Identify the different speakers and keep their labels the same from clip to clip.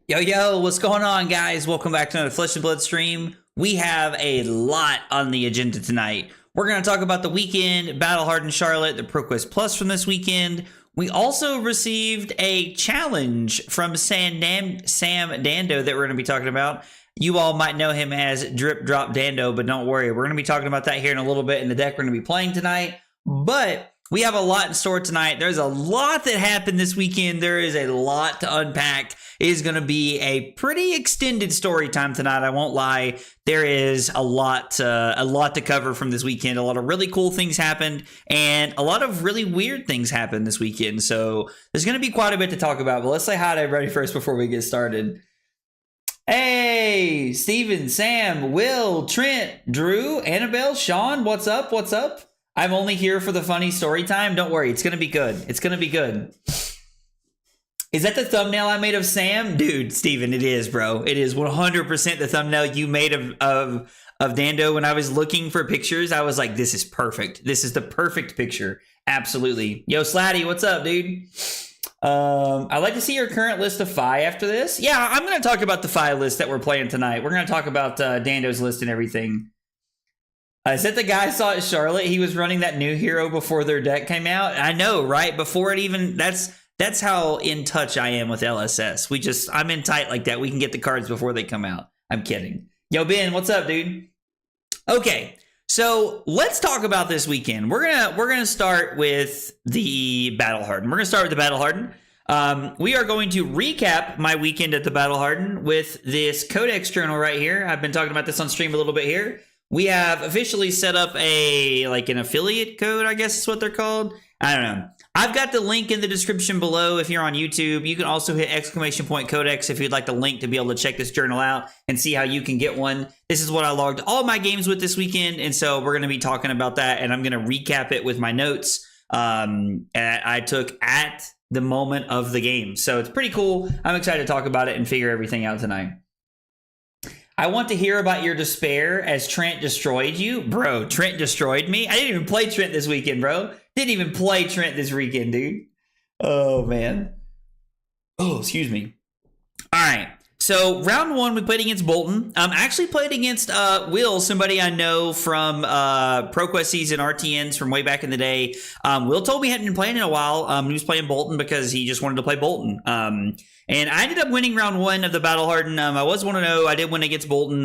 Speaker 1: Yo, what's going on, guys? Welcome back to another Flesh and Blood stream. We have a lot on the agenda tonight. We're going to talk about the weekend, battle-hardened Charlotte, the ProQuest Plus from this weekend. We also received a challenge from Sam Dando that we're going to be talking about. You all might know him as Drip Drop Dando, but don't worry. We're going to be talking about that here in a little bit in the deck we're going to be playing tonight. But we have a lot in store tonight. There's a lot that happened this weekend. There is a lot to unpack. It is going to be a pretty extended story time tonight. I won't lie. There is a lot to cover from this weekend. A lot of really cool things happened, and a lot of really weird things happened this weekend. So there's going to be quite a bit to talk about. But let's say hi to everybody first before we get started. Hey, Steven, Sam, Will, Trent, Drew, Annabelle, Sean, what's up? What's up? I'm only here for the funny story time. Don't worry, it's going to be good. It's going to be good. Is that the thumbnail I made of Sam? Dude, Steven, it is, bro. It is 100% the thumbnail you made of Dando. When I was looking for pictures, I was like, this is perfect. This is the perfect picture. Absolutely. Yo, Slatty, what's up, dude? I'd like to see your current list of FI after this. Yeah, I'm going to talk about the FI list that we're playing tonight. We're going to talk about Dando's list and everything. Is that the guy I saw at Charlotte? He was running that new hero before their deck came out. I know, right? Before it even... That's how in touch I am with LSS. I'm in tight like that. We can get the cards before they come out. I'm kidding. Yo, Ben, what's up, dude? Okay, so let's talk about this weekend. We're gonna start with the Battle Hardened. We're gonna start with the Battle Hardened. We are going to recap my weekend at the Battle Hardened with this codex journal right here. I've been talking about this on stream a little bit here. We have officially set up an affiliate code, I guess is what they're called. I don't know. I've got the link in the description below if you're on YouTube. You can also hit !codex if you'd like the link to be able to check this journal out and see how you can get one. This is what I logged all my games with this weekend, and so we're going to be talking about that, and I'm going to recap it with my notes I took at the moment of the game. So it's pretty cool. I'm excited to talk about it and figure everything out tonight. I want to hear about your despair as Trent destroyed you. Bro, Trent destroyed me? I didn't even play Trent this weekend, bro. Didn't even play Trent this weekend, dude. Oh, man. Oh, excuse me. All right. So, round one, we played against Bolton. I actually played against Will, somebody I know from ProQuest season RTNs from way back in the day. Will told me he hadn't been playing in a while. He was playing Bolton because he just wanted to play Bolton. And I ended up winning round one of the Battle Hardened. I was 1-0. I did win against Bolton.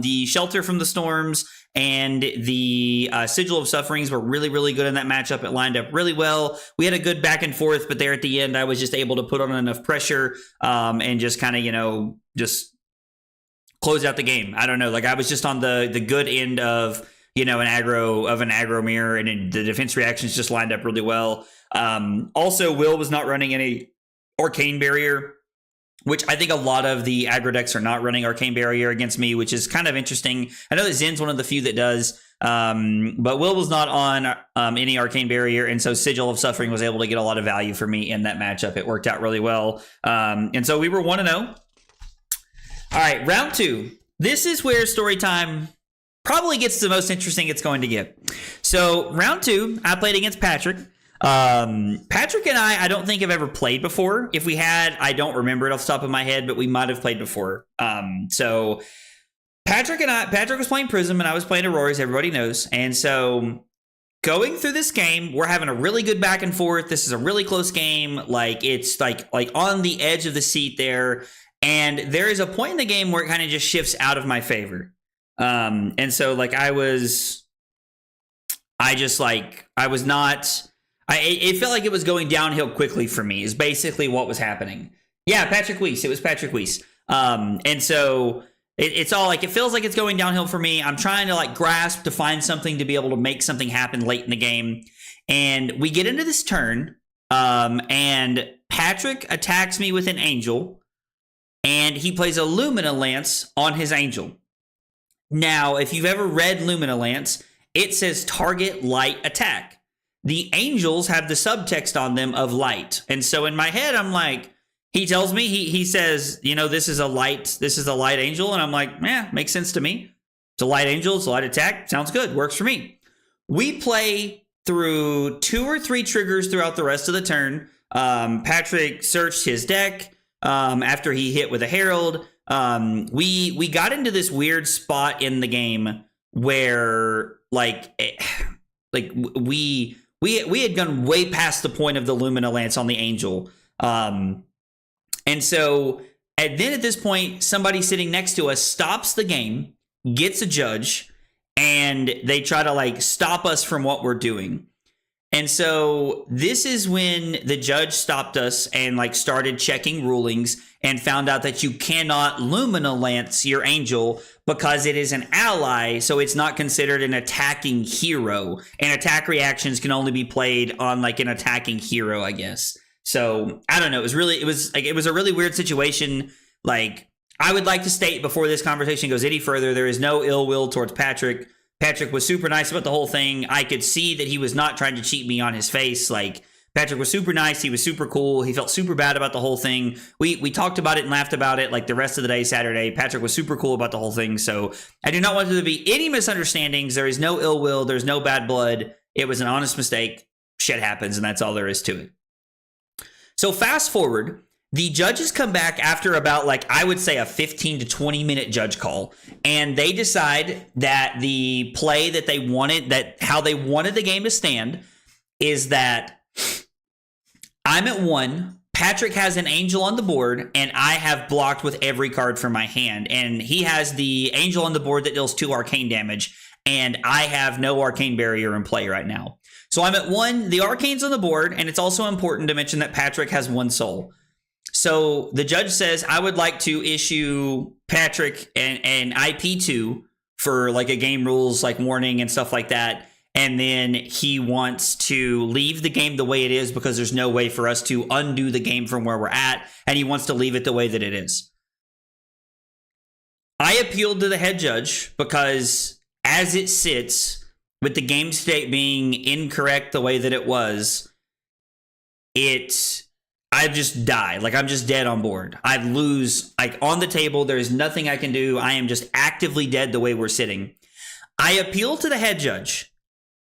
Speaker 1: The Shelter from the Storms and the Sigil of Sufferings were really, really good in that matchup. It lined up really well. We had a good back and forth, but there at the end, I was just able to put on enough pressure and just kind of, just close out the game. I don't know. Like, I was just on the good end of, an aggro mirror, and the defense reactions just lined up really well. Also, Will was not running any Arcane Barrier, which I think a lot of the aggro decks are not running Arcane Barrier against me, which is kind of interesting. I know that Zen's one of the few that does, but Will was not on any Arcane Barrier, and so Sigil of Suffering was able to get a lot of value for me in that matchup. It worked out really well, and so we were 1-0. All right, round two. This is where Storytime probably gets the most interesting it's going to get. So round two, I played against Patrick. Patrick and I don't think have ever played before. If we had, I don't remember it off the top of my head, but we might have played before. So Patrick was playing Prism and I was playing Aurora, as everybody knows. And so going through this game, we're having a really good back and forth. This is a really close game. Like, it's like on the edge of the seat there. And there is a point in the game where it kind of just shifts out of my favor. And so like it felt like it was going downhill quickly for me is basically what was happening. Yeah, Patrick Weiss. It was Patrick Weiss. And so It's all like, it feels like it's going downhill for me. I'm trying to like grasp to find something to be able to make something happen late in the game. And we get into this turn, and Patrick attacks me with an angel, and he plays a Lumina Lance on his angel. Now, if you've ever read Lumina Lance, it says target light attack. The angels have the subtext on them of light. And so in my head, I'm like, he tells me, he says, you know, this is a light angel. And I'm like, yeah, makes sense to me. It's a light angel, it's a light attack. Sounds good, works for me. We play through 2 or 3 triggers throughout the rest of the turn. Patrick searched his deck after he hit with a Herald. We got into this weird spot in the game where we had gone way past the point of the Lumina Lance on the angel. And so and then at this point, somebody sitting next to us stops the game, gets a judge, and they try to like stop us from what we're doing. And so this is when the judge stopped us and like started checking rulings and found out that you cannot Lumina Lance your angel because it is an ally, so it's not considered an attacking hero. And attack reactions can only be played on like an attacking hero, I guess. So I don't know. It was a really weird situation. Like, I would like to state before this conversation goes any further, there is no ill will towards Patrick. Patrick was super nice about the whole thing. I could see that he was not trying to cheat me on his face. Like, Patrick was super nice. He was super cool. He felt super bad about the whole thing. We talked about it and laughed about it like the rest of the day Saturday. Patrick was super cool about the whole thing. So I do not want there to be any misunderstandings. There is no ill will. There's no bad blood. It was an honest mistake. Shit happens, and that's all there is to it. So fast forward. The judges come back after about, like, I would say a 15 to 20 minute judge call, and they decide that the play that they wanted, that how they wanted the game to stand, is that I'm at 1, Patrick has an angel on the board, and I have blocked with every card from my hand, and he has the angel on the board that deals 2 arcane damage, and I have no arcane barrier in play right now. So I'm at 1, the arcane's on the board, and it's also important to mention that Patrick has 1 soul. So the judge says, I would like to issue Patrick an IP2 for like a game rules like warning and stuff like that. And then he wants to leave the game the way it is because there's no way for us to undo the game from where we're at. And he wants to leave it the way that it is. I appealed to the head judge because as it sits, with the game state being incorrect the way that it was, I just die. Like, I'm just dead on board. I lose, like, on the table. There is nothing I can do. I am just actively dead the way we're sitting. I appeal to the head judge.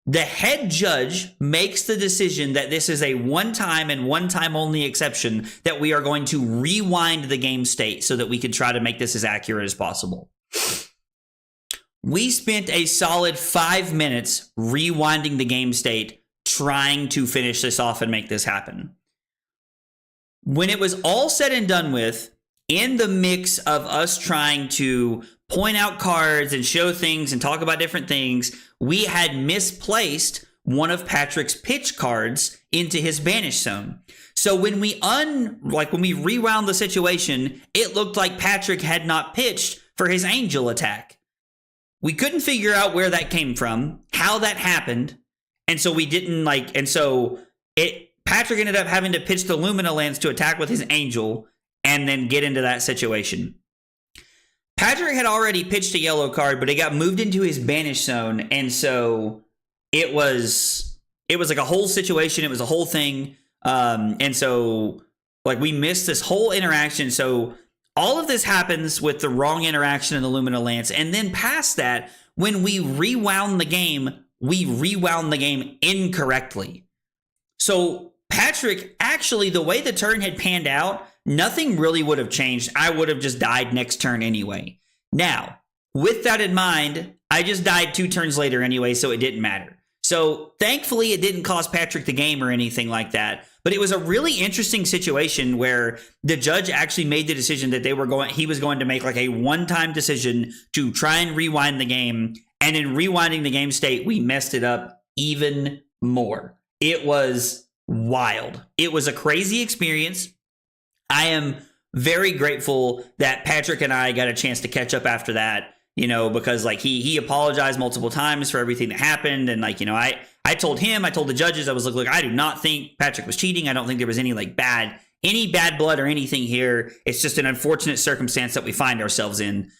Speaker 1: The head judge makes the decision that this is a one-time and one-time only exception, that we are going to rewind the game state so that we can try to make this as accurate as possible. We spent a solid 5 minutes rewinding the game state, trying to finish this off and make this happen. When it was all said and done with, in the mix of us trying to point out cards and show things and talk about different things, we had misplaced one of Patrick's pitch cards into his banish zone. So when we rewound the situation, it looked like Patrick had not pitched for his angel attack. We couldn't figure out where that came from, how that happened, and so we didn't Patrick ended up having to pitch the Lumina Lance to attack with his angel and then get into that situation. Patrick had already pitched a yellow card, but it got moved into his banish zone, and so it was like a whole situation. It was a whole thing, and so like we missed this whole interaction. So all of this happens with the wrong interaction in the Lumina Lance, and then past that, when we rewound the game incorrectly. So Patrick, actually, the way the turn had panned out, nothing really would have changed. I would have just died next turn anyway. Now, with that in mind, I just died 2 turns later anyway, so it didn't matter. So thankfully, it didn't cost Patrick the game or anything like that. But it was a really interesting situation where the judge actually made the decision that he was going to make like a one-time decision to try and rewind the game. And in rewinding the game state, we messed it up even more. It was wild. It was a crazy experience. I am very grateful that Patrick and I got a chance to catch up after that, you know, because like he apologized multiple times for everything that happened. And like, you know, I told the judges, I was like, look, I do not think Patrick was cheating. I don't think there was any bad blood or anything here. It's just an unfortunate circumstance that we find ourselves in.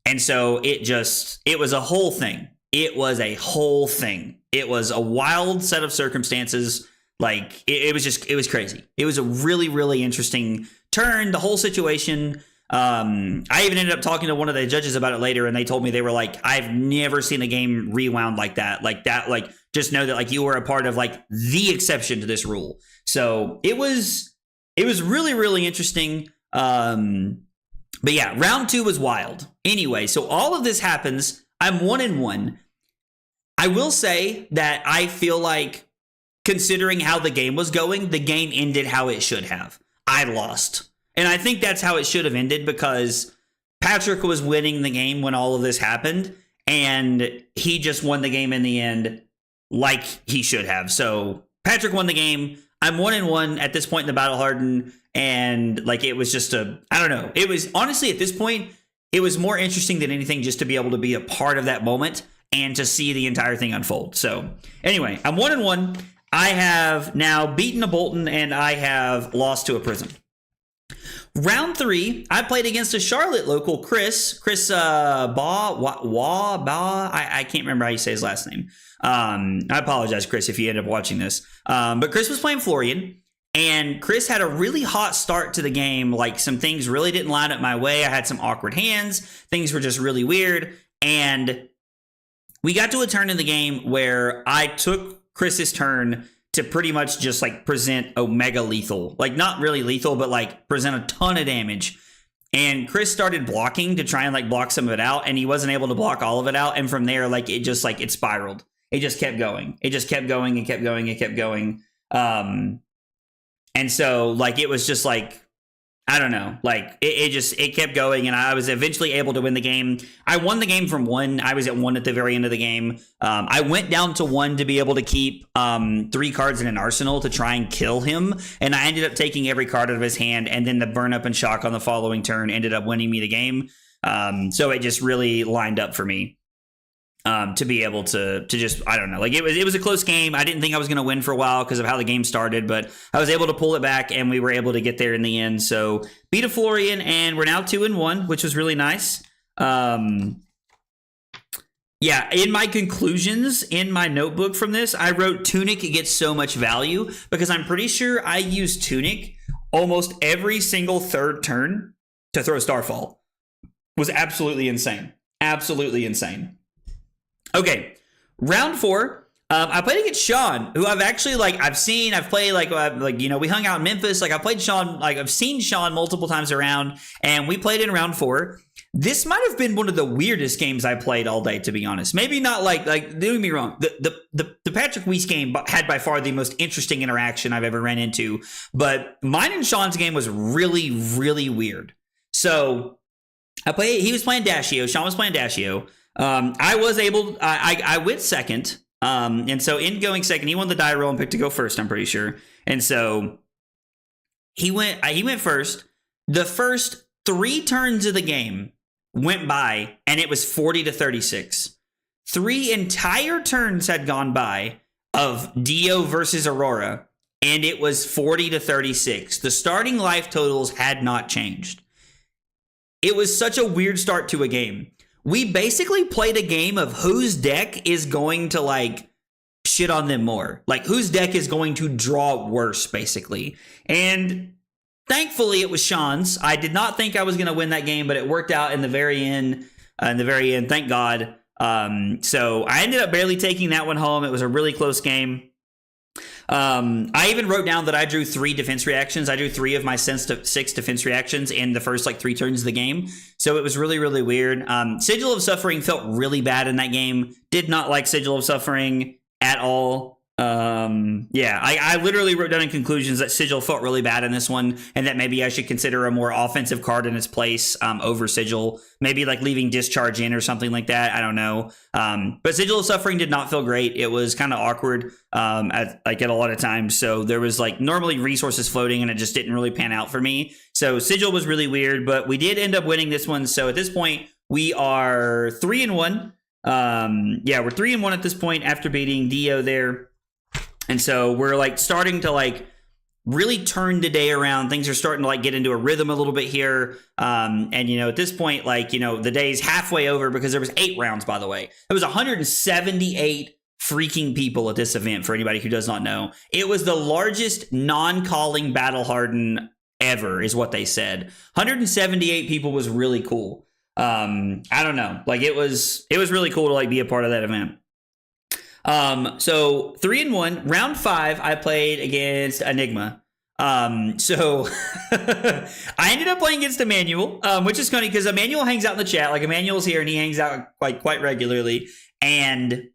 Speaker 1: And so it was a whole thing. It was a whole thing. It was a wild set of circumstances. Like it was crazy. It was a really, really interesting turn, the whole situation. I even ended up talking to one of the judges about it later, and they told me, they were like, I've never seen a game rewound like that. Like just know that like you were a part of like the exception to this rule. So it was really, really interesting. But yeah, round 2 was wild. Anyway, so all of this happens. I'm 1-1. I will say that I feel like, considering how the game was going, the game ended how it should have. I lost. And I think that's how it should have ended, because Patrick was winning the game when all of this happened, and he just won the game in the end like he should have. So Patrick won the game. I'm 1-1 at this point in the Battle Hardened, and like it was just I don't know. It was honestly, at this point, it was more interesting than anything just to be able to be a part of that moment and to see the entire thing unfold. So anyway, I'm 1-1. I have now beaten a Bolton, and I have lost to a Prism. Round 3, I played against a Charlotte local, Chris I can't remember how you say his last name. I apologize, Chris, if you end up watching this. But Chris was playing Florian, and Chris had a really hot start to the game. Like, some things really didn't line up my way. I had some awkward hands. Things were just really weird. And we got to a turn in the game where I took Chris's turn to pretty much just like present Omega lethal, like not really lethal, but like present a ton of damage. And Chris started blocking to try and like block some of it out, and he wasn't able to block all of it out. And from there, like it just like it spiraled. It just kept going. It just kept going and kept going and kept going. And so like it was just like, I don't know, like it kept going, and I was eventually able to win the game. I won the game from 1. I was at 1 at the very end of the game. I went down to 1 to be able to keep 3 cards in an arsenal to try and kill him, and I ended up taking every card out of his hand, and then the burn up and shock on the following turn ended up winning me the game. So it just really lined up for me. To be able to just, I don't know, like it was a close game. I didn't think I was going to win for a while because of how the game started, but I was able to pull it back, and we were able to get there in the end. So beat a Florian, and we're now 2-1, which was really nice. Yeah, in my conclusions in my notebook from this, I wrote Tunic gets so much value because I'm pretty sure I used Tunic almost every single third turn to throw Starfall. It was absolutely insane. Absolutely insane. Okay, round 4. I played against Sean, who I've actually I've played we hung out in Memphis. Like I played Sean, like I've seen Sean multiple times around, and we played in round 4. This might have been one of the weirdest games I played all day, to be honest. Maybe not like don't get me wrong. The Patrick Weiss game had by far the most interesting interaction I've ever ran into, but mine and Sean's game was really, really weird. So he was playing Dashio, Sean was playing Dashio. I went second. And so in going second, he won the die roll and picked to go first, I'm pretty sure. And so he went first. The first 3 turns of the game went by, and it was 40-36. 3 entire turns had gone by of Dio versus Aurora, and it was 40-36. The starting life totals had not changed. It was such a weird start to a game. We basically played a game of whose deck is going to like shit on them more. Like whose deck is going to draw worse, basically. And thankfully it was Sean's. I did not think I was going to win that game, but it worked out in the very end. Thank God. So I ended up barely taking that one home. It was a really close game. I even wrote down that I drew 3 defense reactions. I drew 3 of my 6 defense reactions in the first 3 turns of the game. So it was really, really weird. Sigil of Suffering felt really bad in that game. Did not like Sigil of Suffering at all. Yeah, I literally wrote down in conclusions that Sigil felt really bad in this one, and that maybe I should consider a more offensive card in its place over Sigil. Maybe like leaving Discharge in or something like that. I don't know. But Sigil of Suffering did not feel great. It was kind of awkward at a lot of times. So there was like normally resources floating, and it just didn't really pan out for me. So Sigil was really weird, but we did end up winning this one. So at this point, we are 3-1. Yeah, we're 3-1 at this point after beating Dio there. And so we're like starting to like really turn the day around. Things are starting to like get into a rhythm a little bit here. And, you know, at this point, like, you know, the day's halfway over because there was 8 rounds, by the way. There was 178 freaking people at this event, for anybody who does not know. It was the largest non-calling battle harden ever, is what they said. 178 people was really cool. I don't know. Like it was really cool to like be a part of that event. So 3-1, round 5, I played against Enigma. So I ended up playing against Emmanuel, which is funny because Emmanuel hangs out in the chat. Like Emmanuel's here and he hangs out like quite regularly. And,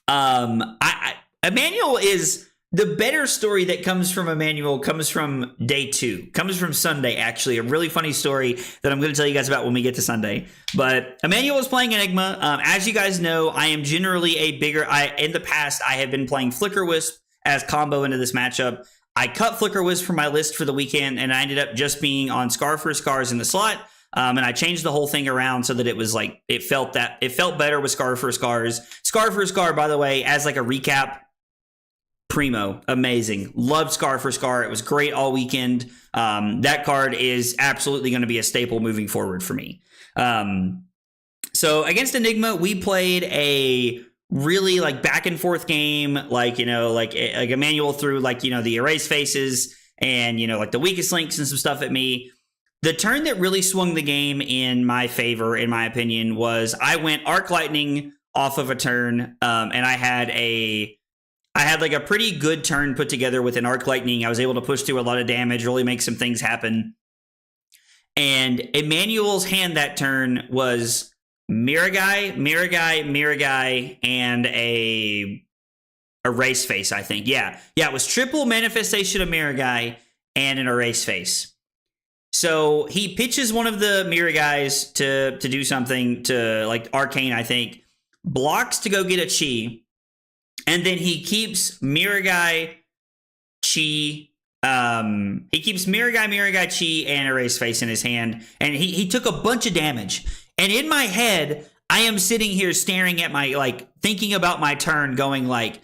Speaker 1: Emmanuel is the better story that comes from Emmanuel comes from day 2, comes from Sunday, actually. A really funny story that I'm going to tell you guys about when we get to Sunday. But Emmanuel was playing Enigma. As you guys know, I am generally in the past, I have been playing Flicker Wisp as combo into this matchup. I cut Flicker Wisp from my list for the weekend, and I ended up just being on Scar for Scars in the slot. And I changed the whole thing around so that it was like, it felt better with Scar for Scars. Scar for Scar, by the way, as like a recap, primo, amazing. Loved Scar for Scar. It was great all weekend. That card is absolutely going to be a staple moving forward for me. So against Enigma, we played a really like back and forth game, like, you know, like Emmanuel threw like, you know, the erase faces and, you know, like the weakest links and some stuff at me. The turn that really swung the game in my favor, in my opinion, was I went Arc Lightning off of a turn, and I had like a pretty good turn put together with an Arc Lightning. I was able to push through a lot of damage, really make some things happen. And Emmanuel's hand that turn was Miragai, and a Erase Face, I think. Yeah, it was triple manifestation of Miragai and an Erase Face. So he pitches one of the Miragais to do something to like Arcane, I think, blocks to go get a Chi. And then he keeps Miragai, Chi. He keeps Miragai, Chi, and Erase Face in his hand. And he took a bunch of damage. And in my head, I am sitting here staring at my, like, thinking about my turn, going like,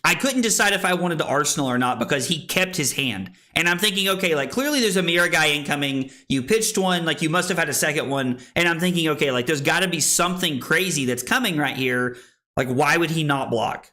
Speaker 1: I couldn't decide if I wanted to Arsenal or not because he kept his hand. And I'm thinking, okay, like, clearly there's a Miragai incoming. You pitched one, like, you must have had a second one. And I'm thinking, okay, like, there's got to be something crazy that's coming right here. Like, why would he not block?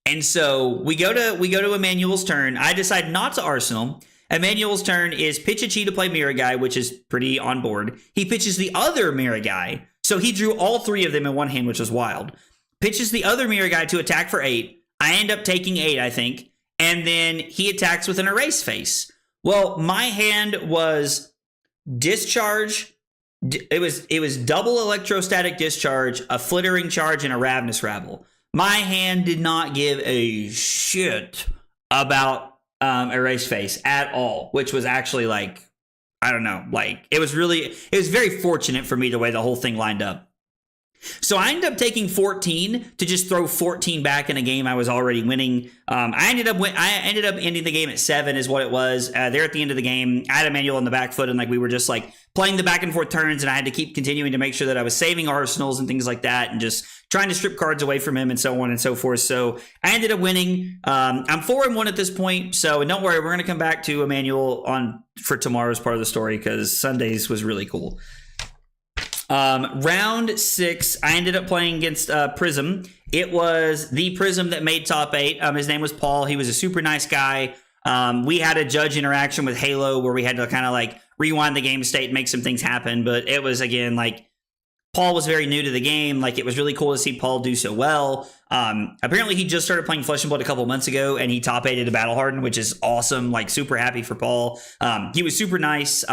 Speaker 1: And so we go to Emmanuel's turn. I decide not to Arsenal. Emmanuel's turn is pitch a Chi to play Miragai, which is pretty on board. He pitches the other Miragai. So he drew all 3 of them in one hand, which was wild. Pitches the other Miragai to attack for 8. I end up taking 8, I think. And then he attacks with an Erase Face. Well, my hand was Discharge. It was double Electrostatic Discharge, a Flittering Charge, and a Ravenous Rabble. My hand did not give a shit about Erase Face at all, which was actually like, I don't know, like it was very fortunate for me the way the whole thing lined up. So I ended up taking 14 to just throw 14 back in a game I was already winning. I ended up ending the game at 7 is what it was. There at the end of the game, I had Emmanuel on the back foot, and like we were just like playing the back and forth turns, and I had to keep continuing to make sure that I was saving arsenals and things like that, and just trying to strip cards away from him and so on and so forth. So I ended up winning. I'm 4-1 at this point, so don't worry, we're going to come back to Emmanuel for tomorrow's part of the story because Sundays was really cool. Round 6, I ended up playing against Prism. It was the Prism that made top 8. His name was Paul. He was a super nice guy. We had a judge interaction with Halo where we had to kind of like rewind the game state and make some things happen. But it was, again, like Paul was very new to the game. Like it was really cool to see Paul do so well. Apparently he just started playing Flesh and Blood a couple months ago, and he top 8'd a Battle Hardened, which is awesome. Like super happy for Paul. He was super nice.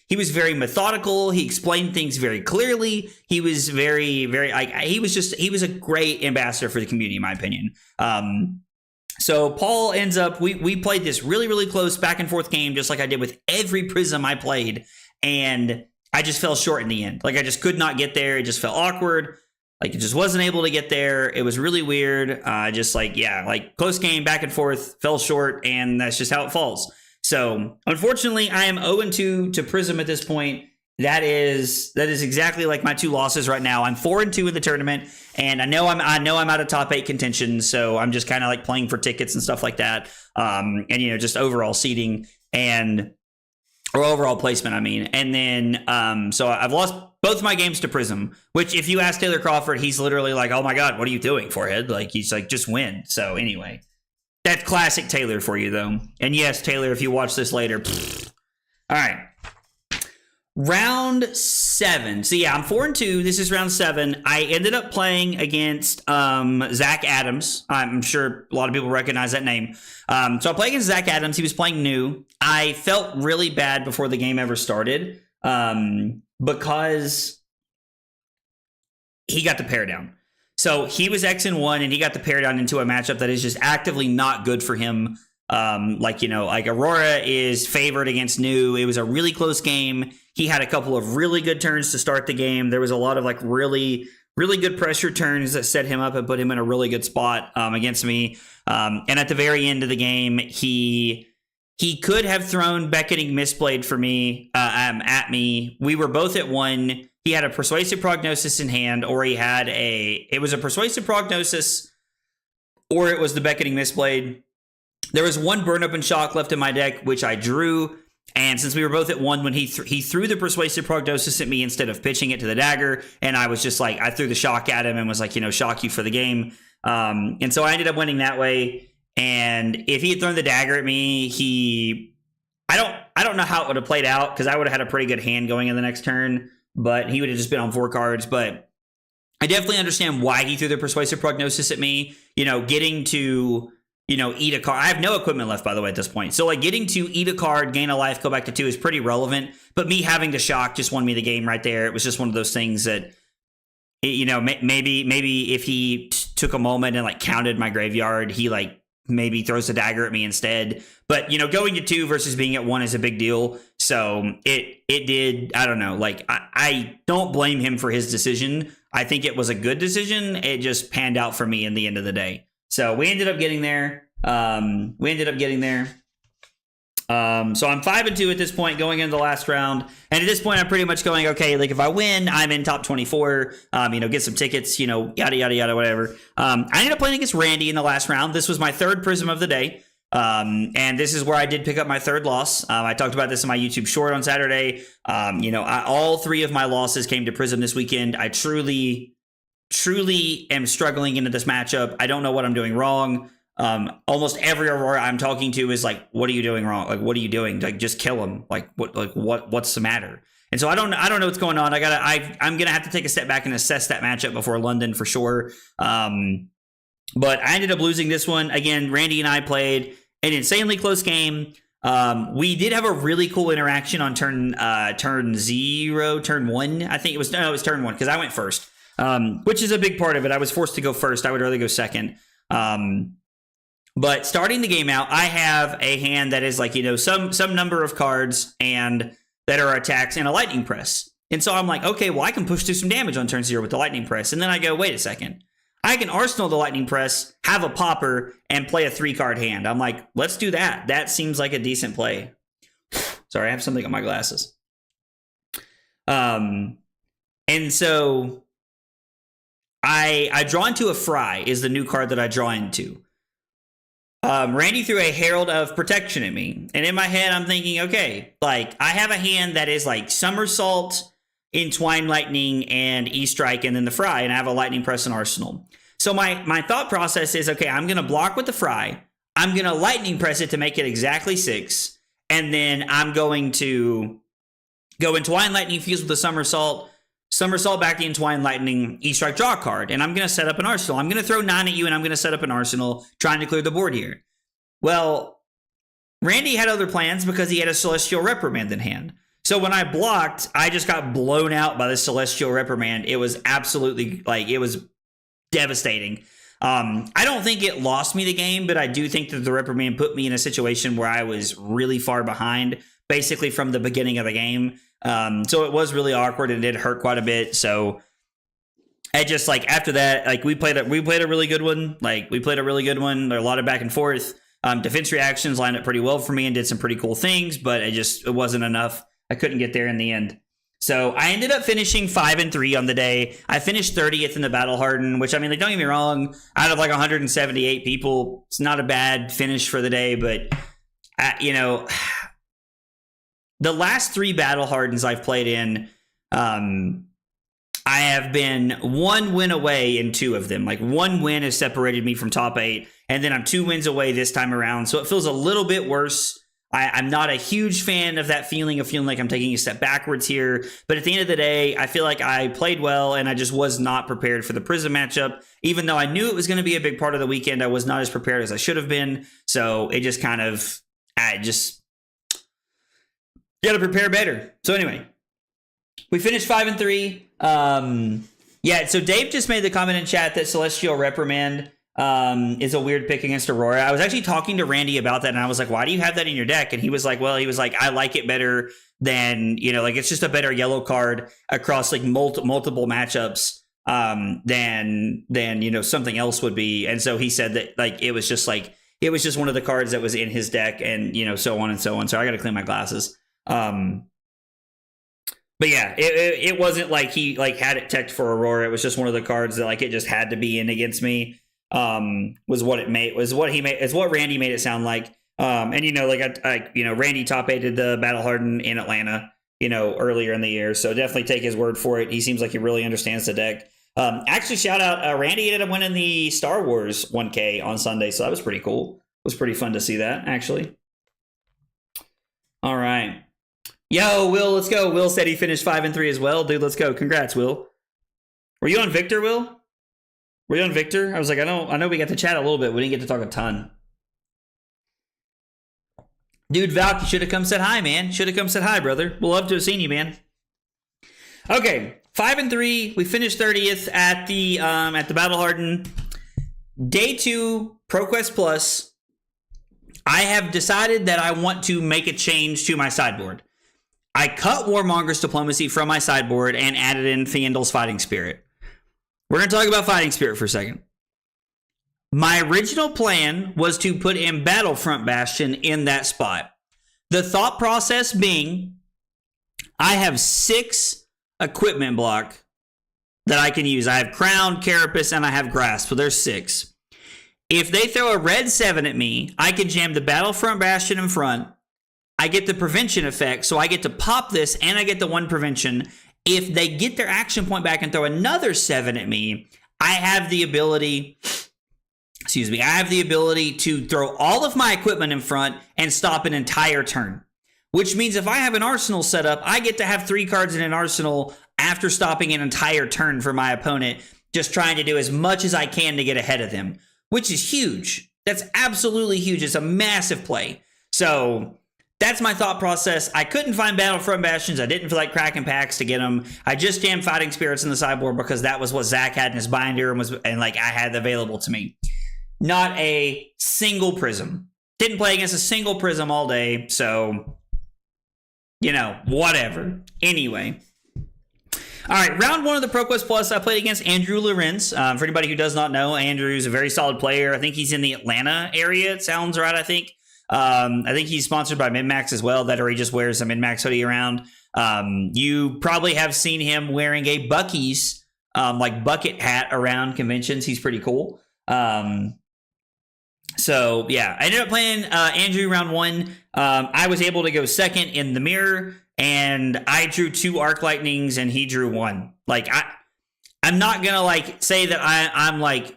Speaker 1: he was very methodical. He explained things very clearly. He was very, very, like, he was a great ambassador for the community, in my opinion. So Paul ends up, we played this really, really close back and forth game, just like I did with every Prism I played. And I just fell short in the end. Like, I just could not get there. It just felt awkward. Like, it just wasn't able to get there. It was really weird. Just like, yeah, like close game, back and forth, fell short, and that's just how it falls. So unfortunately, I am 0-2 to Prism at this point. That is exactly like my 2 losses right now. I'm 4-2 in the tournament, and I know I'm out of top 8 contention. So I'm just kind of like playing for tickets and stuff like that. And just overall seeding or overall placement, I mean. And then, so I've lost both my games to Prism, which if you ask Taylor Crawford, he's literally like, oh my God, what are you doing, Forehead? Like, he's like, just win. So anyway, that's classic Taylor for you, though. And yes, Taylor, if you watch this later. All right. Round 7. So yeah, I'm 4-2. This is round 7. I ended up playing against Zach Adams. I'm sure a lot of people recognize that name. So I played against Zach Adams. He was playing new. I felt really bad before the game ever started because he got the pair down. So he was X-1, and he got the pair down into a matchup that is just actively not good for him. Like Aurora is favored against new. It was a really close game. He had a couple of really good turns to start the game. There was a lot of like really, really good pressure turns that set him up and put him in a really good spot against me. And at the very end of the game, he could have thrown Beckoning Mistblade for me at me. We were both at 1. He had a Persuasive Prognosis in hand, or it was a Persuasive Prognosis, or it was the Beckoning Mistblade. There was 1 Burn Up and Shock left in my deck, which I drew. And since we were both at 1, when he threw the Persuasive Prognosis at me instead of pitching it to the dagger, and I was just like, I threw the shock at him and was like, shock you for the game. And so I ended up winning that way. And if he had thrown the dagger at me, I don't know how it would have played out, because I would have had a pretty good hand going in the next turn, but he would have just been on 4 cards. But I definitely understand why he threw the Persuasive Prognosis at me. Getting to eat a card. I have no equipment left, by the way, at this point. So, like, getting to eat a card, gain a life, go back to 2 is pretty relevant. But me having to shock just won me the game right there. It was just one of those things that, maybe if he took a moment and, like, counted my graveyard, he, like, maybe throws a dagger at me instead. But, going to 2 versus being at 1 is a big deal. So, it did, I don't know. Like, I don't blame him for his decision. I think it was a good decision. It just panned out for me in the end of the day. So we ended up getting there. So I'm 5-2 at this point going into the last round. And at this point, I'm pretty much going, okay, like if I win, I'm in top 24, get some tickets, yada, yada, yada, whatever. I ended up playing against Randy in the last round. This was my 3rd Prism of the day. And this is where I did pick up my 3rd loss. I talked about this in my YouTube short on Saturday. All 3 of my losses came to Prism this weekend. I truly am struggling into this matchup. I don't know what I'm doing wrong. Almost every Aurora I'm talking to is like, what are you doing wrong? Like, what are you doing? Like, just kill him. What's the matter? And so I don't know what's going on. I'm going to have to take a step back and assess that matchup before London for sure. But I ended up losing this one. Again, Randy and I played an insanely close game. We did have a really cool interaction on turn 1. I think it was turn 1 because I went first. Which is a big part of it. I was forced to go first. I would rather go second. But starting the game out, I have a hand that is like, some number of cards and that are attacks and a lightning press. And so I'm like, okay, well, I can push through some damage on turn 0 with the lightning press. And then I go, wait a second. I can arsenal the lightning press, have a popper, and play a 3-card hand. I'm like, let's do that. That seems like a decent play. Sorry, I have something on my glasses. And so I draw into a Fry is the new card that I draw into. Randy threw a Herald of Protection at me. And in my head, I'm thinking, okay, like I have a hand that is like Somersault, Entwine Lightning, and E-Strike, and then the Fry, and I have a Lightning Press and Arsenal. So my thought process is, okay, I'm going to block with the Fry. I'm going to Lightning Press it to make it exactly 6. And then I'm going to go Entwine Lightning, fuse with the Somersault back the Entwine Lightning, E-Strike, draw a card, and I'm going to set up an Arsenal. I'm going to throw 9 at you, and I'm going to set up an Arsenal, trying to clear the board here. Well, Randy had other plans because he had a Celestial Reprimand in hand. So when I blocked, I just got blown out by the Celestial Reprimand. It was absolutely, like, it was devastating. I don't think it lost me the game, but I do think that the Reprimand put me in a situation where I was really far behind, basically from the beginning of the game. So it was really awkward and it did hurt quite a bit. So I just, like, after that, like, we played a really good one. Like, we played a really good one. There are a lot of back and forth. Defense reactions lined up pretty well for me and did some pretty cool things, but it wasn't enough. I couldn't get there in the end. So I ended up finishing 5-3 on the day. I finished 30th in the Battle Harden, which, I mean, like, don't get me wrong, out of like 178 people, it's not a bad finish for the day, but you know, the last 3 Battle Hardens I've played in, I have been 1 win away in 2 of them. Like, 1 win has separated me from top 8, and then I'm 2 wins away this time around. So it feels a little bit worse. I'm not a huge fan of that feeling like I'm taking a step backwards here. But at the end of the day, I feel like I played well, and I just was not prepared for the Prism matchup. Even though I knew it was going to be a big part of the weekend, I was not as prepared as I should have been. So it just kind of, I just got to prepare better. So anyway, we finished 5-3. Yeah, so Dave just made the comment in chat that Celestial Reprimand is a weird pick against Aurora. I was actually talking to Randy about that, and I was like, why do you have that in your deck? And he was like, I like it better than, you know, like, it's just a better yellow card across, like, multiple matchups than you know, something else would be. And so he said that, like, it was just one of the cards that was in his deck, and, you know, so on and so on. So I got to clean my glasses. But yeah, it wasn't like he, like, had it teched for Aurora. It was just one of the cards that, like, it just had to be in against me. Was what Randy made it sound like. And, you know, like, I you know, Randy top 8'd the Battle Harden in Atlanta, you know, earlier in the year. So definitely take his word for it. He seems like he really understands the deck. Actually, shout out, Randy ended up winning the Star Wars 1K on Sunday. So that was pretty cool. It was pretty fun to see that, actually. All right. Yo, Will, let's go. Will said he finished 5-3 as well. Dude, let's go. Congrats, Will. Were you on Victor, Will? Were you on Victor? I was like, I know we got to chat a little bit. We didn't get to talk a ton. Dude, Valk, you should have come said hi, man. Should have come said hi, brother. We'll love to have seen you, man. Okay, 5-3. We finished 30th at the Battle Harden. Day 2, ProQuest Plus. I have decided that I want to make a change to my sideboard. I cut Warmonger's Diplomacy from my sideboard and added in Theandal's Fighting Spirit. We're going to talk about Fighting Spirit for a second. My original plan was to put in Battlefront Bastion in that spot. The thought process being, I have 6 equipment block that I can use. I have Crown, Carapace, and I have Grasp, so there's 6. If they throw a red 7 at me, I can jam the Battlefront Bastion in front. I get the prevention effect, so I get to pop this, and I get the 1 prevention. If they get their action point back and throw another 7 at me, I have the ability to throw all of my equipment in front and stop an entire turn. Which means if I have an arsenal set up, I get to have 3 cards in an arsenal after stopping an entire turn for my opponent, just trying to do as much as I can to get ahead of them, which is huge. That's absolutely huge. It's a massive play. So that's my thought process. I couldn't find Battlefront Bastions. I didn't feel like cracking packs to get them. I just jammed Fighting Spirits in the sideboard because that was what Zach had in his binder and like I had available to me. Not a single Prism. Didn't play against a single Prism all day, so, you know, whatever. Anyway. All right, round 1 of the ProQuest Plus, I played against Andrew Lorenz. For anybody who does not know, Andrew's a very solid player. I think he's in the Atlanta area. It sounds right, I think. I think he's sponsored by MinMax as well, that or he just wears a MinMax hoodie around. You probably have seen him wearing a Buc-ee's like bucket hat around conventions. He's pretty cool. So yeah, I ended up playing Andrew round 1. I was able to go second in the mirror, and I drew 2 Arc Lightnings and he drew 1. Like I'm not gonna like say that I'm like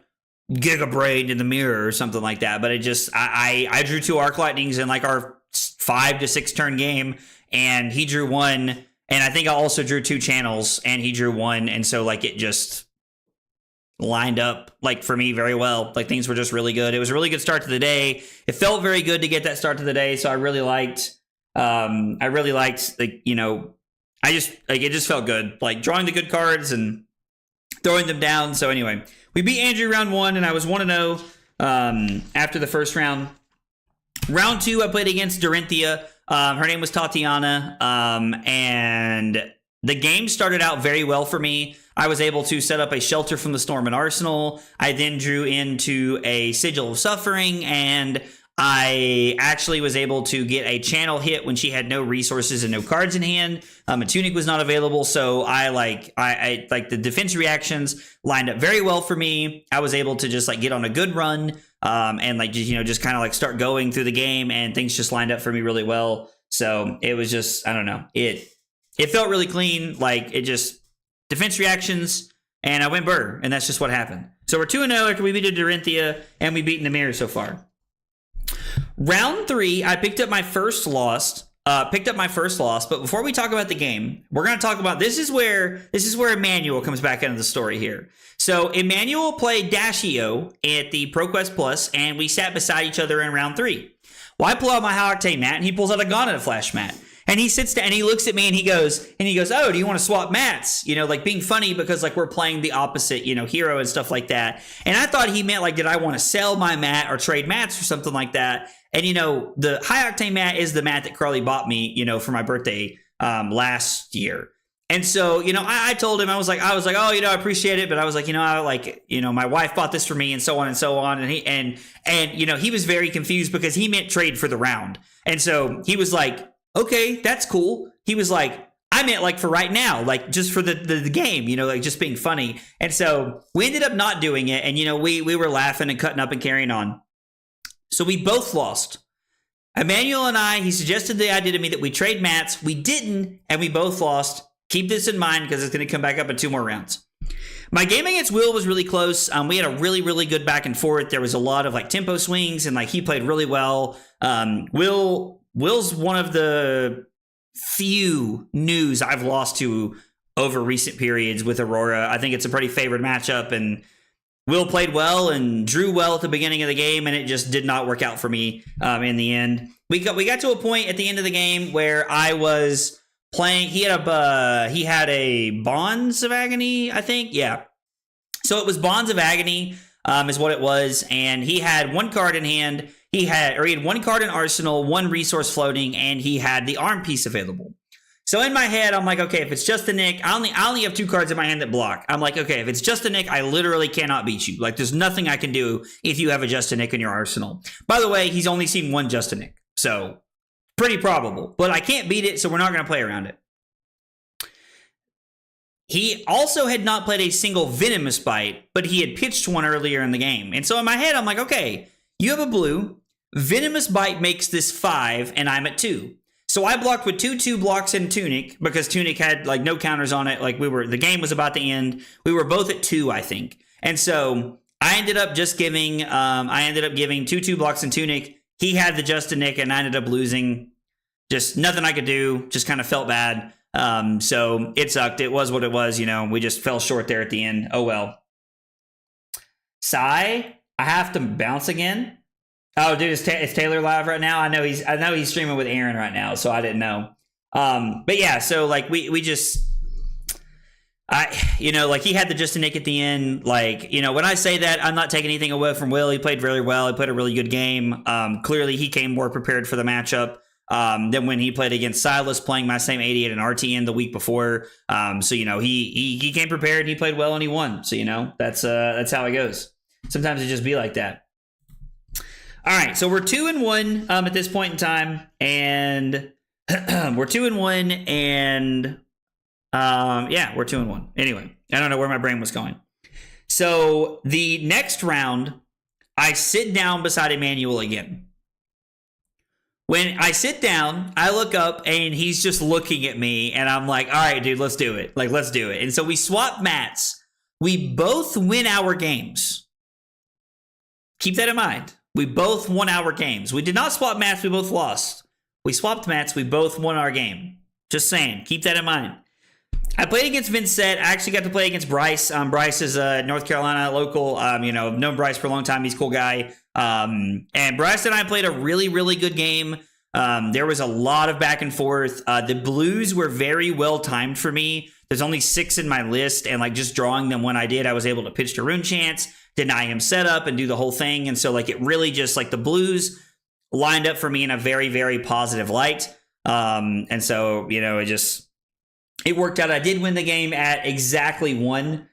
Speaker 1: Giga Braid in the mirror or something like that, but I drew 2 Arc Lightnings in like our 5 to 6 turn game, and he drew 1, and I think I also drew 2 channels and he drew 1, and so like it just lined up like for me very well. Like things were just really good. It was a really good start to the day. It felt very good to get that start to the day, so I really liked I really liked, like, you know, I just, like, it just felt good, like drawing the good cards and throwing them down. So anyway, we beat Andrew round 1, and I was 1-0 after the first round. Round 2, I played against Dorinthia. Her name was Tatiana, and the game started out very well for me. I was able to set up a Shelter from the Storm and Arsenal. I then drew into a Sigil of Suffering, and I actually was able to get a channel hit when she had no resources and no cards in hand. A Tunic was not available, so I like the defense reactions lined up very well for me. I was able to just like get on a good run, and like just kind of like start going through the game, and things just lined up for me really well. So it was just, I don't know, it felt really clean. Like, it just defense reactions, and I went burr, and that's just what happened. So we're 2-0 after we beat Dorinthia, and we beat Namir so far. Round 3, I picked up my first loss. But before we talk about the game, we're going to talk about, this is where Emmanuel comes back into the story here. So Emmanuel played Dashio at the ProQuest Plus, and we sat beside each other in round 3. Well, I pull out my High Octane mat, and he pulls out a Gauntlet Flash mat. And he sits down and he looks at me and he goes, oh, do you want to swap mats? You know, like being funny because like we're playing the opposite, you know, hero and stuff like that. And I thought he meant like, did I want to sell my mat or trade mats or something like that? And, you know, the High Octane mat is the mat that Carly bought me, you know, for my birthday last year. And so, you know, I told him, I was like, oh, you know, I appreciate it. But I was like, you know, my wife bought this for me and so on and so on. And you know, he was very confused because he meant trade for the round. And so he was like, okay, that's cool. He was like, I meant like for right now, like just for the game, you know, like just being funny. And so we ended up not doing it. And, you know, we were laughing and cutting up and carrying on. So we both lost. Emmanuel and I, he suggested the idea to me that we trade mats. We didn't, and we both lost. Keep this in mind because it's going to come back up in 2 more rounds. My game against Will was really close. We had a really, really good back and forth. There was a lot of like tempo swings, and like he played really well. Will's one of the few news I've lost to over recent periods with Aurora. I think it's a pretty favored matchup, and Will played well and drew well at the beginning of the game, and it just did not work out for me in the end. We got to a point at the end of the game where I was playing. He had a Bonds of Agony, I think. Yeah. So it was Bonds of Agony is what it was, and he had 1 card in hand. He had 1 card in Arsenal, 1 resource floating, and he had the arm piece available. So in my head, I'm like, okay, if it's just a Nick, I only have 2 cards in my hand that block. I'm like, okay, if it's just a Nick, I literally cannot beat you. Like, there's nothing I can do if you have a Just a Nick in your arsenal. By the way, he's only seen 1 Just a Nick, so pretty probable. But I can't beat it, so we're not going to play around it. He also had not played a single Venomous Bite, but he had pitched one earlier in the game. And so in my head, I'm like, okay, you have a blue. Venomous Bite makes this 5, and I'm at 2. So I blocked with 2/2 blocks and Tunic because Tunic had like no counters on it. Like the game was about to end. We were both at 2, I think. And so I ended up just giving 2/2 blocks and Tunic. He had the Just a Nick, and I ended up losing. Just nothing I could do. Just kind of felt bad. So it sucked. It was what it was. You know, we just fell short there at the end. Oh well. Sai, I have to bounce again. Oh, dude, is Taylor live right now? I know he's streaming with Aaron right now, so I didn't know. But yeah, so like we just, like he had the Just a Nick at the end. Like, you know, when I say that, I'm not taking anything away from Will. He played very well. He played a really good game. Clearly he came more prepared for the matchup than when he played against Silas, playing my same 88 and RTN the week before. So, you know, he came prepared, he played well, and he won. So, you know, that's how it goes. Sometimes it just be like that. All right, so we're 2-1 at this point in time, and we're 2-1, and yeah, we're 2-1. Anyway, I don't know where my brain was going. So the next round, I sit down beside Emmanuel again. When I sit down, I look up, and he's just looking at me, and I'm like, all right, dude, let's do it. Like, let's do it. And so we swap mats. We both win our games. Keep that in mind. We both won our games. We did not swap mats. We both lost. We swapped mats. We both won our game. Just saying. Keep that in mind. I played against Vincent. I actually got to play against Bryce. Bryce is a North Carolina local. You know, I've known Bryce for a long time. He's a cool guy. And Bryce and I played a really, really good game. There was a lot of back and forth. The blues were very well timed for me. There's only 6 in my list, and like just drawing them when I did, I was able to pitch to Rune Chance, deny him setup, and do the whole thing. And so like it really just like the blues lined up for me in a very, very positive light. And so, you know, it worked out. I did win the game at exactly 1.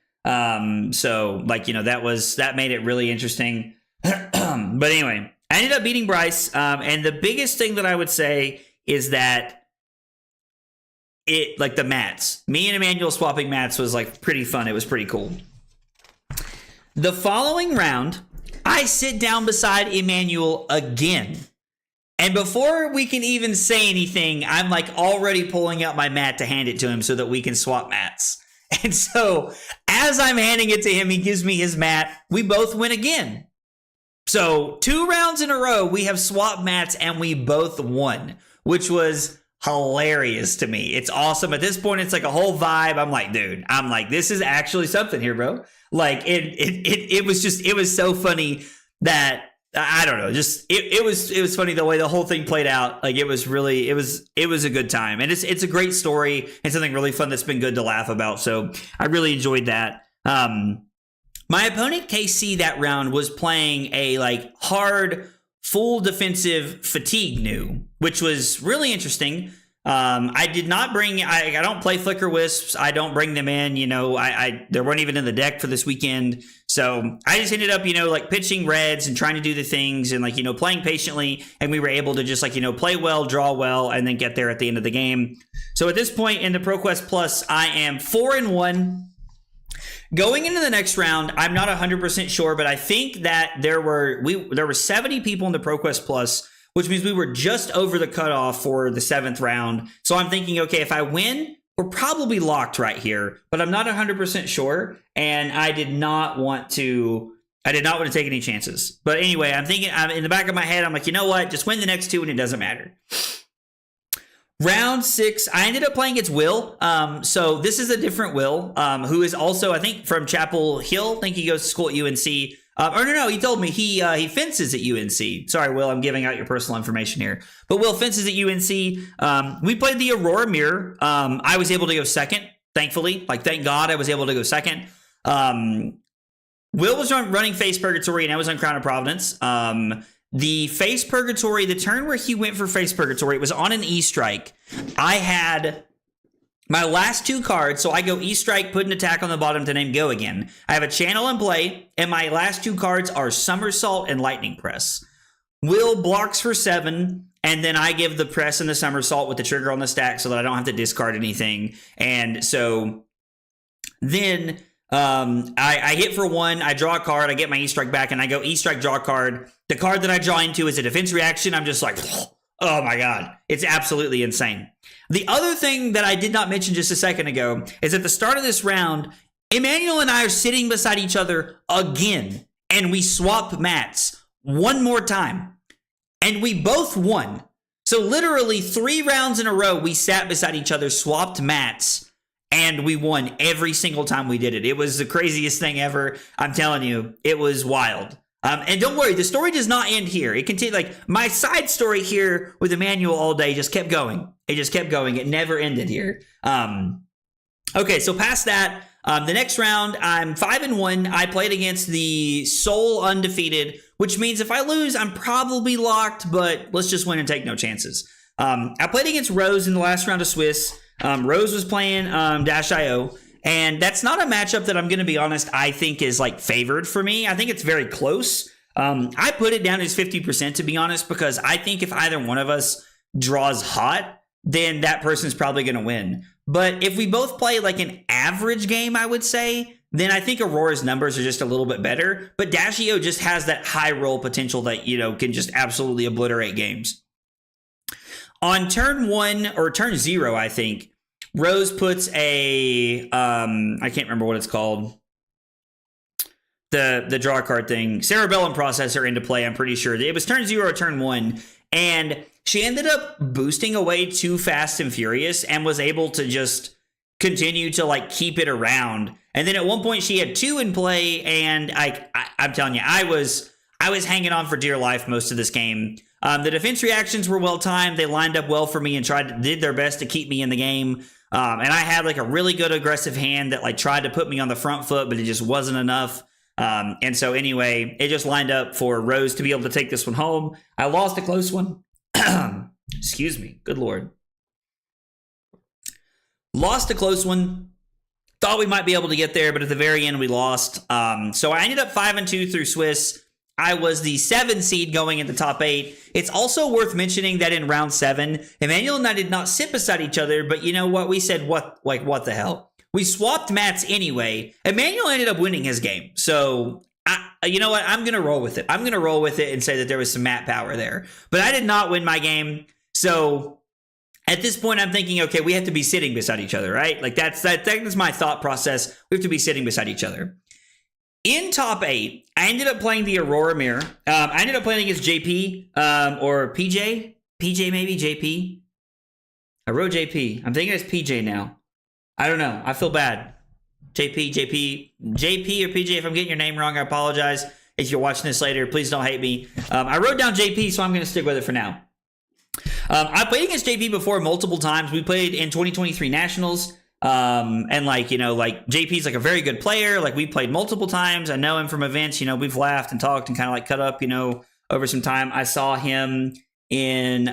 Speaker 1: So like, you know, that made it really interesting. But anyway, I ended up beating Bryce. And the biggest thing that I would say is that like the mats, me and Emmanuel swapping mats was like pretty fun. It was pretty cool. The following round, I sit down beside Emmanuel again. And before we can even say anything, I'm like already pulling out my mat to hand it to him so that we can swap mats. And so as I'm handing it to him, he gives me his mat. We both win again. So 2 rounds in a row, we have swapped mats and we both won, which was hilarious to me. It's awesome. At this point, it's like a whole vibe. I'm like, dude, this is actually something here, bro. Like it was so funny that I don't know, just it was funny the way the whole thing played out. Like it was a good time, and it's a great story and something really fun that's been good to laugh about. So I really enjoyed that. My opponent KC that round was playing a like hard full defensive fatigue new, which was really interesting. I did not bring, I don't play Flicker Wisps. I don't bring them in, you know, they weren't even in the deck for this weekend. So I just ended up, you know, like pitching reds and trying to do the things and like, you know, playing patiently. And we were able to just like, you know, play well, draw well, and then get there at the end of the game. So at this point in the ProQuest Plus, I am 4-1. Going into the next round, I'm not 100% sure, but I think that there were 70 people in the ProQuest Plus, which means we were just over the cutoff for the 7th round. So I'm thinking, okay, if I win, we're probably locked right here, but I'm not 100% sure, and I did not want to take any chances. But anyway, I'm thinking, in the back of my head, I'm like, you know what? Just win the next 2 and it doesn't matter. Round 6, I ended up playing against Will. So this is a different Will, who is also, I think, from Chapel Hill. I think he goes to school at UNC. No, he told me he fences at UNC. Sorry, Will, I'm giving out your personal information here. But Will fences at UNC. We played the Aurora Mirror. I was able to go second, thankfully. Like, thank God I was able to go second. Will was running Face Purgatory, and I was on Crown of Providence. The Face Purgatory, the turn where he went for Face Purgatory, it was on an E-Strike. I had my last 2 cards, so I go E-Strike, put an attack on the bottom to name go again. I have a channel in play, and my last 2 cards are Somersault and Lightning Press. Will blocks for 7, and then I give the Press and the Somersault with the trigger on the stack so that I don't have to discard anything. And so then I hit for 1, I draw a card, I get my E-Strike back, and I go E-Strike, draw a card. The card that I draw into is a defense reaction. I'm just like, oh my God, it's absolutely insane. The other thing that I did not mention just a second ago is at the start of this round, Emmanuel and I are sitting beside each other again, and we swap mats one more time, and we both won. So literally 3 rounds in a row, we sat beside each other, swapped mats, and we won every single time we did it. It was the craziest thing ever. I'm telling you, it was wild. And don't worry, the story does not end here. It continued, like my side story here with Emmanuel all day just kept going. It just kept going. It never ended here. Okay, so past that, the next round, I'm 5-1. I played against the sole undefeated, which means if I lose, I'm probably locked, but let's just win and take no chances. I played against Rose in the last round of Swiss. Rose was playing Dash.io. And that's not a matchup that I'm going to be honest, I think is like favored for me. I think it's very close. I put it down as 50% to be honest, because I think if either one of us draws hot, then that person's probably going to win. But if we both play like an average game, I would say, then I think Aurora's numbers are just a little bit better. But Dash.io just has that high roll potential that, you know, can just absolutely obliterate games. On turn 1 or turn 0, I think, Rose puts a, I can't remember what it's called. The draw card thing. Cerebellum Processor into play, I'm pretty sure. It was turn 0 or turn 1. And she ended up boosting away too fast and furious and was able to just continue to like keep it around. And then at one point she had 2 in play. And I'm telling you, I was hanging on for dear life most of this game. The defense reactions were well timed. They lined up well for me and did their best to keep me in the game. And I had like a really good aggressive hand that like tried to put me on the front foot, but it just wasn't enough. And so anyway, it just lined up for Rose to be able to take this one home. I lost a close one. Excuse me. Good Lord. Lost a close one. Thought we might be able to get there, but at the very end we lost. So I ended up 5-2 through Swiss. I was the 7 seed going into top 8. It's also worth mentioning that in round 7, Emmanuel and I did not sit beside each other, but you know what? We said, what the hell? We swapped mats anyway. Emmanuel ended up winning his game. So, you know what? I'm going to roll with it. I'm going to roll with it and say that there was some mat power there. But I did not win my game. So, at this point, I'm thinking, okay, we have to be sitting beside each other, right? Like, that's my thought process. We have to be sitting beside each other. In top 8, I ended up playing the Aurora Mirror. I ended up playing against JP or PJ. PJ maybe? JP? I wrote JP. I'm thinking it's PJ now. I don't know. I feel bad. JP or PJ, if I'm getting your name wrong, I apologize. If you're watching this later, please don't hate me. I wrote down JP, so I'm going to stick with it for now. I played against JP before multiple times. We played in 2023 Nationals. And like, you know, like JP's like a very good player. Like we played multiple times. I know him from events, you know, we've laughed and talked and kind of like cut up, you know, over some time. I saw him in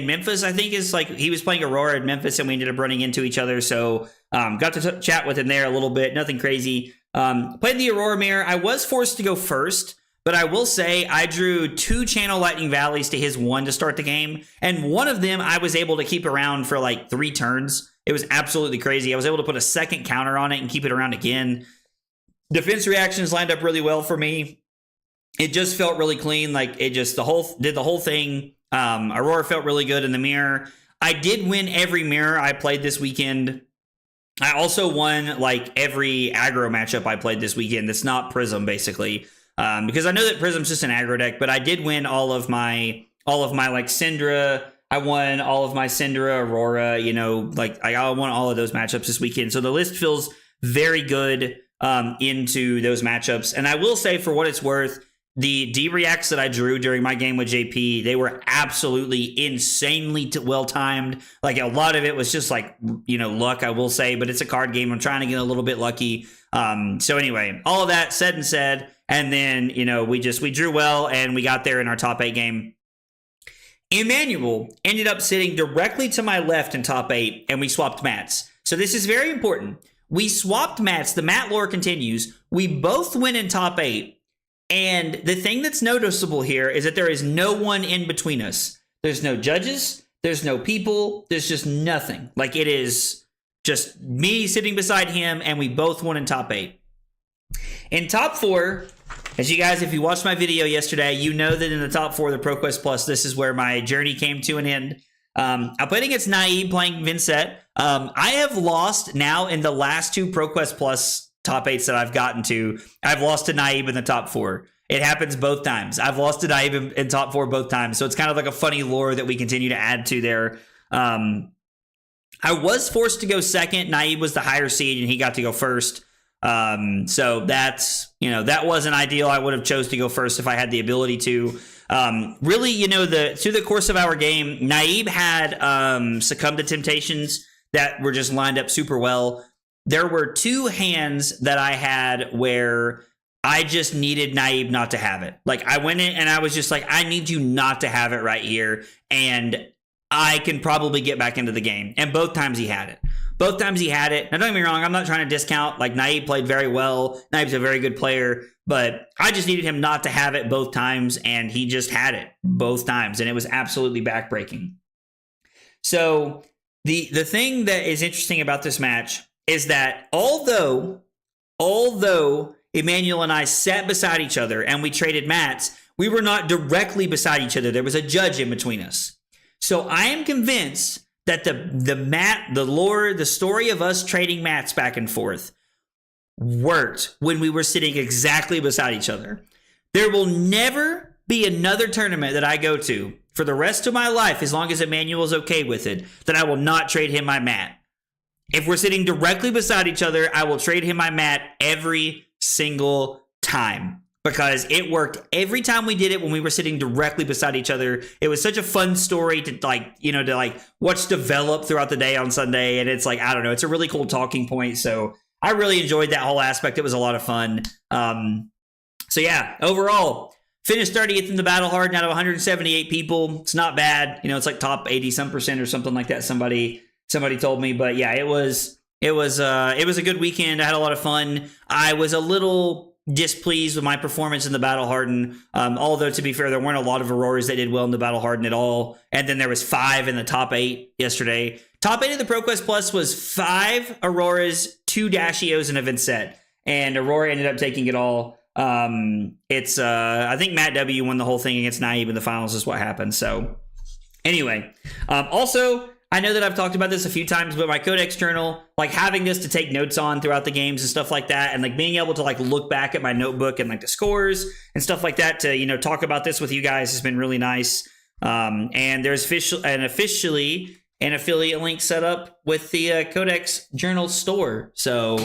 Speaker 1: Memphis. I think is like he was playing Aurora in Memphis and we ended up running into each other. So, got to chat with him there a little bit, nothing crazy. Played the Aurora Mirror. I was forced to go first. But I will say I drew 2 Channel Lightning Valleys to his 1 to start the game. And one of them I was able to keep around for like 3 turns. It was absolutely crazy. I was able to put a second counter on it and keep it around again. Defense reactions lined up really well for me. It just felt really clean. Like it just did the whole thing. Aurora felt really good in the mirror. I did win every mirror I played this weekend. I also won like every aggro matchup I played this weekend. That's not Prism basically. Because I know that Prism's just an aggro deck, but I did win all of my like Syndra. I won all of my Syndra, Aurora, you know, like I won all of those matchups this weekend. So the list feels very good into those matchups. And I will say, for what it's worth, the D-reacts that I drew during my game with JP, they were absolutely insanely well timed. Like a lot of it was just like, you know, luck, I will say, but it's a card game. I'm trying to get a little bit lucky. So anyway, all of that said and said. And then, you know, we drew well and we got there in our top 8 game. Emmanuel ended up sitting directly to my left in top 8 and we swapped mats. So this is very important. We swapped mats. The mat lore continues. We both went in top 8. And the thing that's noticeable here is that there is no one in between us. There's no judges. There's no people. There's just nothing. Like it is just me sitting beside him and we both won in top 8. In top 4, as you guys, if you watched my video yesterday, you know that in the top 4 of the ProQuest Plus, this is where my journey came to an end. I played against Naive playing Vincent. I have lost now in the last 2 ProQuest Plus top 8s that I've gotten to. I've lost to Naive in the top 4. It happens both times. I've lost to Naive in top 4 both times. So it's kind of like a funny lore that we continue to add to there. I was forced to go second. Naive was the higher seed and he got to go first. So that's, you know, that wasn't ideal. I would have chose to go first if I had the ability to. Really, you know, through the course of our game, Naive had succumbed to temptations that were just lined up super well. There were 2 hands that I had where I just needed Naive not to have it. Like I went in and I was just like, I need you not to have it right here. And I can probably get back into the game. And both times he had it. Both times he had it. Now, don't get me wrong. I'm not trying to discount. Like, Naive played very well. Naive's a very good player. But I just needed him not to have it both times. And he just had it both times. And it was absolutely backbreaking. So, the thing that is interesting about this match is that although Emmanuel and I sat beside each other and we traded mats, we were not directly beside each other. There was a judge in between us. So I am convinced that the lore, the story of us trading mats back and forth worked when we were sitting exactly beside each other. There will never be another tournament that I go to for the rest of my life, as long as Emmanuel is okay with it, that I will not trade him my mat. If we're sitting directly beside each other, I will trade him my mat every single time. because it worked every time we did it when we were sitting directly beside each other. It was such a fun story to watch develop throughout the day on Sunday. And it's like, I don't know, it's a really cool talking point. So I really enjoyed that whole aspect. It was a lot of fun. So yeah, overall, finished 30th in the Battle Hardened out of 178 people. It's not bad. It's like top 80 some percent or something like that. Somebody told me, but yeah, it was a good weekend. I had a lot of fun. I was a little displeased with my performance in the Battle Hardened. Although to be fair, there weren't a lot of Auroras that did well in the Battle Hardened at all. And then there was 5 in the top 8 yesterday. Top 8 of the ProQuest Plus was 5 Auroras, 2 Dashios, and a Vincent. And Aurora ended up taking it all. I think Matt W won the whole thing against Naive in the finals is what happened. So anyway, also, I know that I've talked about this a few times, but my codex journal, like having this to take notes on throughout the games and stuff like that, and like being able to like look back at my notebook and like the scores and stuff like that to, talk about this with you guys has been really nice. And there's officially an affiliate link set up with the codex journal store. So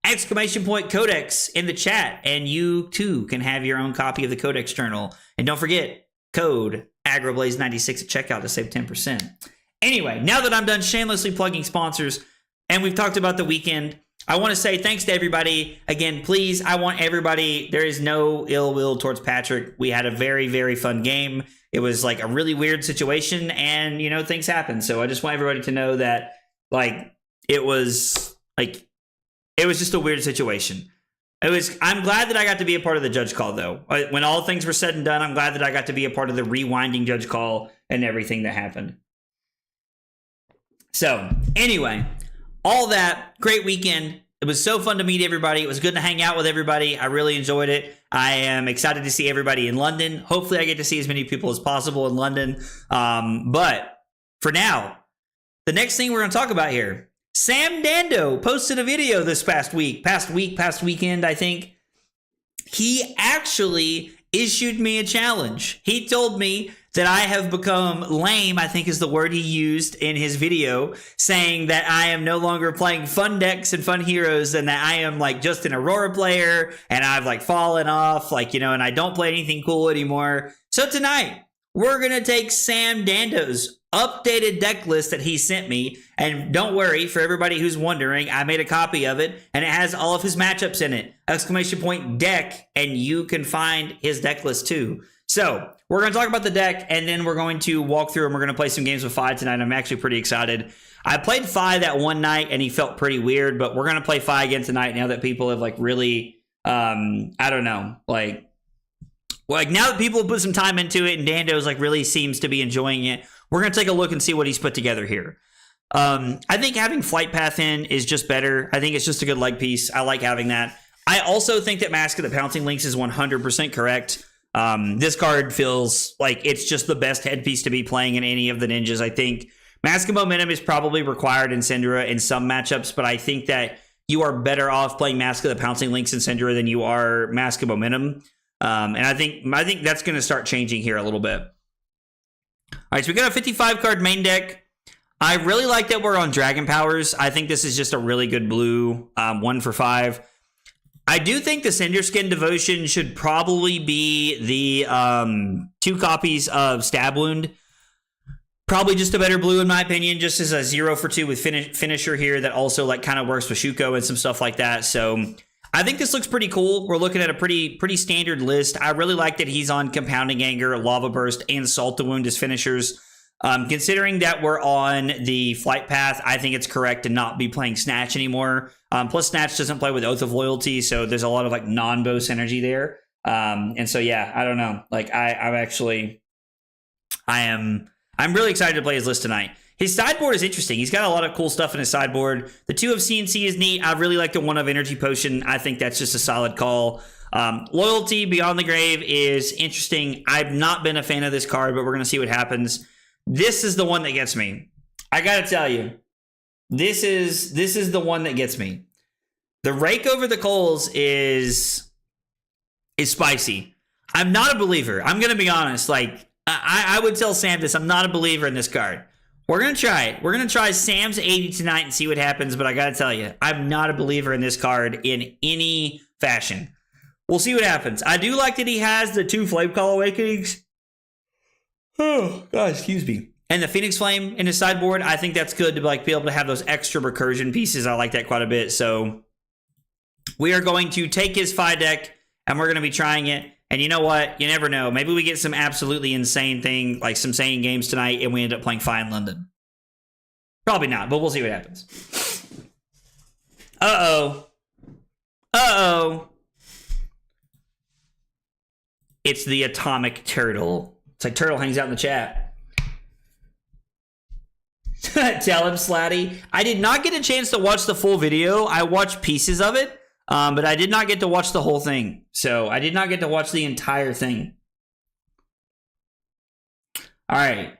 Speaker 1: !codex in the chat, and you too can have your own copy of the codex journal. And don't forget, code agroblaze96 at checkout to save 10%. Anyway, now that I'm done shamelessly plugging sponsors and we've talked about the weekend, I want to say thanks to everybody. Again, please, I want everybody, there is no ill will towards Patrick. We had a very, very fun game. It was like a really weird situation and, things happen. So I just want everybody to know that it was just a weird situation. I'm glad that I got to be a part of the judge call, though. When all things were said and done, I'm glad that I got to be a part of the rewinding judge call and everything that happened. So anyway, all that, great weekend. It was so fun to meet everybody. It was good to hang out with everybody. I really enjoyed it. I am excited to see everybody in London. Hopefully I get to see as many people as possible in London. But for now, the next thing we're going to talk about here, Sam Dando posted a video this past weekend, I think. He actually issued me a challenge. He told me that I have become lame, I think is the word he used in his video, saying that I am no longer playing fun decks and fun heroes and that I am just an Aurora player and I've fallen off, and I don't play anything cool anymore. So tonight, we're going to take Sam Dando's updated deck list that he sent me. And don't worry, for everybody who's wondering, I made a copy of it and it has all of his matchups in it. !deck, and you can find his deck list too. So we're going to talk about the deck and then we're going to walk through and we're going to play some games with Fi tonight. I'm actually pretty excited. I played Fi that one night and he felt pretty weird, but we're going to play Fi again tonight now that people have really, I don't know, now that people have put some time into it and Dando's really seems to be enjoying it, we're going to take a look and see what he's put together here. I think having Flight Path in is just better. I think it's just a good leg piece. I like having that. I also think that Mask of the Pouncing Lynx is 100% correct. This card feels like it's just the best headpiece to be playing in any of the ninjas. I think Mask of Momentum is probably required in Syndra in some matchups, but I think that you are better off playing Mask of the Pouncing Lynx in Syndra than you are Mask of Momentum. And I think that's going to start changing here a little bit. All right, so we got a 55 card main deck. I really like that we're on Dragon Powers. I think this is just a really good blue 1 for 5. I do think the Cinder Skin Devotion should probably be the 2 copies of Stab Wound. Probably just a better blue in my opinion, just as a 0 for 2 with Finisher here that also kind of works with Shuko and some stuff like that. So I think this looks pretty cool. We're looking at a pretty standard list. I really like that he's on Compounding Anger, Lava Burst, and Salt to Wound as finishers. Considering that we're on the Flight Path, I think it's correct to not be playing Snatch anymore. Plus, Snatch doesn't play with Oath of Loyalty, so there's a lot of non-bow synergy there. And so, yeah, I don't know. I'm really excited to play his list tonight. His sideboard is interesting. He's got a lot of cool stuff in his sideboard. The 2 of CNC is neat. I really like the 1 of Energy Potion. I think that's just a solid call. Loyalty Beyond the Grave is interesting. I've not been a fan of this card, but we're going to see what happens. This is the one that gets me. I got to tell you, this is the one that gets me. The Rake Over the Coals is spicy. I'm not a believer. I'm going to be honest. I would tell Sam this. I'm not a believer in this card. We're going to try it. We're going to try Sam's 80 tonight and see what happens, but I got to tell you, I'm not a believer in this card in any fashion. We'll see what happens. I do like that he has the 2 Flame Call Awakenings. Oh, God, excuse me. And the Phoenix Flame in his sideboard. I think that's good to like be able to have those extra recursion pieces. I like that quite a bit. So we are going to take his Phi deck and we're going to be trying it. And you know what? You never know. Maybe we get some absolutely insane thing, like some insane games tonight, and we end up playing Phi in London. Probably not, but we'll see what happens. Uh-oh. Uh-oh. It's the Atomic Turtle. It's like Turtle hangs out in the chat. Tell him, Slatty. I did not get a chance to watch the full video. I watched pieces of it, but I did not get to watch the whole thing. So I did not get to watch the entire thing. All right.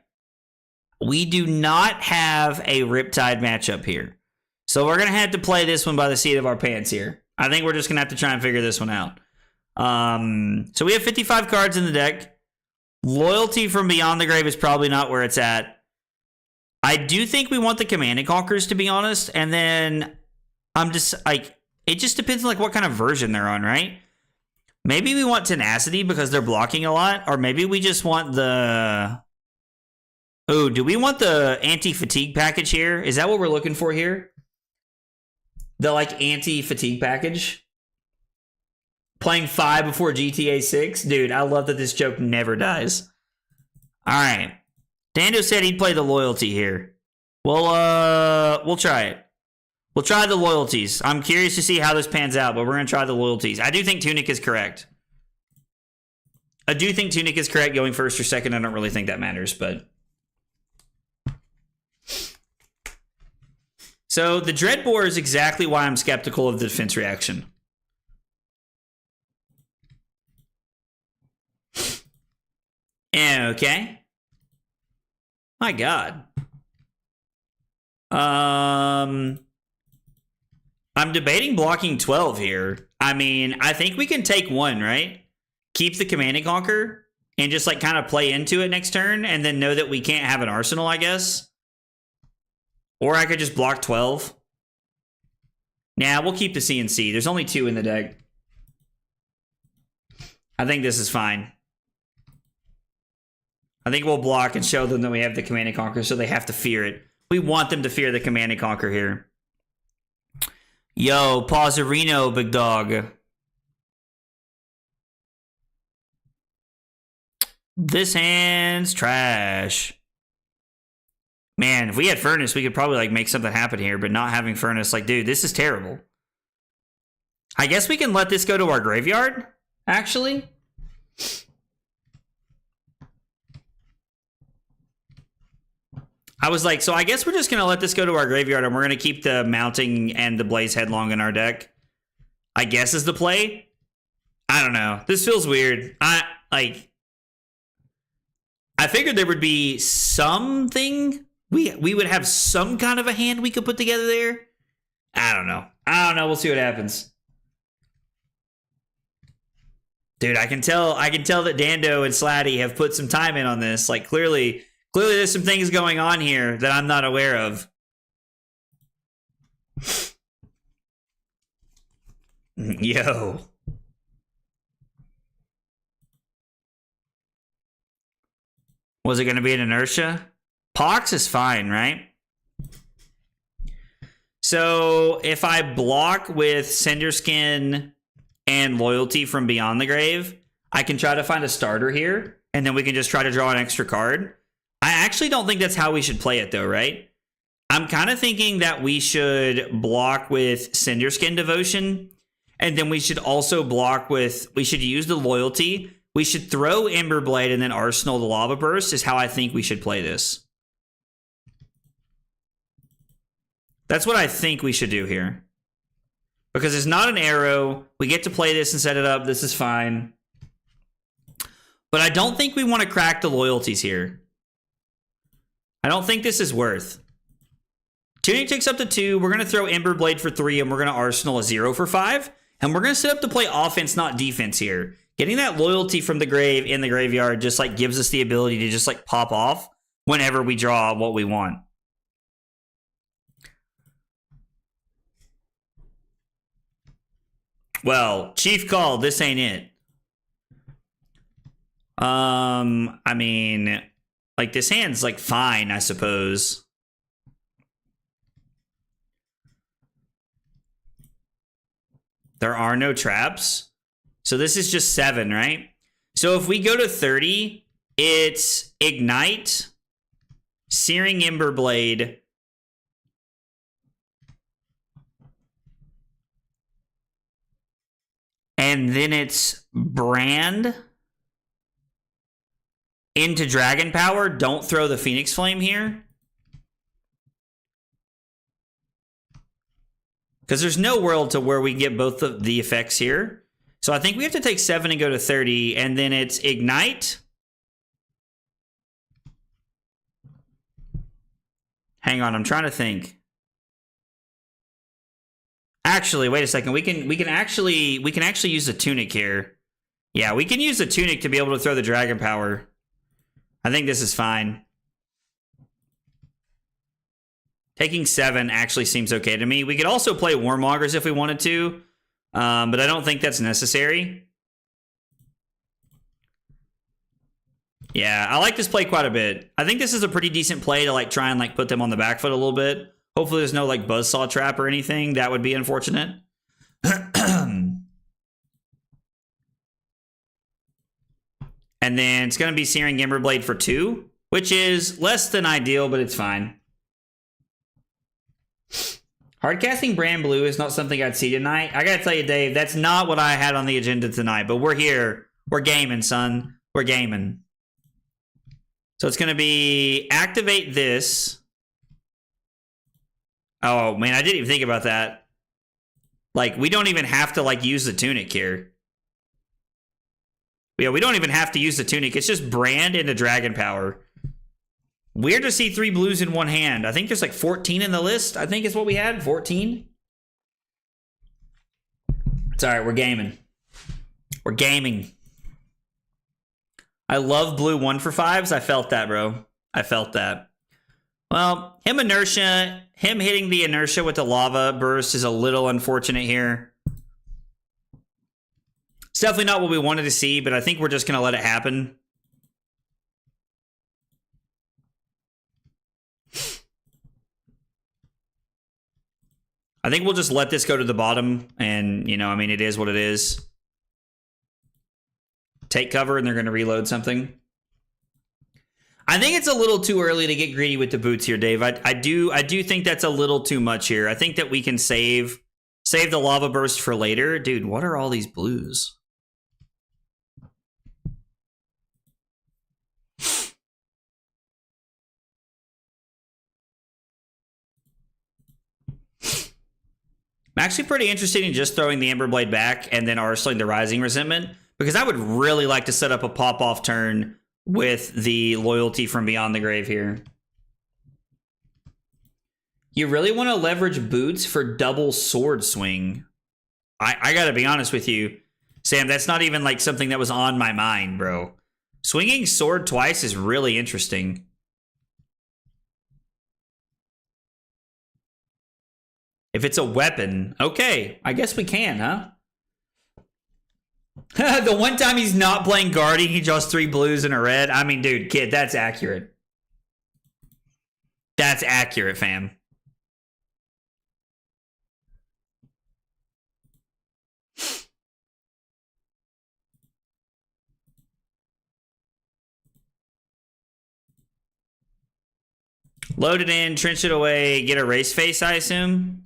Speaker 1: We do not have a Riptide matchup here. So we're going to have to play this one by the seat of our pants here. I think we're just going to have to try and figure this one out. So we have 55 cards in the deck. Loyalty from Beyond the Grave is probably not where it's at. I do think we want the Command and Conquerors, to be honest. And then I'm just like, it just depends on like what kind of version they're on, right? Maybe we want Tenacity because they're blocking a lot. Or maybe we just want the... Oh, do we want the anti-fatigue package here? Is that what we're looking for here? The like anti-fatigue package? Playing 5 before GTA 6? Dude, I love that this joke never dies. Alright. Dando said he'd play the loyalty here. We'll try it. We'll try the loyalties. I'm curious to see how this pans out, but we're going to try the loyalties. I do think Tunic is correct. I do think Tunic is correct going first or second. I don't really think that matters, but... So, the Dreadbore is exactly why I'm skeptical of the defense reaction. Okay. My God. I'm debating blocking 12 here. I mean, I think we can take 1, right? Keep the Command and Conquer and just like kind of play into it next turn and then know that we can't have an arsenal, I guess. Or I could just block 12. Nah, we'll keep the CNC. There's only 2 in the deck. I think this is fine. I think we'll block and show them that we have the Command and Conquer, so they have to fear it. We want them to fear the Command and Conquer here. Yo, Pausarino, big dog. This hand's trash. Man, if we had Furnace, we could probably like make something happen here, but not having Furnace, like, dude, this is terrible. I guess we can let this go to our graveyard, actually. I was like, so I guess we're just going to let this go to our graveyard and we're going to keep the Mounting and the Blaze Headlong in our deck. I guess is the play. I don't know. This feels weird. I figured there would be something. We would have some kind of a hand we could put together there. I don't know. We'll see what happens. Dude, I can tell that Dando and Slatty have put some time in on this. Like, clearly there's some things going on here that I'm not aware of. Yo. Was it going to be an inertia? Pox is fine, right? So if I block with Cinderskin and Loyalty from Beyond the Grave, I can try to find a starter here, and then we can just try to draw an extra card. I actually don't think that's how we should play it, though, right? I'm kind of thinking that we should block with Cinderskin Devotion, and then we should also block with... We should use the Loyalty. We should throw Emberblade and then Arsenal the Lava Burst is how I think we should play this. That's what I think we should do here. Because it's not an arrow. We get to play this and set it up. This is fine. But I don't think we want to crack the loyalties here. I don't think this is worth. Tunic takes up to 2. We're going to throw Emberblade for 3, and we're going to Arsenal a 0 for 5. And we're going to set up to play offense, not defense here. Getting that loyalty from the grave in the graveyard just like gives us the ability to just like pop off whenever we draw what we want. Well, Chief called. This ain't it. I mean, like, this hand's, like, fine, I suppose. There are no traps. So this is just 7, right? So if we go to 30, it's Ignite, Searing Emberblade, and then it's Brand into Dragon Power. Don't throw the Phoenix Flame here. Because there's no world to where we get both of the effects here. So I think we have to take 7 and go to 30, and then it's Ignite. Hang on, I'm trying to think. Actually, wait a second. We can actually use the Tunic here. Yeah, we can use the Tunic to be able to throw the Dragon Power. I think this is fine. Taking 7 actually seems okay to me. We could also play Warmongers if we wanted to, but I don't think that's necessary. Yeah, I like this play quite a bit. I think this is a pretty decent play to like try and like put them on the back foot a little bit. Hopefully there's no like Buzzsaw trap or anything. That would be unfortunate. And then it's going to be Searing Emberblade for 2, which is less than ideal, but it's fine. Hardcasting Brand Blue is not something I'd see tonight. I gotta tell you, Dave, that's not what I had on the agenda tonight, but we're here. We're gaming, son. We're gaming. So it's gonna be activate this. Oh, man, I didn't even think about that. Like, we don't even have to, like, use the Tunic here. Yeah, we don't even have to use the Tunic. It's just Brand into Dragon Power. Weird to see 3 blues in one hand. I think there's like 14 in the list. I think is what we had. 14. It's all right. We're gaming. We're gaming. I love blue 1 for 5s. I felt that, bro. I felt that. Well, him hitting the inertia with the lava burst is a little unfortunate here. It's definitely not what we wanted to see, but I think we're just going to let it happen. I think we'll just let this go to the bottom, and, you know, I mean, it is what it is. Take cover, and they're going to reload something. I think it's a little too early to get greedy with the boots here, Dave. I do think that's a little too much here. I think that we can save the lava burst for later. Dude, what are all these blues? I'm actually pretty interested in just throwing the Emberblade back and then arsenaling the Rising Resentment, because I would really like to set up a pop-off turn with the Loyalty from Beyond the Grave here. You really want to leverage boots for double sword swing. I gotta be honest with you, Sam, that's not even like something that was on my mind, bro. Swinging sword twice is really interesting. If it's a weapon, okay, I guess we can, huh? The one time he's not playing Guardian, he draws 3 blues and a red. I mean, dude, kid, that's accurate. That's accurate, fam. Load it in, trench it away, get a race face, I assume.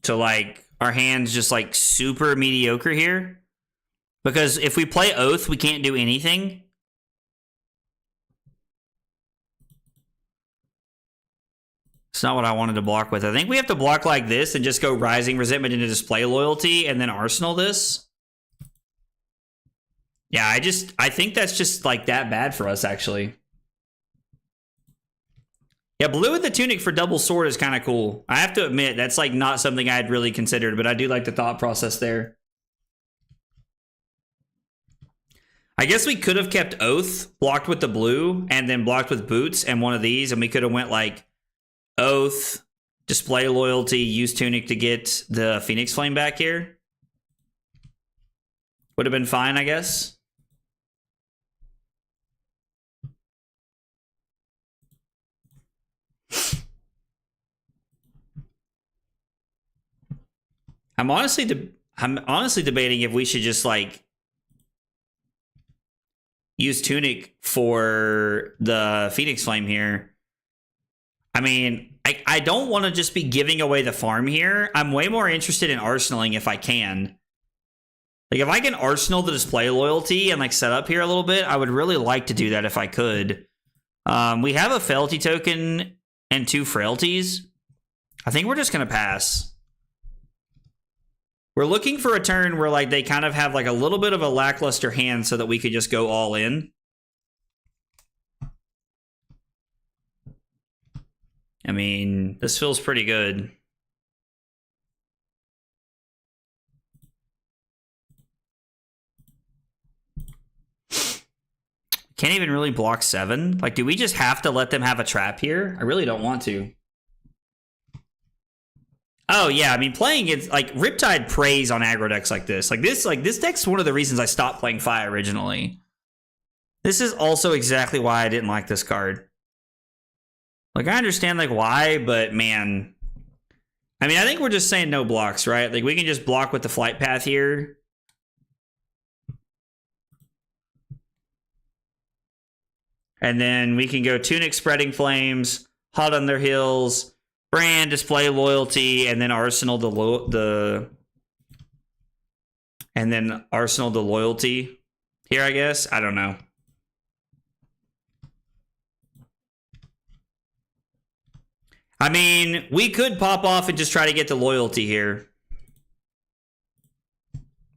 Speaker 1: So, like, our hand's just, like, super mediocre here. Because if we play Oath, we can't do anything. It's not what I wanted to block with. I think we have to block like this and just go Rising Resentment into Display Loyalty and then Arsenal this. Yeah, I think that's just, like, that bad for us, actually. Yeah, blue with the Tunic for double sword is kind of cool. I have to admit, that's like not something I had really considered, but I do like the thought process there. I guess we could have kept Oath blocked with the blue and then blocked with Boots and one of these, and we could have went like Oath, Display Loyalty, use Tunic to get the Phoenix Flame back here. Would have been fine, I guess. I'm honestly debating if we should just like use Tunic for the Phoenix Flame here. I mean, I don't want to just be giving away the farm here. I'm way more interested in arsenaling if I can. Like, if I can arsenal the Display Loyalty and like set up here a little bit, I would really like to do that if I could. We have a Fealty token and 2 Frailties. I think we're just going to pass. We're looking for a turn where like they kind of have like a little bit of a lackluster hand so that we could just go all in. I mean, this feels pretty good. Can't even really block 7. Like, do we just have to let them have a trap here? I really don't want to. Oh yeah, I mean, playing it like Riptide preys on aggro decks like this. Like this deck's one of the reasons I stopped playing Fi originally. This is also exactly why I didn't like this card. Like, I understand like why, but man, I mean, I think we're just saying no blocks, right? Like, we can just block with the Flight Path here. And then we can go Tunic, Spreading Flames, Hot on Their Heels, Brand, Display Loyalty, and then Arsenal the Loyalty here, I guess. I don't know. I mean, we could pop off and just try to get the Loyalty here.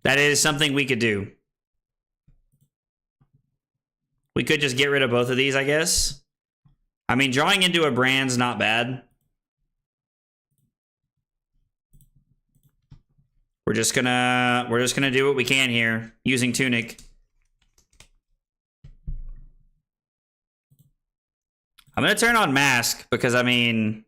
Speaker 1: That is something we could do. We could just get rid of both of these, I guess. I mean, drawing into a Brand's not bad. We're just gonna do what we can here using Tunic. I'm gonna turn on Mask because I mean,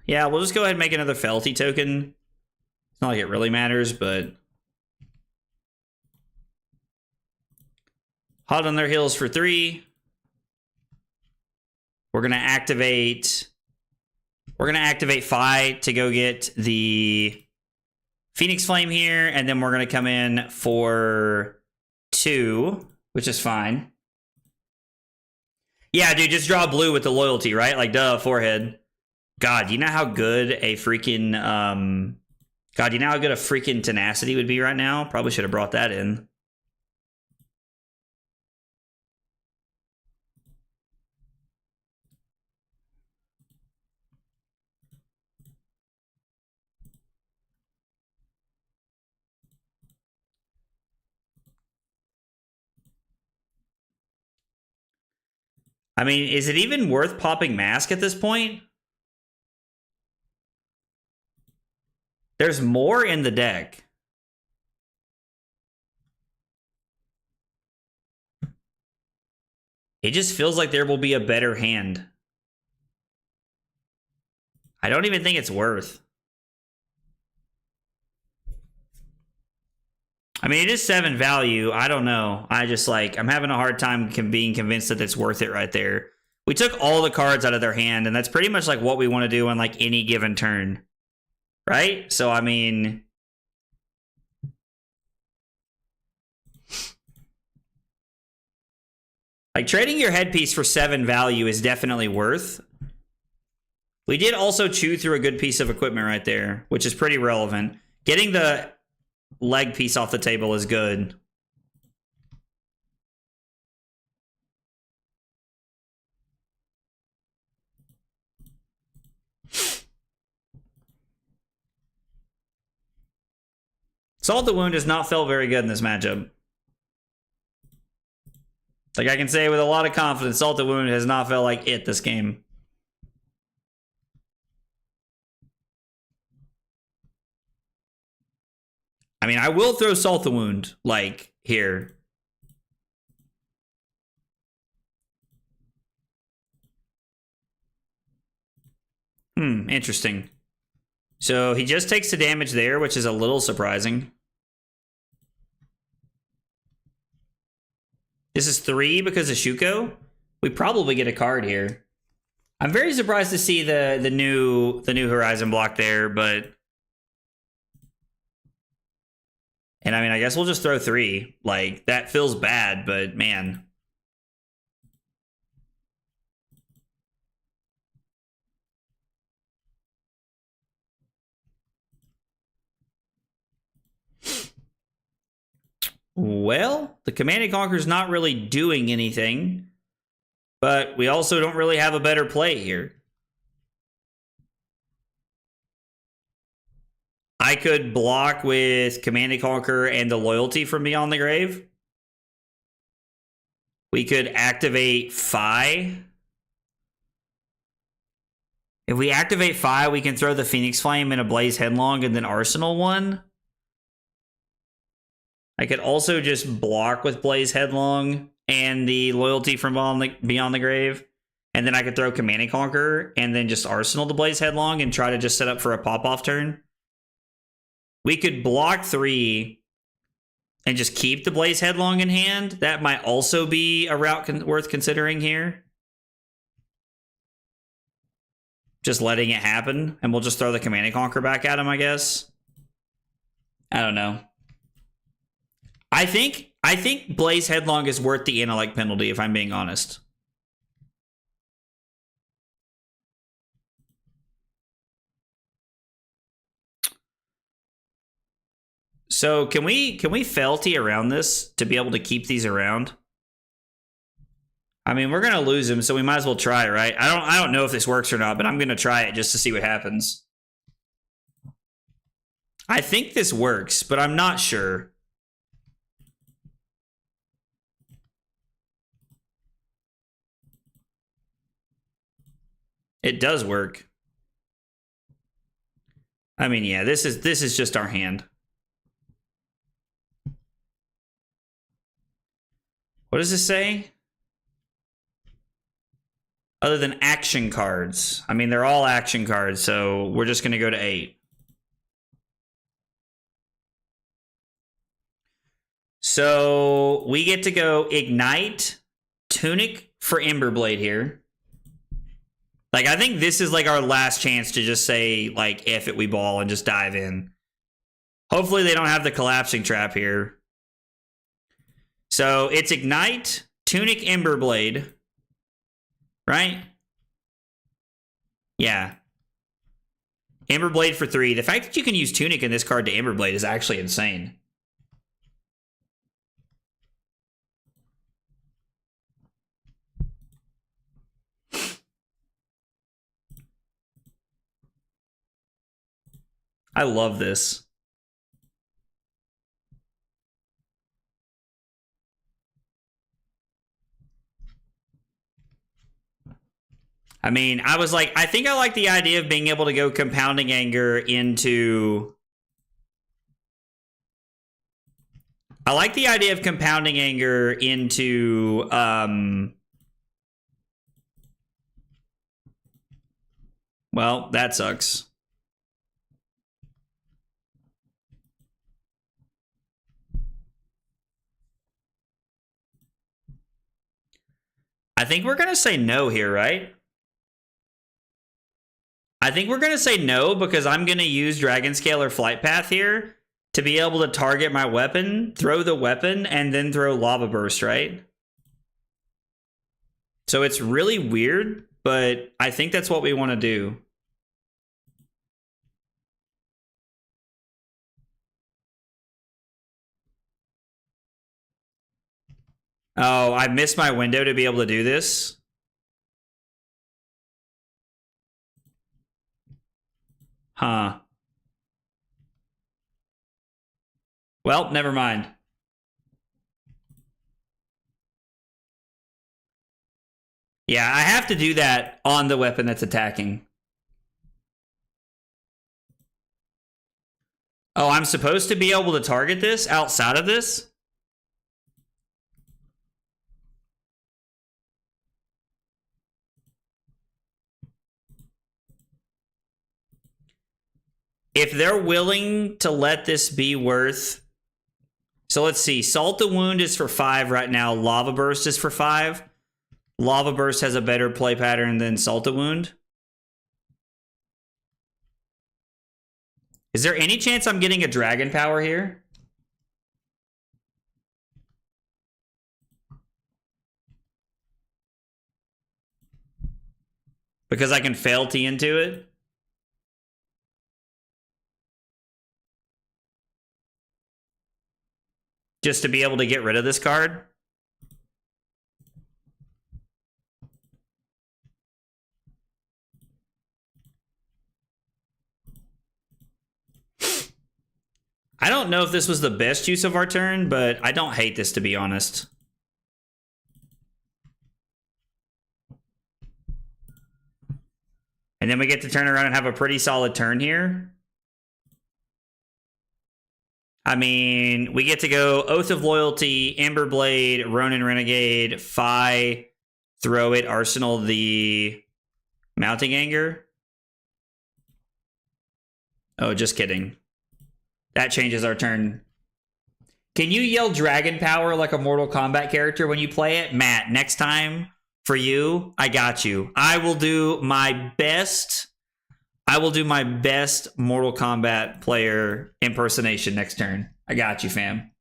Speaker 1: yeah, we'll just go ahead and make another Fealty token. It's not like it really matters, but Hot on Their Heels for 3. We're gonna activate Fi to go get the Phoenix Flame here, and then we're gonna come in for 2, which is fine. Yeah, dude, just draw blue with the Loyalty, right? Like, duh, forehead. God, you know how good a freaking God, you know how good a freaking Tenacity would be right now? Probably should have brought that in. I mean, is it even worth popping Mask at this point? There's more in the deck. It just feels like there will be a better hand. I don't even think it's worth. I mean, it is 7 value. I don't know. I just like, I'm having a hard time being convinced that it's worth it right there. We took all the cards out of their hand, and that's pretty much like what we want to do on like any given turn. Right? So, I mean, like, trading your headpiece for 7 value is definitely worth. We did also chew through a good piece of equipment right there, which is pretty relevant. Getting the leg piece off the table is good. Salt the Wound has not felt very good in this matchup. Like, I can say with a lot of confidence, Salt the Wound has not felt like it this game. mean, I will throw Salt the Wound, like, here. Interesting. So he just takes the damage there, which is a little surprising. This is 3 because of Shuko. We probably get a card here. I'm very surprised to see the new Horizon block there, but... And I mean, I guess we'll just throw 3. Like, that feels bad, but man... Well, the Command and Conquer's not really doing anything, but we also don't really have a better play here. I could block with Command and Conquer and the Loyalty from Beyond the Grave. We could activate Phi. If we activate Phi, we can throw the Phoenix Flame and a Blaze Headlong and then Arsenal one. I could also just block with Blaze Headlong and the Loyalty from Beyond the Grave. And then I could throw Command and Conquer and then just Arsenal the Blaze Headlong and try to just set up for a pop-off turn. We could block 3 and just keep the Blaze Headlong in hand. That might also be a route worth considering here. Just letting it happen. And we'll just throw the Command and Conquer back at him, I guess. I don't know. I think Blaze Headlong is worth the intellect penalty, if I'm being honest. So can we fealty around this to be able to keep these around? I mean, we're gonna lose him, so we might as well try, right? I don't know if this works or not, but I'm gonna try it just to see what happens. I think this works, but I'm not sure. It does work. I mean, yeah, this is just our hand. What does this say? Other than action cards. I mean, they're all action cards, so we're just going to go to 8. So we get to go Ignite, Tunic for Emberblade here. Like, I think this is like our last chance to just say, like, F it, we ball, and just dive in. Hopefully they don't have the Collapsing Trap here. So it's Ignite, Tunic, Emberblade. Right? Yeah. Emberblade for 3. The fact that you can use Tunic in this card to Emberblade is actually insane. I love this. I mean, I was like, I think I like the idea of being able to go Compounding Anger into... I like the idea of Compounding Anger into... Well, that sucks. I think we're going to say no here, right? I think we're going to say no because I'm going to use Dragon Scale or Flight Path here to be able to target my weapon, throw the weapon, and then throw Lava Burst, right? So it's really weird, but I think that's what we want to do. Oh, I missed my window to be able to do this. Huh. Well, never mind. Yeah, I have to do that on the weapon that's attacking. Oh, I'm supposed to be able to target this outside of this? If they're willing to let this be worth... So let's see. Salt the Wound is for 5 right now. Lava Burst is for 5. Lava Burst has a better play pattern than Salt the Wound. Is there any chance I'm getting a Dragon Power here? Because I can Fealty into it? Just to be able to get rid of this card? I don't know if this was the best use of our turn, but I don't hate this, to be honest. And then we get to turn around and have a pretty solid turn here. I mean, we get to go Oath of Loyalty, Emberblade, Ronin Renegade, Fi, throw it, Arsenal the Mounting Anger. Oh, just kidding. That changes our turn. Can you yell Dragon Power like a Mortal Kombat character when you play it? Matt, next time for you, I got you. I will do my best. I will do my best Mortal Kombat player impersonation next turn. I got you, fam.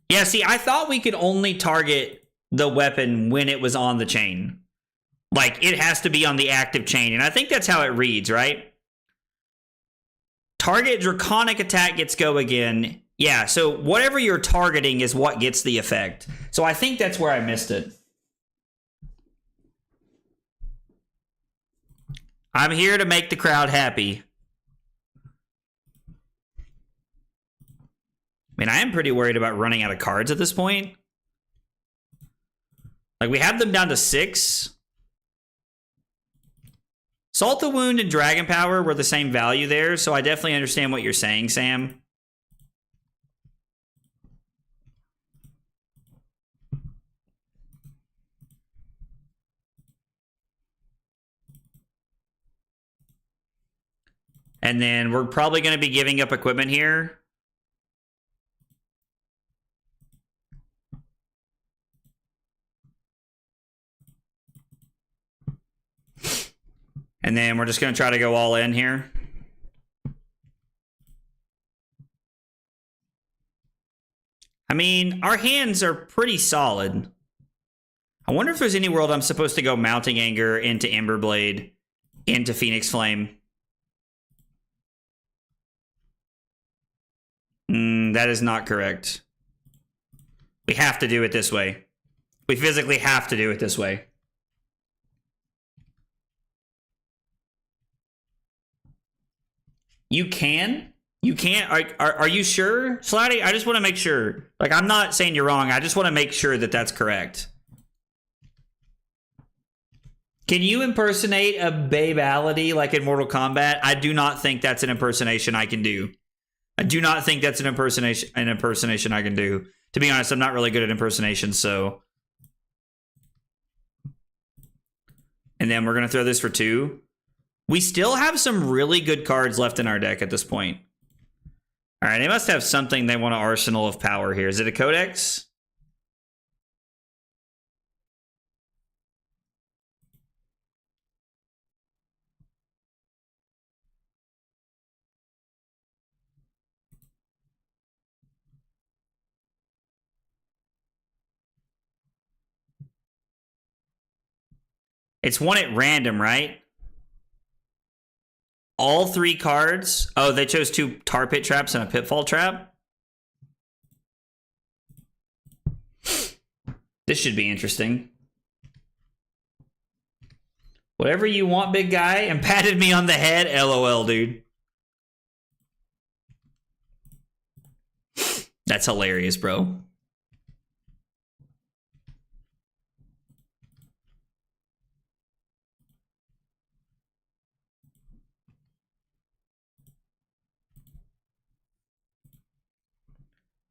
Speaker 1: Yeah, see, I thought we could only target the weapon when it was on the chain. Like, it has to be on the active chain. And I think that's how it reads, right? Target Draconic attack gets go again. Yeah, so whatever you're targeting is what gets the effect. So I think that's where I missed it. I'm here to make the crowd happy. I mean, I am pretty worried about running out of cards at this point. Like, we have them down to 6. Salt the Wound and Dragon Power were the same value there, so I definitely understand what you're saying, Sam. And then we're probably going to be giving up equipment here. And then we're just going to try to go all in here. I mean, our hands are pretty solid. I wonder if there's any world I'm supposed to go Mounting Anger into Emberblade, into Phoenix Flame. That is not correct. We have to do it this way. We physically have to do it this way. You can? You can't? Are you sure, Slatty? I just want to make sure. Like, I'm not saying you're wrong. I just want to make sure that that's correct. Can you impersonate a Babality like in Mortal Kombat? I do not think that's an impersonation I can do. I do not think that's an impersonation I can do. To be honest, I'm not really good at impersonations, so. And then we're going to throw this for 2. We still have some really good cards left in our deck at this point. All right, they must have something they want to Arsenal of Power here. Is it a Codex? It's one at random, right? All 3 cards. Oh, they chose 2 Tar Pit traps and a Pitfall trap. This should be interesting. Whatever you want, big guy. And patted me on the head. LOL, dude. That's hilarious, bro.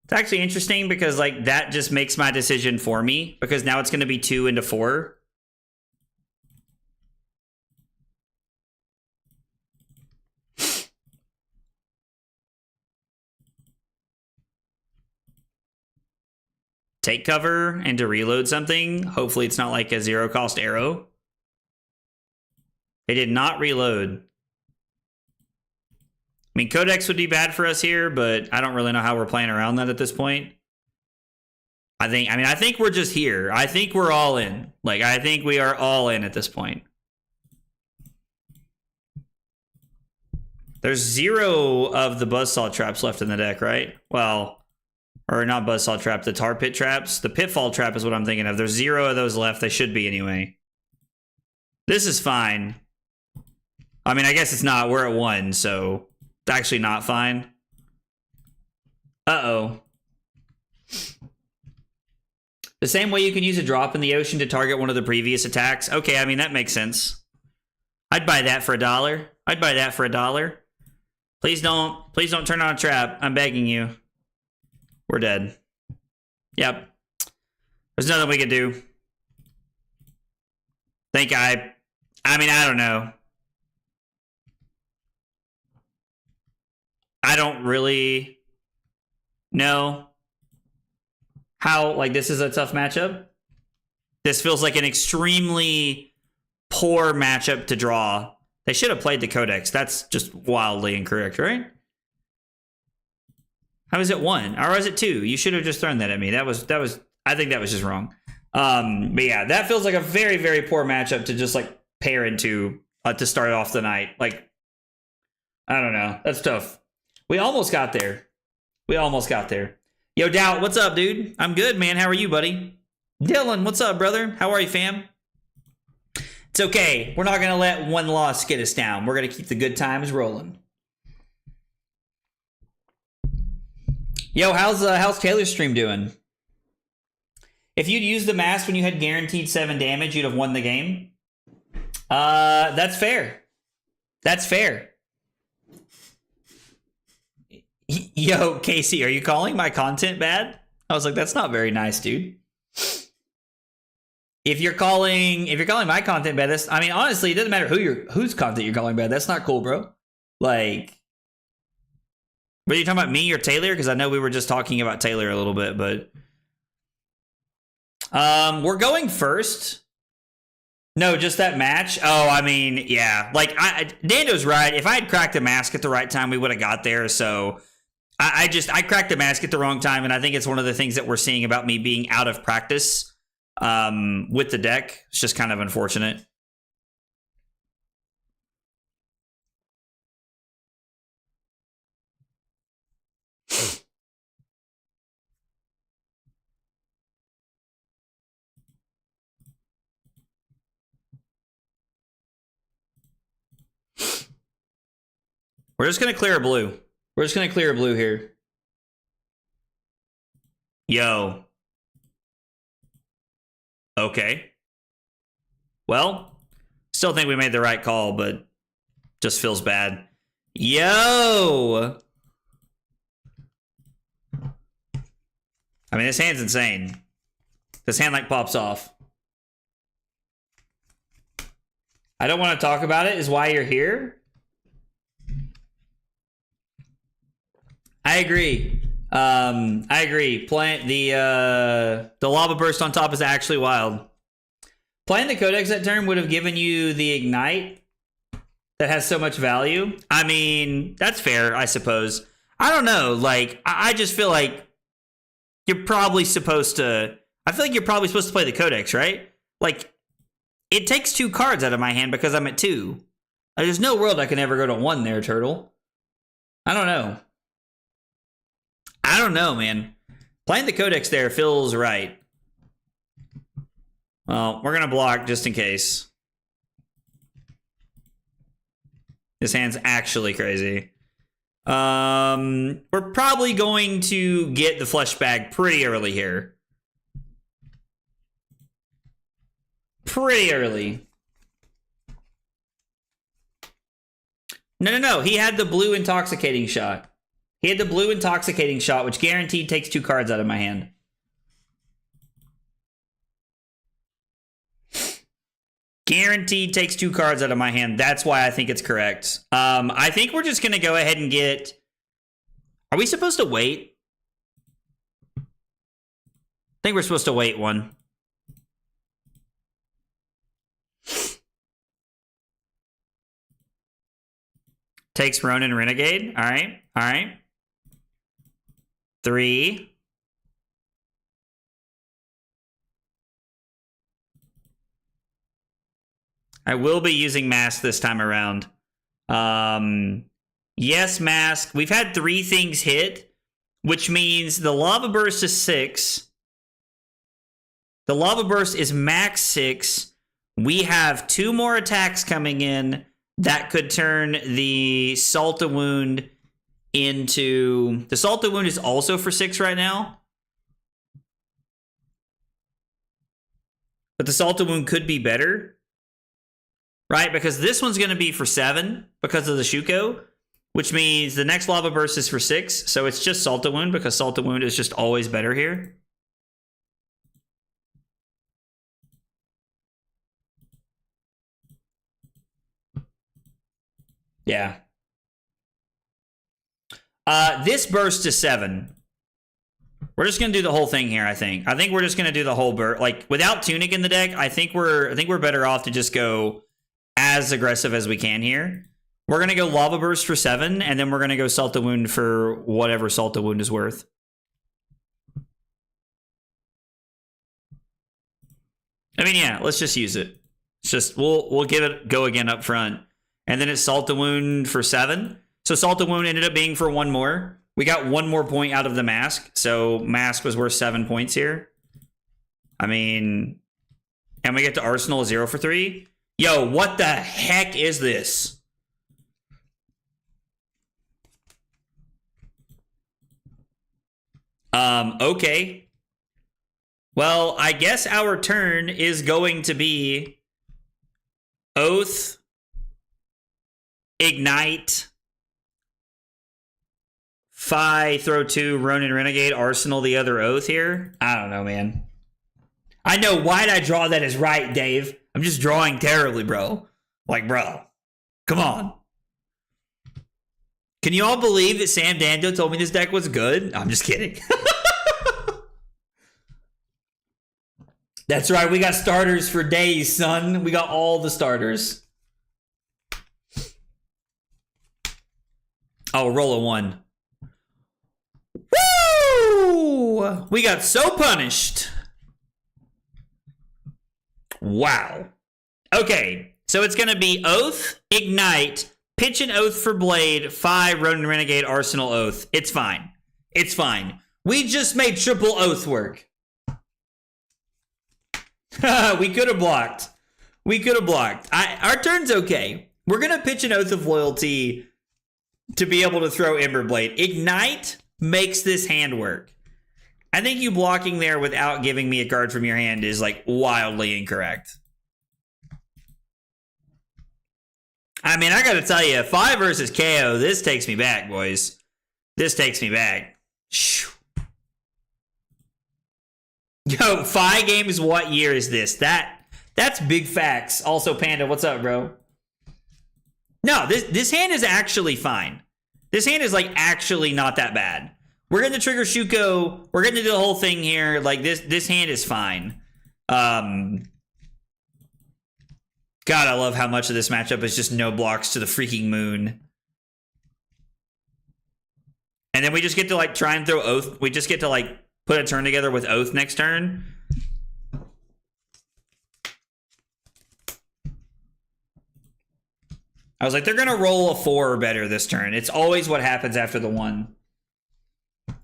Speaker 1: It's actually interesting because like that just makes my decision for me because now it's going to be 2 into 4. Take cover and to reload something. Hopefully it's not like a 0-cost arrow. It did not reload. I mean, codex would be bad for us here, but I don't really know how we're playing around that at this point. I think we're just here. I think we're all in. Like, I think we are all in at this point. There's 0 of the buzzsaw traps left in the deck, right? Well, or not buzzsaw trap, the tar pit traps. The pitfall trap is what I'm thinking of. There's 0 of those left. They should be anyway. This is fine. I mean, I guess it's not. We're at 1, so it's actually not fine. Uh-oh. The same way you can use a drop in the ocean to target one of the previous attacks. Okay, I mean, that makes sense. I'd buy that for $1. I'd buy that for $1. Please don't turn on a trap. I'm begging you. We're dead. Yep. There's nothing we can do. I mean, I don't know. I don't really know how, like, this is a tough matchup. This feels like an extremely poor matchup to draw. They should have played the codex. That's just wildly incorrect, right? How is it 1? Or is it 2? You should have just thrown that at me. That was I think that was just wrong. But yeah, that feels like a very, very poor matchup to just like pair into to start off the night. Like, I don't know. That's tough. We almost got there. Yo, Doubt, what's up, dude? I'm good, man. How are you, buddy? Dylan, what's up, brother? How are you, fam? It's okay. We're not going to let one loss get us down. We're going to keep the good times rolling. Yo, how's Taylor's stream doing? If you'd used the mask when you had guaranteed 7 damage, you'd have won the game. That's fair. That's fair. Yo, Casey, are you calling my content bad? I was like, that's not very nice, dude. If you're calling my content bad, I mean, honestly, it doesn't matter whose content you're calling bad. That's not cool, bro. Like, were you talking about me or Taylor? Because I know we were just talking about Taylor a little bit, but we're going first. No, just that match. Oh, I mean, yeah. Like, Dando's right. If I had cracked the mask at the right time, we would have got there. So I cracked the mask at the wrong time, and I think it's one of the things that we're seeing about me being out of practice with the deck. It's just kind of unfortunate. We're just going to clear a blue. We're just going to clear a blue here. Yo. Okay. Well, still think we made the right call, but just feels bad. Yo. I mean, this hand's insane. This hand, like, pops off. I don't want to talk about it, is why you're here. I agree. I agree. Playing the lava burst on top is actually wild. Playing the codex that turn would have given you the ignite that has so much value. I mean, that's fair, I suppose. I don't know. Like, I just feel like you're probably supposed to. I feel like you're probably supposed to play the codex, right? Like, it takes 2 cards out of my hand because I'm at 2. There's no world I can ever go to 1 there, Turtle. I don't know. I don't know, man. Playing the codex there feels right. Well, we're going to block just in case. This hand's actually crazy. We're probably going to get the flesh bag pretty early here. Pretty early. No. He had the blue intoxicating shot. He had the blue intoxicating shot, which guaranteed takes 2 cards out of my hand. Guaranteed takes 2 cards out of my hand. That's why I think it's correct. I think we're just going to go ahead and get... Are we supposed to wait? I think we're supposed to wait one. Takes Ronin Renegade. All right. All right. 3. I will be using Mask this time around. Yes, Mask. We've had 3 things hit, which means the Lava Burst is 6. The Lava Burst is max 6. We have 2 more attacks coming in that could turn the Salta Wound into... The Salta Wound is also for 6 right now. But the Salta Wound could be better. Right, because this one's going to be for 7 because of the Shuko, which means the next Lava Burst is for 6. So it's just Salta Wound because Salta Wound is just always better here. Yeah. This burst is 7. We're just going to do the whole thing here, I think. I think we're just going to do the whole burst. Like, without Tunic in the deck, I think we're better off to just go as aggressive as we can here. We're going to go Lava Burst for 7, and then we're going to go Salta Wound for whatever Salta Wound is worth. I mean, yeah, let's just use it. It's just, we'll give it go again up front. And then it's Salta Wound for 7. So Salta Wound ended up being for 1 more. We got 1 more point out of the Mask. So Mask was worth 7 points here. I mean, and we get to Arsenal 0 for 3. Yo, what the heck is this? Okay. Well, I guess our turn is going to be Oath, Ignite, Fi, throw 2, Ronin Renegade, Arsenal the other Oath here. I don't know, man. I know. Why'd I draw that as right, Dave? I'm just drawing terribly, bro. Like, bro, come on. Can you all believe that Sam Dando told me this deck was good? I'm just kidding. That's right. We got starters for days, son. We got all the starters. Oh, roll a 1. Woo! We got so punished. Wow. Okay, so it's going to be Oath, Ignite, pitch an Oath for Blade, 5, Ronin Renegade, Arsenal Oath. It's fine. It's fine. We just made triple Oath work. We could have blocked. We could have blocked. Our turn's okay. We're going to pitch an Oath of Loyalty to be able to throw Emberblade. Ignite makes this hand work. I think you blocking there without giving me a card from your hand is like wildly incorrect. I mean, I gotta tell you, 5 versus KO, this takes me back, boys. This takes me back. Yo, 5 games, what year is this? That's big facts. Also, Panda, what's up, bro? No, this hand is actually fine. This hand is like actually not that bad. We're going to trigger Shuko. We're going to do the whole thing here. Like this hand is fine. God, I love how much of this matchup is just no blocks to the freaking moon. And then we just get to like try and throw Oath. We just get to like put a turn together with Oath next turn. I was like, they're going to roll a 4 or better this turn. It's always what happens after the 1.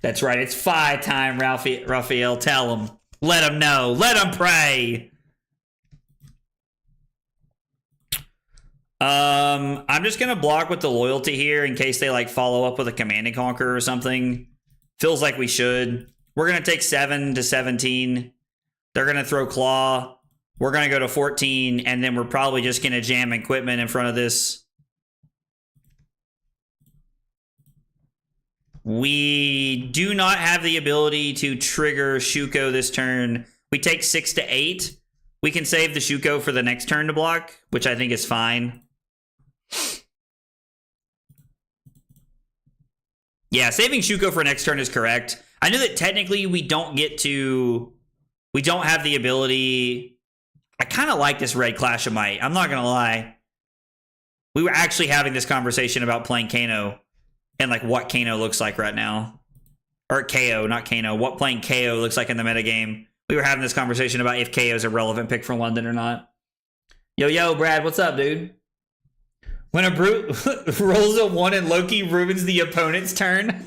Speaker 1: That's right. It's 5 time, Raphael. Tell him. Let him know. Let him pray. I'm just going to block with the Loyalty here in case they like follow up with a Command and Conquer or something. Feels like we should. We're going to take 7 to 17. They're going to throw Claw. We're going to go to 14, and then we're probably just going to jam Equipment in front of this. We do not have the ability to trigger Shuko this turn. We take 6 to 8. We can save the Shuko for the next turn to block, which I think is fine. Yeah, saving Shuko for next turn is correct. I know that technically we don't have the ability. I kind of like this red Clash of Might. I'm not going to lie. We were actually having this conversation about playing Kano and like what Kano looks like right now. Or KO, not Kano. What playing KO looks like in the metagame. We were having this conversation about if KO is a relevant pick for London or not. Yo, Brad, what's up, dude? When a brute rolls a 1 and Loki ruins the opponent's turn.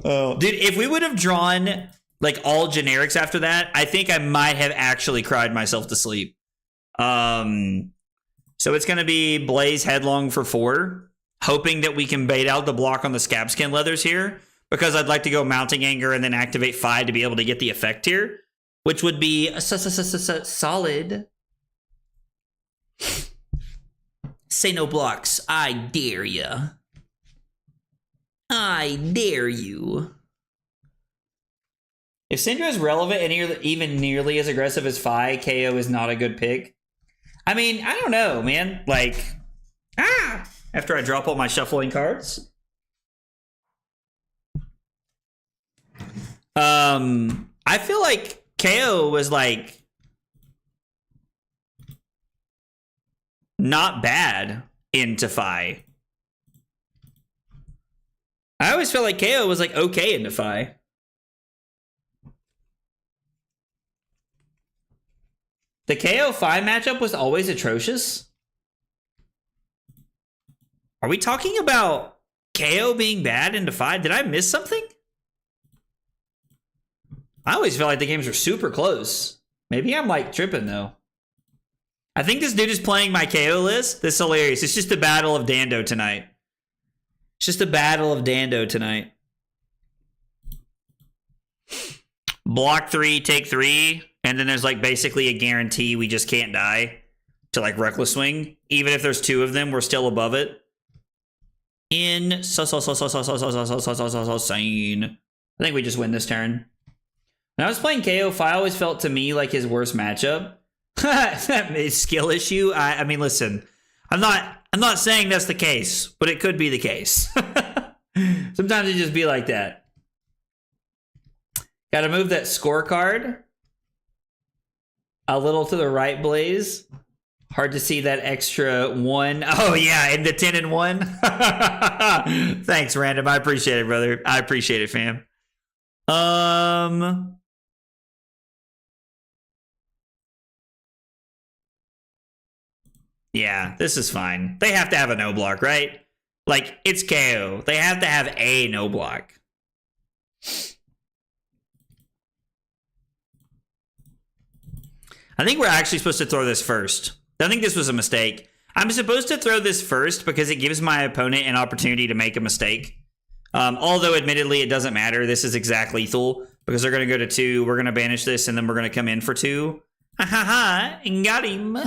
Speaker 1: Oh, dude, if we would have drawn like all generics after that, I think I might have actually cried myself to sleep. So it's going to be Blaze Headlong for 4, hoping that we can bait out the block on the Scabskin Leathers here, because I'd like to go Mounting Anger and then activate 5 to be able to get the effect here, which would be solid. Say no blocks. I dare ya. I dare you. If Syndra is relevant and even nearly as aggressive as Fi, KO is not a good pick. I mean, I don't know, man. Like, after I drop all my shuffling cards. I feel like KO was like not bad into Fi. I always felt like KO was like okay into Fi. The KO Fi matchup was always atrocious. Are we talking about KO being bad into Fi? Did I miss something? I always felt like the games were super close. Maybe I'm like tripping though. I think this dude is playing my KO list. This is hilarious. It's just a battle of Dando tonight. It's just a battle of Dando tonight. Block 3, take 3, and then there's like basically a guarantee we just can't die to like Reckless Swing. Even if there's 2 of them, we're still above it. Insane. I think we just win this turn. When I was playing KO, Fi always felt to me like his worst matchup. His skill issue. I mean, listen, I'm not saying that's the case, but it could be the case. Sometimes it just be like that. Got to move that scorecard a little to the right, Blaze. Hard to see that extra 1. Oh yeah, in the 10 and 1. Thanks, Random. I appreciate it, brother. I appreciate it, fam. Yeah, this is fine. They have to have a no block, right? Like, it's KO. They have to have a no block. I think we're actually supposed to throw this first. I think this was a mistake. I'm supposed to throw this first because it gives my opponent an opportunity to make a mistake. Although, admittedly, it doesn't matter. This is exact lethal because they're going to go to 2. We're going to banish this, and then we're going to come in for 2. Ha ha ha! Got him.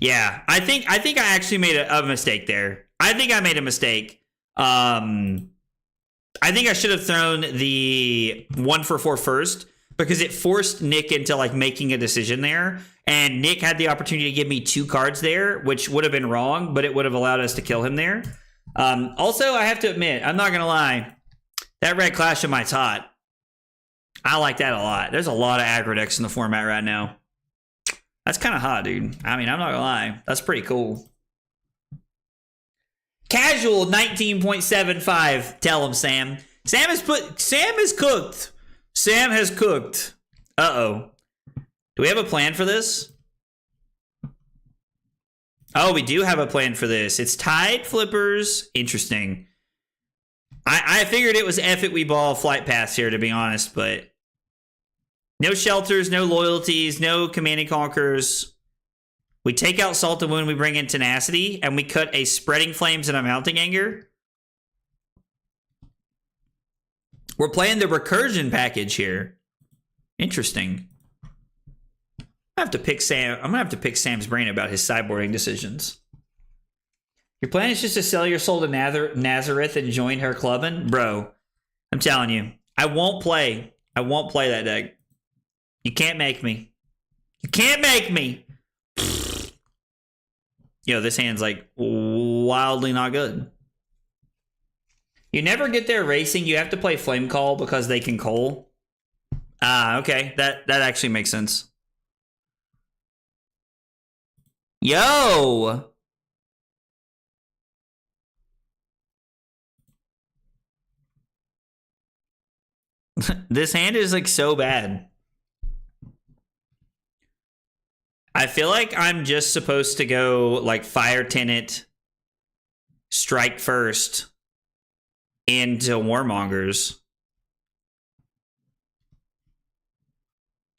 Speaker 1: Yeah, I think I actually made a mistake there. I think I made a mistake. I think I should have thrown the 1 for 4 first because it forced Nick into like making a decision there. And Nick had the opportunity to give me 2 cards there, which would have been wrong, but it would have allowed us to kill him there. Also, I have to admit, I'm not going to lie. That red Clash of Might's hot. I like that a lot. There's a lot of aggro decks in the format right now. That's kind of hot, dude. I mean, I'm not going to lie. That's pretty cool. Casual 19.75. Tell him, Sam. Sam is cooked. Sam has cooked. Uh-oh. Do we have a plan for this? Oh, we do have a plan for this. It's Tide Flippers. Interesting. I figured it was F it we ball flight paths here, to be honest, but no shelters, no loyalties, no command and conquers. We take out Salt and Wound, we bring in Tenacity, and we cut a Spreading Flames and a Mounting Anger. We're playing the Recursion package here. Interesting. I have to pick Sam. I'm gonna have to pick Sam's brain about his sideboarding decisions. Your plan is just to sell your soul to Nazareth and join her clubbing? Bro, I'm telling you, I won't play that deck. You can't make me. You can't make me. Yo, this hand's like wildly not good. You never get there racing. You have to play Flame Call because they can coal. Ah, okay. That actually makes sense. Yo! This hand is like so bad. I feel like I'm just supposed to go like Fire Tenant, strike first into Warmongers.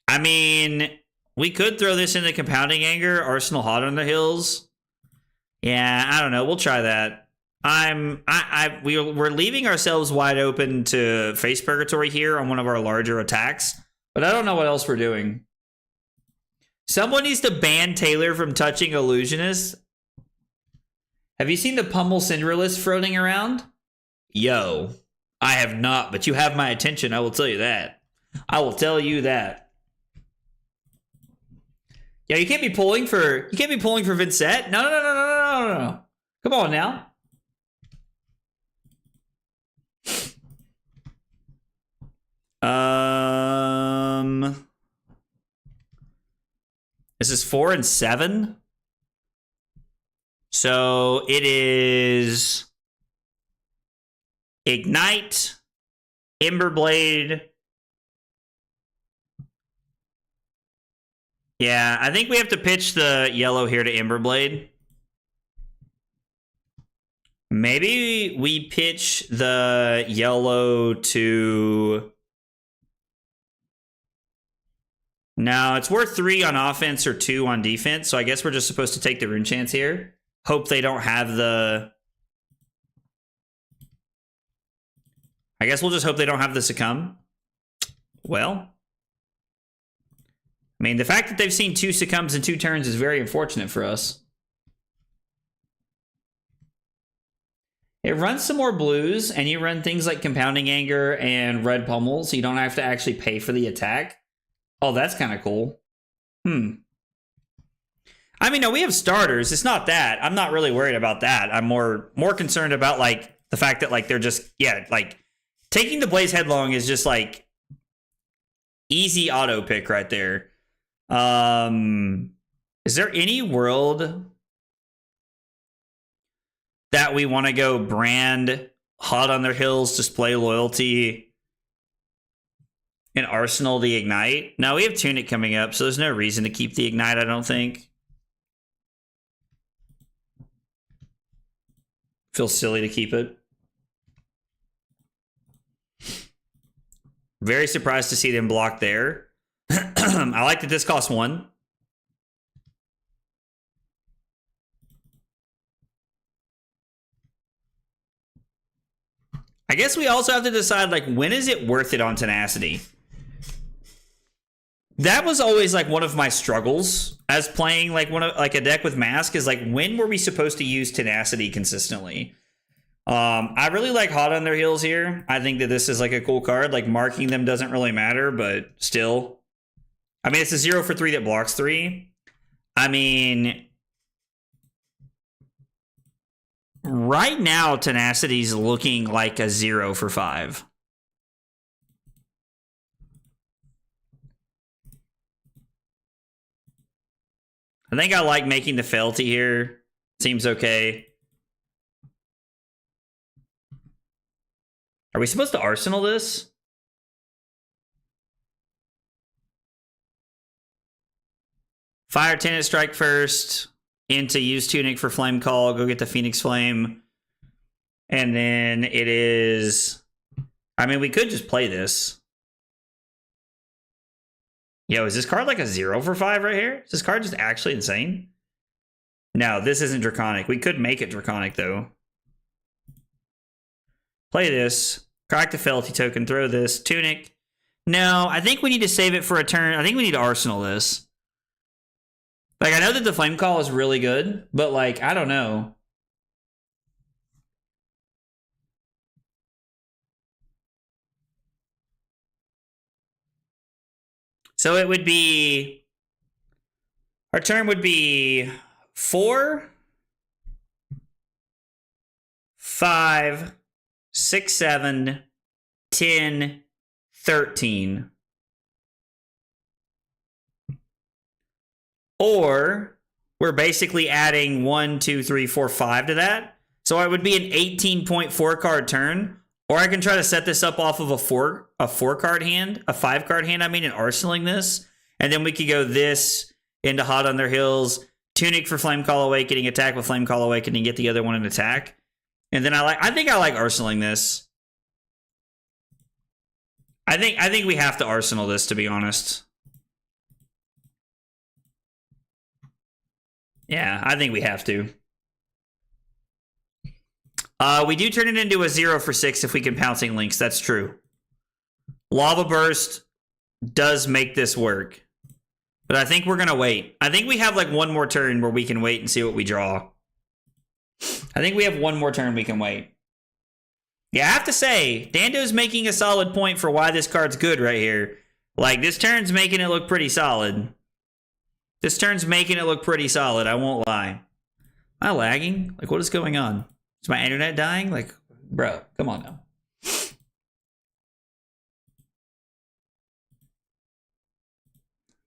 Speaker 1: I mean, we could throw this into Compounding Anger, Arsenal Hot on the Hills. Yeah, I don't know. We'll try that. We're leaving ourselves wide open to Face Purgatory here on one of our larger attacks, but I don't know what else we're doing. Someone needs to ban Taylor from touching Illusionist. Have you seen the Pummel Cinderlist floating around? Yo, I have not, but you have my attention. I will tell you that. I will tell you that. Yeah, you can't be pulling for Vincent. No. Come on now. This is 4 and 7. So it is Ignite, Emberblade. Yeah, I think we have to pitch the yellow here to Emberblade. Maybe we pitch the yellow to... No, it's worth 3 on offense or 2 on defense, so I guess we're just supposed to take the Rune Chance here. Hope they don't have the... I guess we'll just hope they don't have the Succumb. Well... I mean, the fact that they've seen 2 Succumbs in 2 turns is very unfortunate for us. It runs some more blues, and you run things like Compounding Anger and Red Pummel, so you don't have to actually pay for the attack. Oh, that's kind of cool. I mean, no, we have starters. It's not that. I'm not really worried about that. I'm more concerned about, like, the fact that, like, they're just, yeah, like, taking the Blaze Headlong is just, like, easy auto pick right there. Is there any world that we want to go brand Hot on their Hills, Display Loyalty, and Arsenal the Ignite? No, we have Tunic coming up, so there's no reason to keep the Ignite, I don't think. Feels silly to keep it. Very surprised to see them block there. I like that this costs 1. I guess we also have to decide, like, when is it worth it on Tenacity? That was always, like, one of my struggles as playing, like, a deck with Mask is, like, when were we supposed to use Tenacity consistently? I really like Hot on their Heels here. I think that this is, like, a cool card. Like, marking them doesn't really matter, but still. I mean, it's a 0 for 3 that blocks 3. I mean, right now, Tenacity's looking like a 0 for 5. I think I like making the Fealty here. Seems okay. Are we supposed to Arsenal this? Fire Tenant, strike first. Into use Tunic for Flame Call. Go get the Phoenix Flame. And then it is... I mean, we could just play this. Yo, is this card like a 0 for 5 right here? Is this card just actually insane? No, this isn't Draconic. We could make it Draconic, though. Play this. Crack the Fealty token. Throw this. Tunic. No, I think we need to save it for a turn. I think we need to Arsenal this. Like, I know that the Flame Call is really good, but, like, I don't know. So it would be... Our turn would be 4, 5, 6, 7, 10, 13. Or we're basically adding 1, 2, 3, 4, 5 to that. So it would be an 18.4 card turn. Or I can try to set this up off of a 4 card hand, a 5 card hand, I mean, and arsenaling this. And then we could go this into Hot on Their Heels, Tunic for Flame Call Awakening, attack with Flame Call Awakening, get the other one in attack. And then I think I like arsenaling this. I think we have to arsenal this, to be honest. Yeah, I think we have to. We do turn it into a 0 for 6 if we can Pouncing Lynx. That's true. Lava Burst does make this work. But I think we're going to wait. I think we have like one more turn where we can wait and see what we draw. I think we have one more turn we can wait. Yeah, I have to say, Dando's making a solid point for why this card's good right here. Like, this turn's making it look pretty solid. This turn's making it look pretty solid, I won't lie. Am I lagging? Like, what is going on? Is my internet dying? Like, bro, come on now.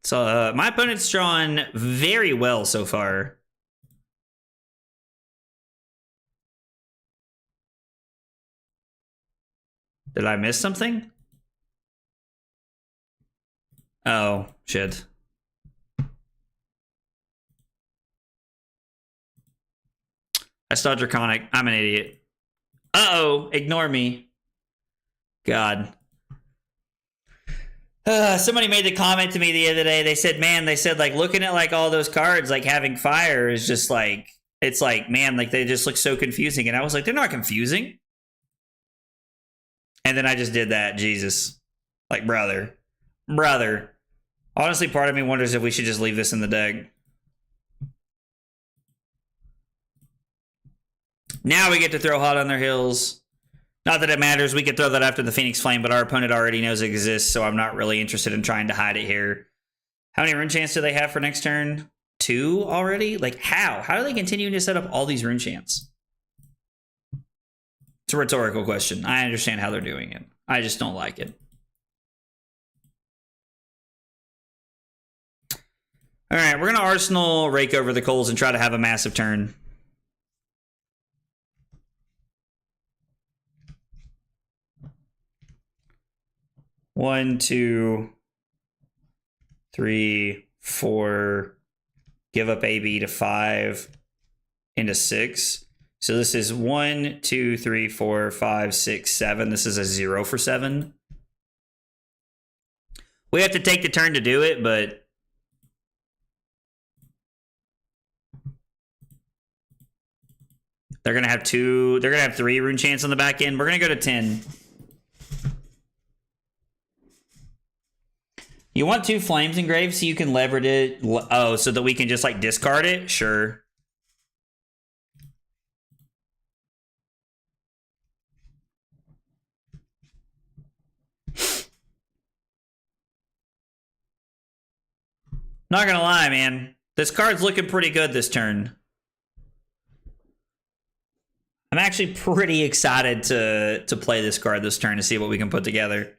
Speaker 1: So, my opponent's drawn very well so far. Did I miss something? Oh, shit. I saw Draconic. I'm an idiot. Uh-oh, ignore me. God. Somebody made the comment to me the other day. They said, man, like, looking at, like, all those cards, like, having fire is just, like, it's like, man, like, they just look so confusing. And I was like, they're not confusing. And then I just did that. Jesus. Like, brother. Honestly, part of me wonders if we should just leave this in the deck. Now we get to throw Hot on Their Heels. Not that it matters. We could throw that after the Phoenix Flame, but our opponent already knows it exists, so I'm not really interested in trying to hide it here. How many rune chants do they have for next turn? 2 already? Like, how? How do they continue to set up all these rune chants? It's a rhetorical question. I understand how they're doing it. I just don't like it. All right, we're going to Arsenal, rake over the coals, and try to have a massive turn. One, 2, 3, 4. Give up AB to 5 into 6. So this is 1, 2, 3, 4, 5, 6, 7. This is a 0 for 7. We have to take the turn to do it, but they're gonna have 2. They're gonna have 3 rune chants on the back end. We're gonna go to 10. You want 2 flames engraved so you can leverage it? Oh, so that we can just, like, discard it? Sure. Not gonna lie, man. This card's looking pretty good this turn. I'm actually pretty excited to play this card this turn to see what we can put together.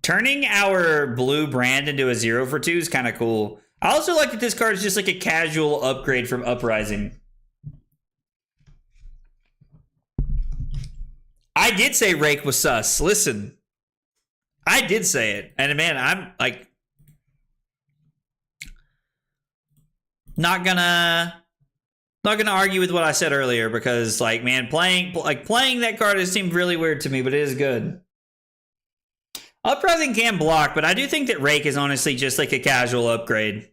Speaker 1: Turning our blue brand into a 0 for 2 is kind of cool. I also like that this card is just like a casual upgrade from Uprising. I did say Rake was sus. Listen. I did say it. And man, I'm like not gonna argue with what I said earlier because like man, playing that card has seemed really weird to me, but it is good. Uprising can block, but I do think that Rake is honestly just like a casual upgrade.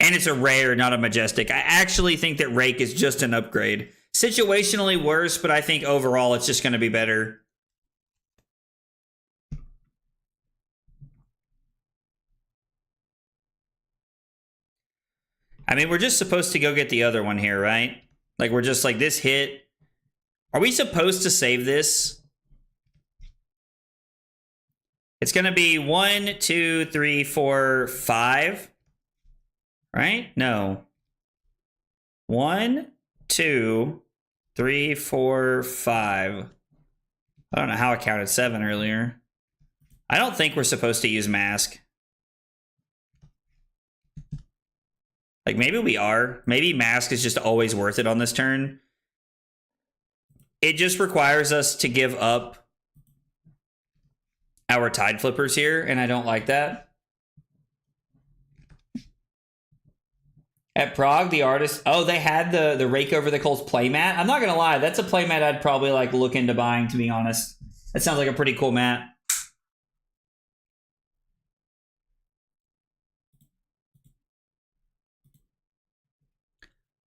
Speaker 1: And it's a rare, not a majestic. I actually think that Rake is just an upgrade. Situationally worse, but I think overall it's just going to be better. I mean, we're just supposed to go get the other one here, right? Like, we're just like, this hit. Are we supposed to save this? It's going to be 1, 2, 3, 4, 5. Right? No. 1, 2, 3, 4, 5. I don't know how I counted 7 earlier. I don't think we're supposed to use mask. Like, maybe we are. Maybe mask is just always worth it on this turn. It just requires us to give up our tide flippers here, and I don't like that. At Prague, the artist... Oh, they had the Rake Over the Coals playmat. I'm not going to lie. That's a playmat I'd probably like look into buying, to be honest. That sounds like a pretty cool mat.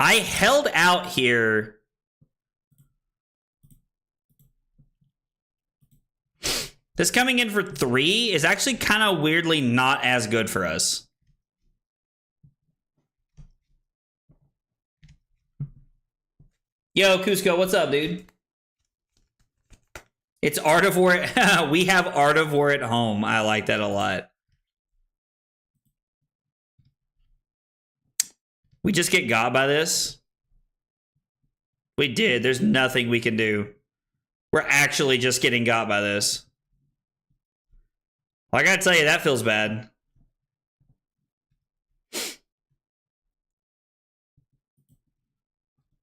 Speaker 1: I held out here. This coming in for 3 is actually kind of weirdly not as good for us. Yo, Cusco, what's up, dude? It's Art of War. We have Art of War at home. I like that a lot. We just get got by this. We did. There's nothing we can do. We're actually just getting got by this. Well, I gotta tell you, that feels bad.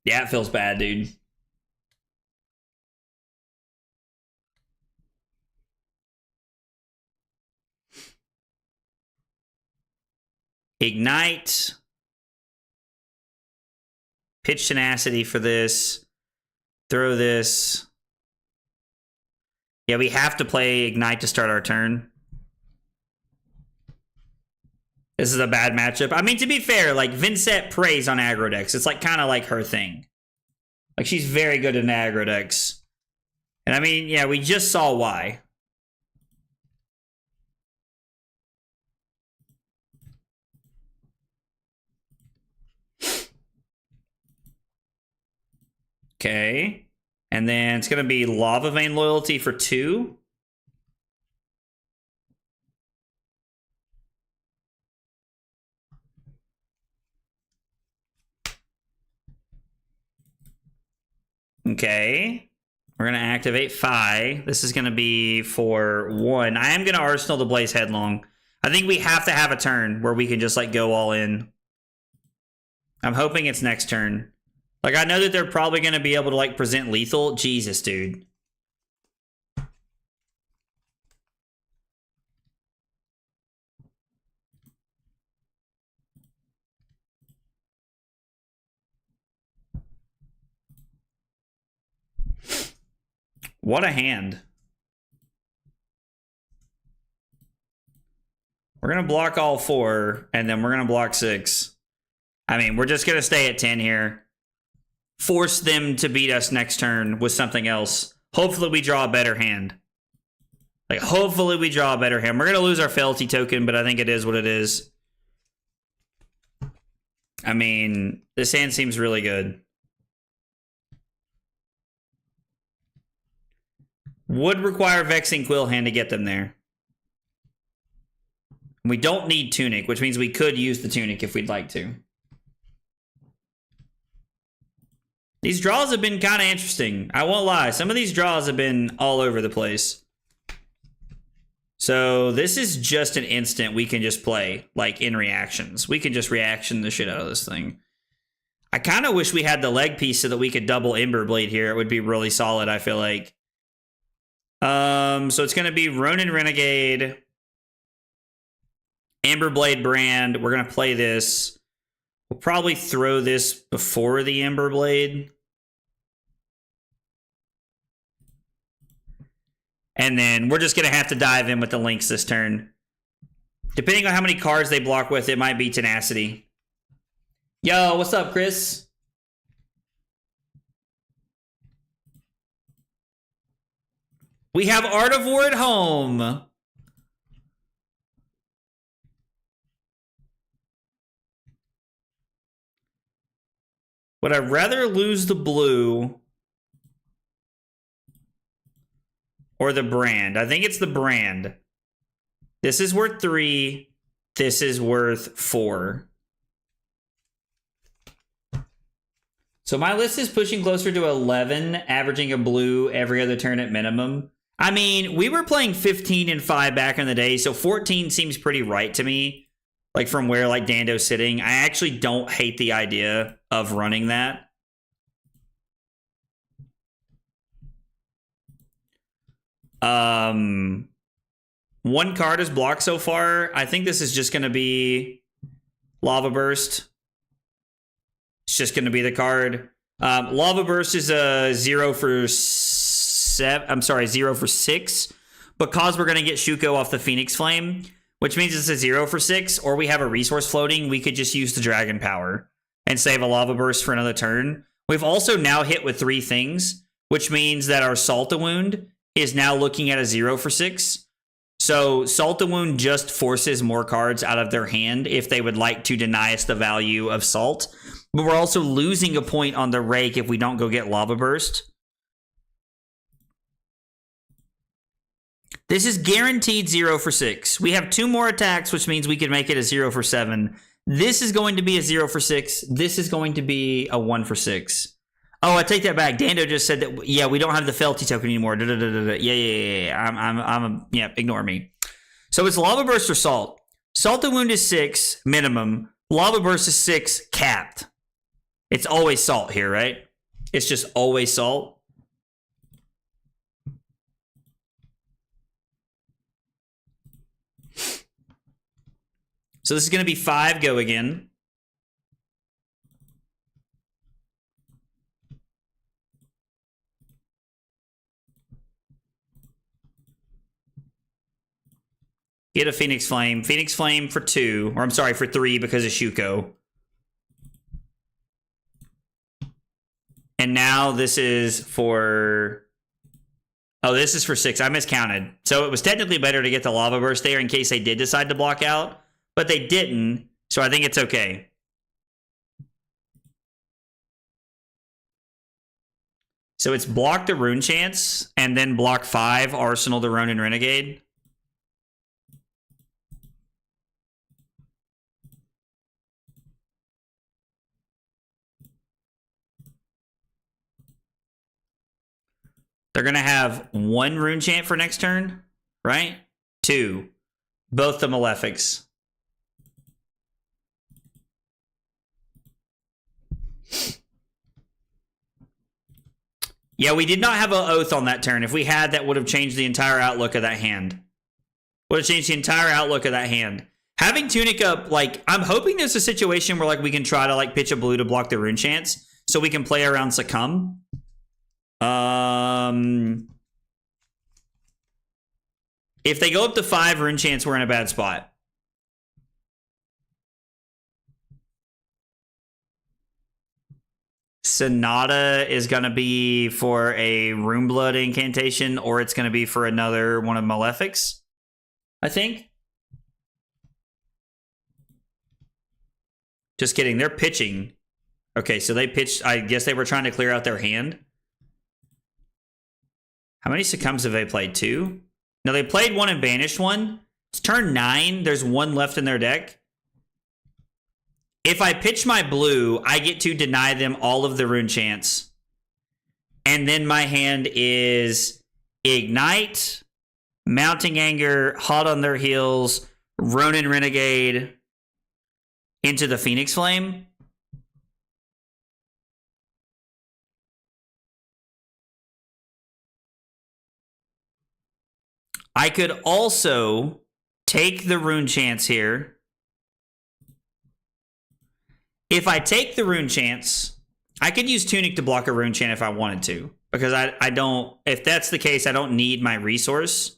Speaker 1: Yeah, it feels bad, dude. Ignite. Pitch tenacity for this. Throw this. Yeah, we have to play Ignite to start our turn. This is a bad matchup. I mean, to be fair, like, Vincent preys on aggro decks. It's like kind of like her thing. Like, she's very good in aggro decks. And I mean, yeah, we just saw why. Okay. And then it's going to be Lava Vein Loyalty for 2. Okay. We're going to activate Phi. This is going to be for 1. I am going to Arsenal the Blaze Headlong. I think we have to have a turn where we can just, like, go all in. I'm hoping it's next turn. Like, I know that they're probably going to be able to, like, present lethal. Jesus, dude. What a hand. We're going to block all 4, and then we're going to block 6. I mean, we're just going to stay at 10 here. Force them to beat us next turn with something else. Hopefully we draw a better hand. Like, hopefully we draw a better hand. We're going to lose our fealty token, but I think it is what it is. I mean, this hand seems really good. Would require Vexing Quill Hand to get them there. We don't need Tunic, which means we could use the Tunic if we'd like to. These draws have been kind of interesting. I won't lie. Some of these draws have been all over the place. So this is just an instant we can just play, like, in reactions. We can just reaction the shit out of this thing. I kind of wish we had the leg piece so that we could double Emberblade here. It would be really solid, I feel like. So it's going to be Ronin Renegade, Emberblade Brand. We're going to play this. We'll probably throw this before the Emberblade. And then we're just going to have to dive in with the links this turn. Depending on how many cards they block with, it might be Tenacity. Yo, what's up, Chris? We have Art of War at home. Would I rather lose the blue or the brand? I think it's the brand. This is worth 3. This is worth 4. So my list is pushing closer to 11, averaging a blue every other turn at minimum. I mean, we were playing 15 and 5 back in the day, so 14 seems pretty right to me. Like from where like Dando's sitting. I actually don't hate the idea of running that. One card is blocked so far. I think this is just going to be Lava Burst. It's just going to be the card. Lava Burst is a 0 for 7. I'm sorry, 0 for 6. Because we're going to get Shuko off the Phoenix Flame, which means it's a 0 for 6, or we have a resource floating, we could just use the Dragon Power and save a Lava Burst for another turn. We've also now hit with 3 things, which means that our Salta Wound is now looking at a 0 for 6. So Salta Wound just forces more cards out of their hand if they would like to deny us the value of Salt. But we're also losing a point on the Rake if we don't go get Lava Burst. This is guaranteed 0 for 6. We have 2 more attacks, which means we could make it a 0 for 7. This is going to be a 0 for 6. This is going to be a 1 for 6. Oh, I take that back. Dando just said that, yeah, we don't have the Felty token anymore. Yeah, ignore me. So it's Lava Burst or Salt. Salta Wound is 6, minimum. Lava Burst is 6, capped. It's always Salt here, right? It's just always Salt. So this is going to be 5 go again. Get a Phoenix Flame. Phoenix Flame for 2. Or I'm sorry, for 3 because of Shuko. And now this is for... Oh, this is for 6. I miscounted. So it was technically better to get the Lava Burst there in case they did decide to block out. But they didn't. So I think it's okay. So it's block the Rune Chance. And then block 5, Arsenal the Ronin Renegade. They're going to have 1 Rune Chant for next turn, right? 2. Both the Malefics. Yeah, we did not have an Oath on that turn. If we had, that would have changed the entire outlook of that hand. Would have changed the entire outlook of that hand. Having Tunic up, like, I'm hoping there's a situation where, like, we can try to, like, pitch a blue to block the Rune Chants so we can play around Succumb. If they go up to 5 Rune Chants, we're in a bad spot. Sonata is going to be for a Runeblood incantation, or it's going to be for another one of Malefics, I think. Just kidding. They're pitching. Okay, so they pitched. I guess they were trying to clear out their hand. How many Succumbs have they played? 2? No, they played 1 and banished 1. It's turn 9. There's 1 left in their deck. If I pitch my blue, I get to deny them all of the Rune Chants. And then my hand is Ignite, Mounting Anger, Hot on Their Heels, Ronin Renegade, into the Phoenix Flame. I could also take the Rune Chants here. If I take the Rune Chants, I could use Tunic to block a Rune Chant if I wanted to. Because I don't, if that's the case, I don't need my resource.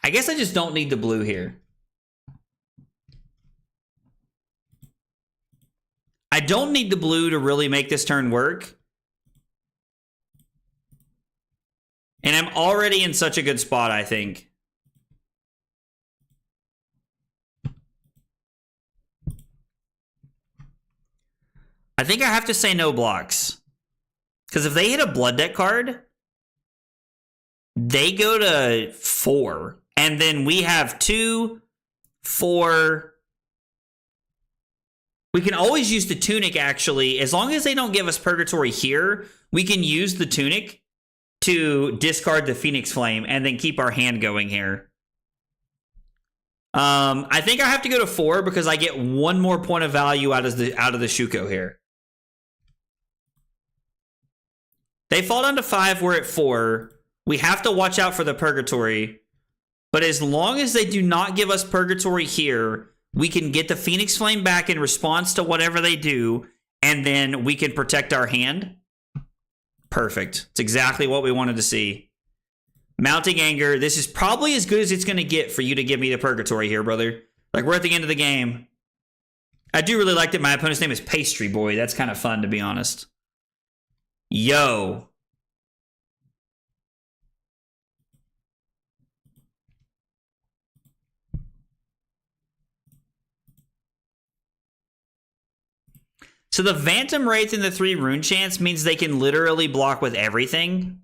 Speaker 1: I guess I just don't need the blue here. I don't need the blue to really make this turn work. And I'm already in such a good spot, I think. I think I have to say no blocks. Because if they hit a blood deck card, they go to 4. And then we have 2, 4. We can always use the Tunic, actually. As long as they don't give us Purgatory here, we can use the Tunic to discard the Phoenix Flame and then keep our hand going here. I think I have to go to 4 because I get 1 more point of value out of the Shuko here. They fall down to 5, we're at 4. We have to watch out for the Purgatory. But as long as they do not give us Purgatory here, we can get the Phoenix Flame back in response to whatever they do, and then we can protect our hand. Perfect. It's exactly what we wanted to see. Mounting Anger. This is probably as good as it's going to get for you to give me the Purgatory here, brother. Like, we're at the end of the game. I do really like that my opponent's name is Pastry Boy. That's kind of fun, to be honest. Yo. So the Phantom Wraith and the 3 Rune Chants means they can literally block with everything.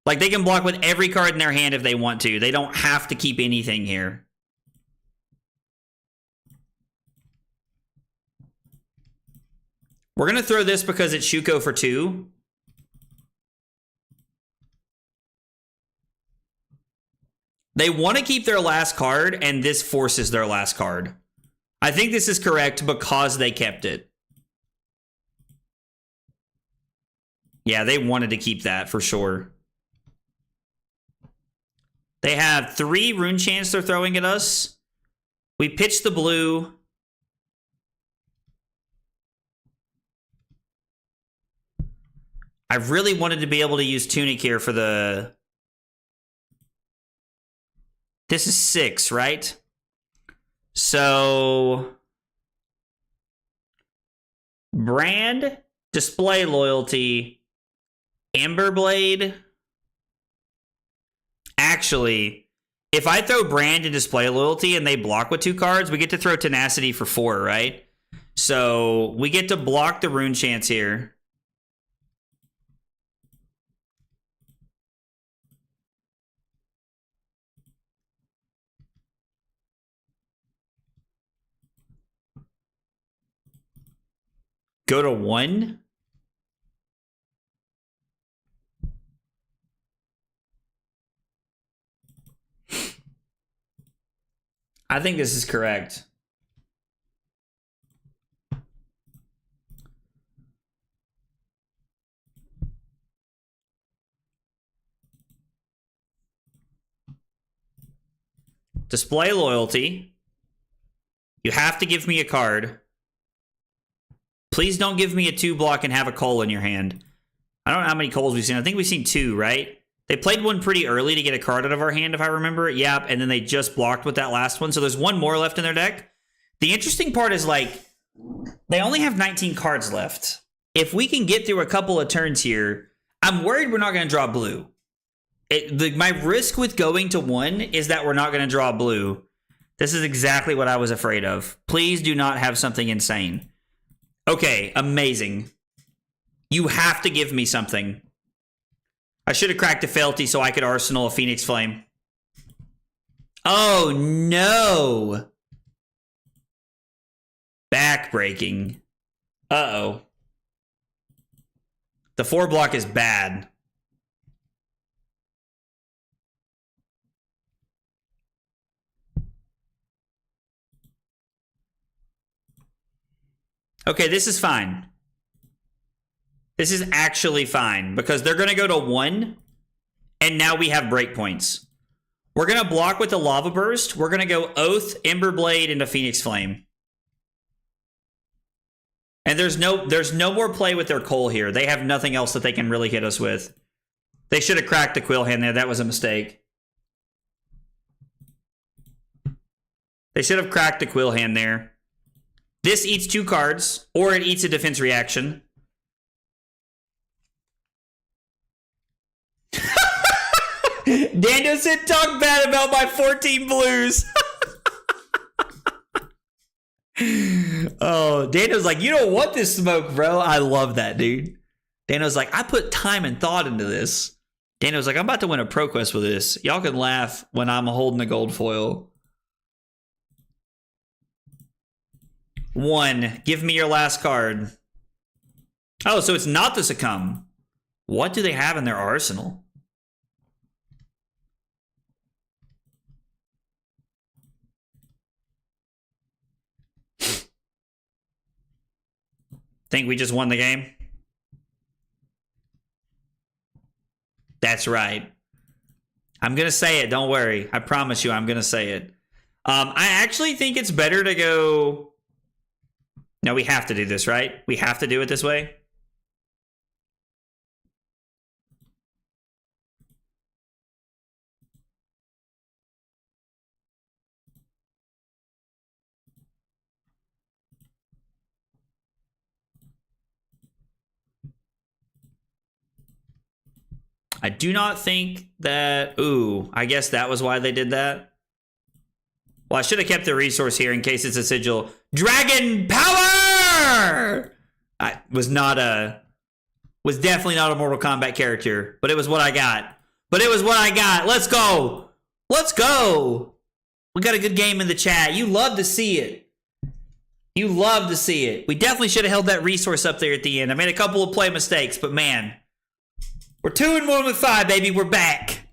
Speaker 1: Like, they can block with every card in their hand if they want to. They don't have to keep anything here. We're going to throw this because it's Shuko for 2. They want to keep their last card, and this forces their last card. I think this is correct because they kept it. Yeah, they wanted to keep that for sure. They have 3 Rune Chants they're throwing at us. We pitch the blue. I really wanted to be able to use Tunic here for the... This is 6, right? So... Brand, Display Loyalty, Emberblade. Actually, if I throw Brand and Display Loyalty and they block with 2 cards, we get to throw Tenacity for 4, right? So we get to block the Rune Chants here. Go to 1. I think this is correct. Display Loyalty. You have to give me a card. Please don't give me a 2 block and have a Coal in your hand. I don't know how many Coals we've seen. I think we've seen 2, right? They played one pretty early to get a card out of our hand, if I remember. Yep, and then they just blocked with that last one. So there's 1 more left in their deck. The interesting part is, like, they only have 19 cards left. If we can get through a couple of turns here, I'm worried we're not going to draw blue. My risk with going to 1 is that we're not going to draw blue. This is exactly what I was afraid of. Please do not have something insane. Okay, amazing. You have to give me something. I should have cracked a Fealty so I could arsenal a Phoenix Flame. Oh, no. Backbreaking. Uh-oh. The 4 block is bad. Okay, this is fine. This is actually fine because they're going to go to 1 and now we have breakpoints. We're going to block with the Lava Burst. We're going to go Oath, Emberblade, into Phoenix Flame. And there's no more play with their Coal here. They have nothing else that they can really hit us with. They should have cracked the Quill Hand there. That was a mistake. They should have cracked the Quill Hand there. This eats 2 cards, or it eats a defense reaction. Dando said, talk bad about my 14 blues. Oh, Dando's like, you don't want this smoke, bro. I love that, dude. Dando's like, I put time and thought into this. Dando's like, I'm about to win a ProQuest with this. Y'all can laugh when I'm holding the gold foil. 1. Give me your last card. Oh, so it's not the Succumb. What do they have in their arsenal? Think we just won the game? That's right. I'm going to say it. Don't worry. I promise you I'm going to say it. I actually think it's better to go... No, we have to do this, right? We have to do it this way? I do not think that... Ooh, I guess that was why they did that. Well, I should have kept the resource here in case it's a sigil. Dragon power! I was definitely not a Mortal Kombat character, but it was what I got. Let's go. Let's go. We got a good game in the chat. You love to see it. You love to see it. We definitely should have held that resource up there at the end. I made a couple of play mistakes, but man, we're 2-1 with 5, baby. We're back.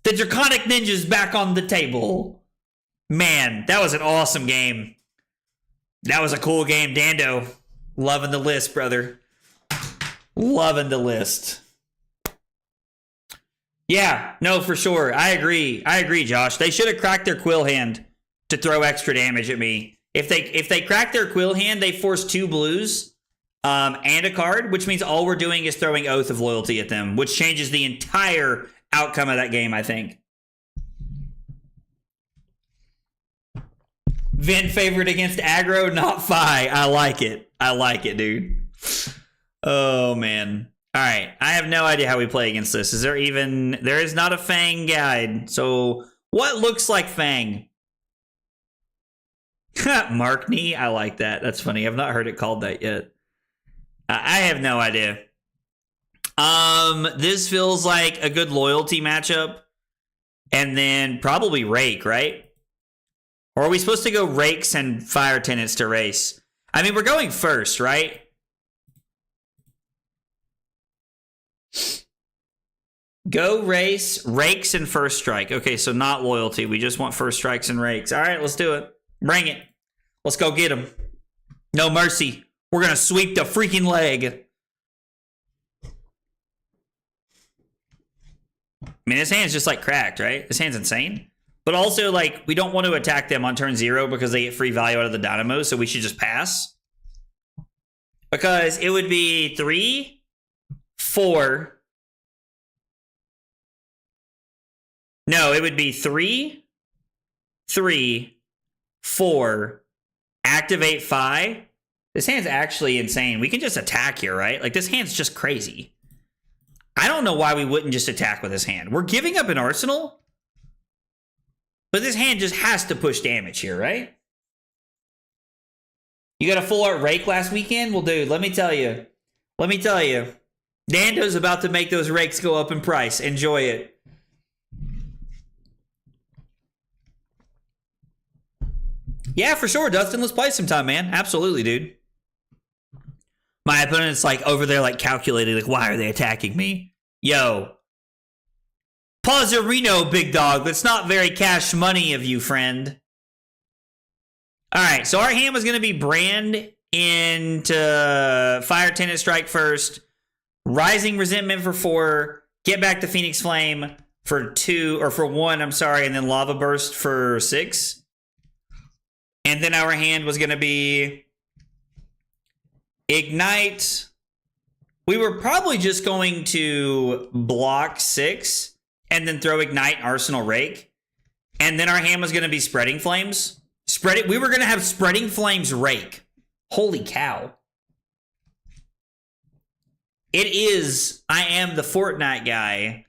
Speaker 1: The Draconic Ninja's back on the table. Man, that was an awesome game. That was a cool game, Dando. Loving the list, brother. Loving the list. Yeah, no, for sure. I agree, Josh. They should have cracked their quill hand to throw extra damage at me. If they crack their quill hand, they force 2 blues and a card, which means all we're doing is throwing Oath of Loyalty at them, which changes the entire outcome of that game, I think. Vent favorite against aggro, not Fi. I like it. I like it, dude. Oh, man. All right. I have no idea how we play against this. Is there even... There is not a Fang guide. So, what looks like Fang? Mark Knee? I like that. That's funny. I've not heard it called that yet. I have no idea. This feels like a good loyalty matchup. And then probably Rake, right? Or are we supposed to go Rakes and Fire Tenants to race? I mean, we're going first, right? Go race, Rakes, and First Strike. Okay, so not loyalty. We just want First Strikes and Rakes. All right, let's do it. Bring it. Let's go get them. No mercy. We're going to sweep the freaking leg. I mean, this hand's just like cracked, right? This hand's insane. But also, like, we don't want to attack them on turn 0 because they get free value out of the Dynamo, so we should just pass. Because it would be 3, 4. No, it would be 3, 3, 4, activate 5. This hand's actually insane. We can just attack here, right? Like, this hand's just crazy. I don't know why we wouldn't just attack with this hand. We're giving up an arsenal? But this hand just has to push damage here, right? You got a full art Rake last weekend? Well, dude, let me tell you. Dando's about to make those Rakes go up in price. Enjoy it. Yeah, for sure, Dustin. Let's play sometime, man. Absolutely, dude. My opponent's like over there like calculating, like, why are they attacking me? Yo. Pazzarino, big dog. That's not very cash money of you, friend. All right, so our hand was going to be Brand into Fire Tenant Strike first, Rising Resentment for 4, Get Back to Phoenix Flame for 2, or for 1, I'm sorry, and then Lava Burst for 6. And then our hand was going to be Ignite. We were probably just going to block 6 and then throw Ignite, Arsenal, Rake. And then our hand was going to be Spreading Flames. We were going to have Spreading Flames, Rake. Holy cow. It is, I am the Fortnite guy.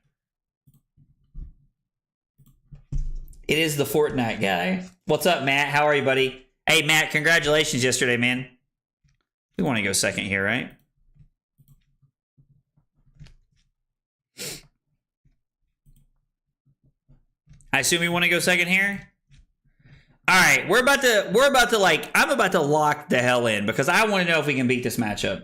Speaker 1: It is the Fortnite guy. What's up, Matt? How are you, buddy? Hey, Matt, congratulations yesterday, man. We want to go second here, right? I assume we want to go second here. All right, we're about to like, I'm about to lock the hell in because I want to know if we can beat this matchup.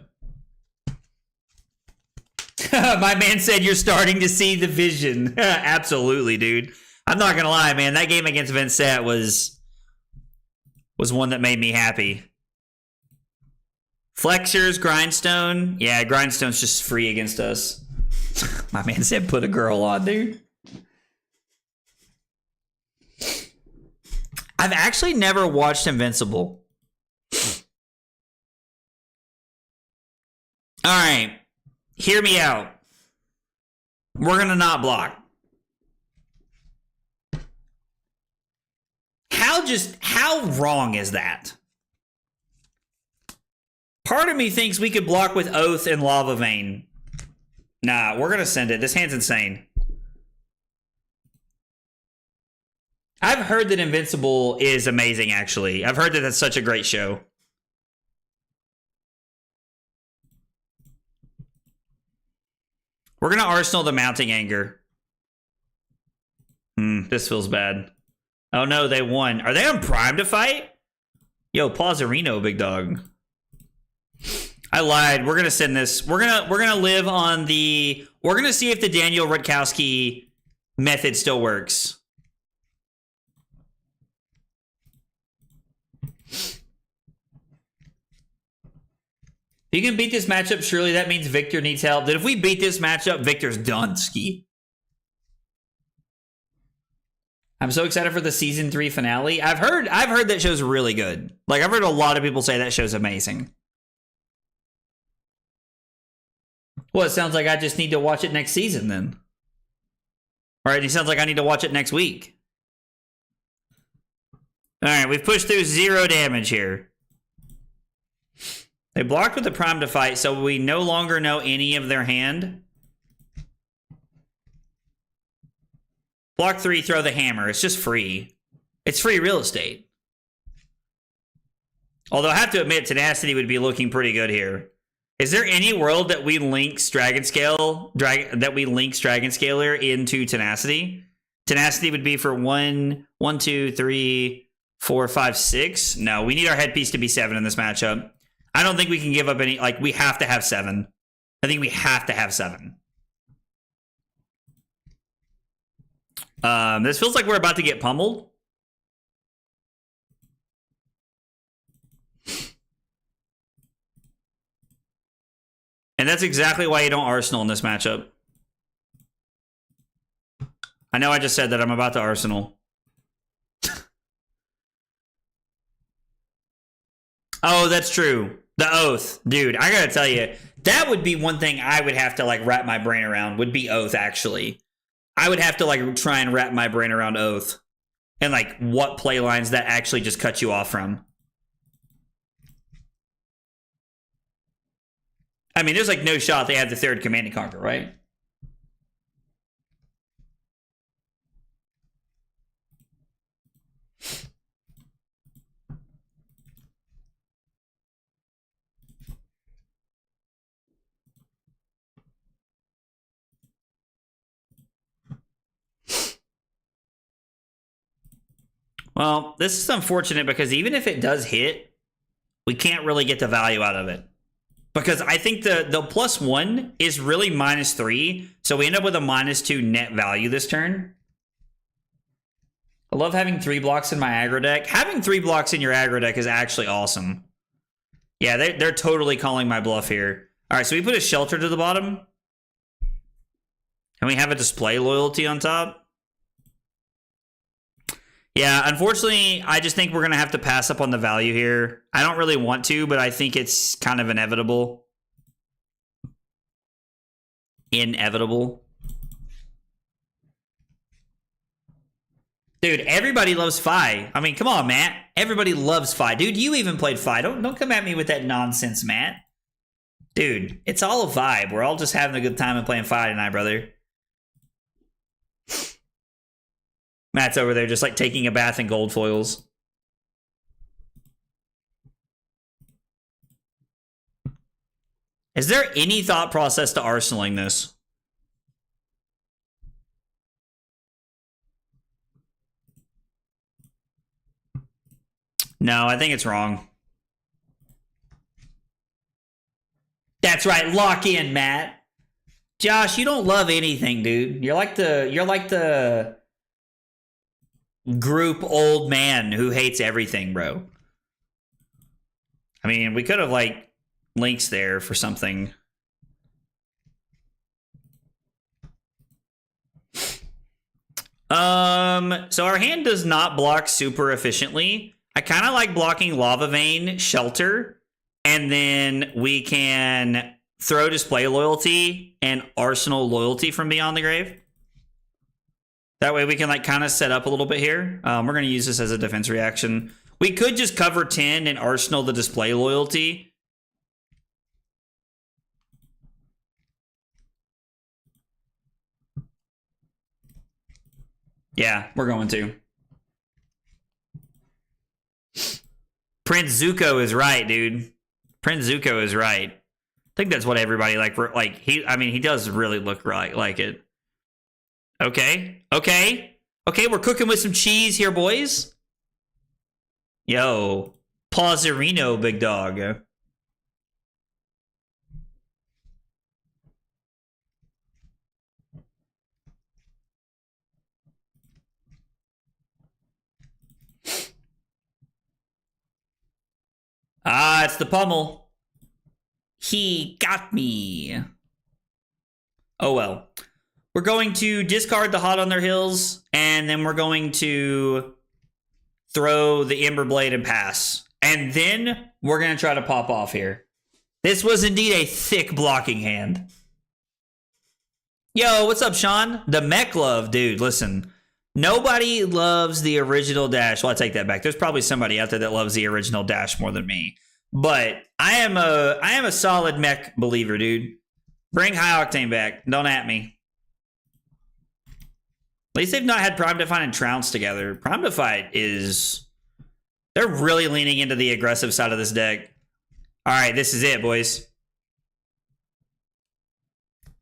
Speaker 1: My man said you're starting to see the vision. Absolutely, dude. I'm not gonna lie, man. That game against Vincent was one that made me happy. Flexors, Grindstone. Yeah, Grindstone's just free against us. My man said put a girl on, dude. I've actually never watched Invincible. All right. Hear me out. We're going to not block. How wrong is that? Part of me thinks we could block with Oath and Lava Vein. Nah, we're going to send it. This hand's insane. I've heard that Invincible is amazing, actually. I've heard that that's such a great show. We're going to Arsenal the Mounting Anger. This feels bad. Oh, no, they won. Are they on Prime to fight? Yo, Plazarino, big dog. I lied. We're going to send this. We're gonna live on the... We're going to see if the Daniel Rutkowski method still works. If you can beat this matchup, surely that means Victor needs help. That if we beat this matchup, Victor's done, Ski. I'm so excited for the season 3 finale. I've heard that show's really good. Like, I've heard a lot of people say that show's amazing. Well, it sounds like I just need to watch it next season then. All right, it sounds like I need to watch it next week. All right, we've pushed through 0 damage here. They blocked with the Prime to fight, so we no longer know any of their hand. Block 3, throw the hammer. It's just free. It's free real estate. Although I have to admit, Tenacity would be looking pretty good here. Is there any world that we links Dragon Scaler into Tenacity? Tenacity would be for 1, 2, 3, 4, 5, 6. No, we need our headpiece to be 7 in this matchup. I don't think we can give up any... Like, we have to have 7. I think we have to have 7. This feels like we're about to get pummeled. And that's exactly why you don't Arsenal in this matchup. I know I just said that I'm about to Arsenal. Oh, that's true. The Oath. Dude, I gotta tell you, that would be one thing I would have to, like, wrap my brain around, would be Oath, actually. I would have to, like, try and wrap my brain around Oath. And, like, what play lines that actually just cut you off from. I mean, there's, like, no shot they have the 3rd Command and Conquer, right? Well, this is unfortunate because even if it does hit, we can't really get the value out of it. Because I think the +1 is really -3, so we end up with a -2 net value this turn. I love having 3 blocks in my aggro deck. Having 3 blocks in your aggro deck is actually awesome. Yeah, they're totally calling my bluff here. All right, so we put a shelter to the bottom. And we have a display loyalty on top. Yeah, unfortunately, I just think we're going to have to pass up on the value here. I don't really want to, but I think it's kind of inevitable. Inevitable. Dude, everybody loves Fi. I mean, come on, Matt. Everybody loves Fi. Dude, you even played Fi. Don't come at me with that nonsense, Matt. Dude, it's all a vibe. We're all just having a good time and playing Fi tonight, brother. Matt's over there just like taking a bath in gold foils. Is there any thought process to arsenaling this? No, I think it's wrong. That's right. Lock in, Matt. Josh, you don't love anything, dude. You're like the group old man who hates everything, bro. I mean, we could have like links there for something. So our hand does not block super efficiently. I kind of like blocking Lava Vein, Shelter, and then we can throw Display Loyalty and Arsenal Loyalty from Beyond the Grave. That way we can like kind of set up a little bit here. We're going to use this as a defense reaction. We could just cover 10 and Arsenal the Display Loyalty. Yeah, we're going to. Prince Zuko is right, dude. Prince Zuko is right. I think that's what everybody like he does really look right like it. Okay. We're cooking with some cheese here, boys. Yo, Pausarino, big dog. Ah, it's the pummel. He got me. Oh well. We're going to discard the Hot on Their Hills, and then we're going to throw the Ember Blade and pass. And then we're going to try to pop off here. This was indeed a thick blocking hand. Yo, what's up, Sean? The mech love, dude, listen. Nobody loves the original Dash. Well, I take that back. There's probably somebody out there that loves the original Dash more than me. But I am a solid mech believer, dude. Bring High Octane back. Don't at me. At least they've not had Prime Define and Trounce together. Prime Define is... They're really leaning into the aggressive side of this deck. All right, this is it, boys.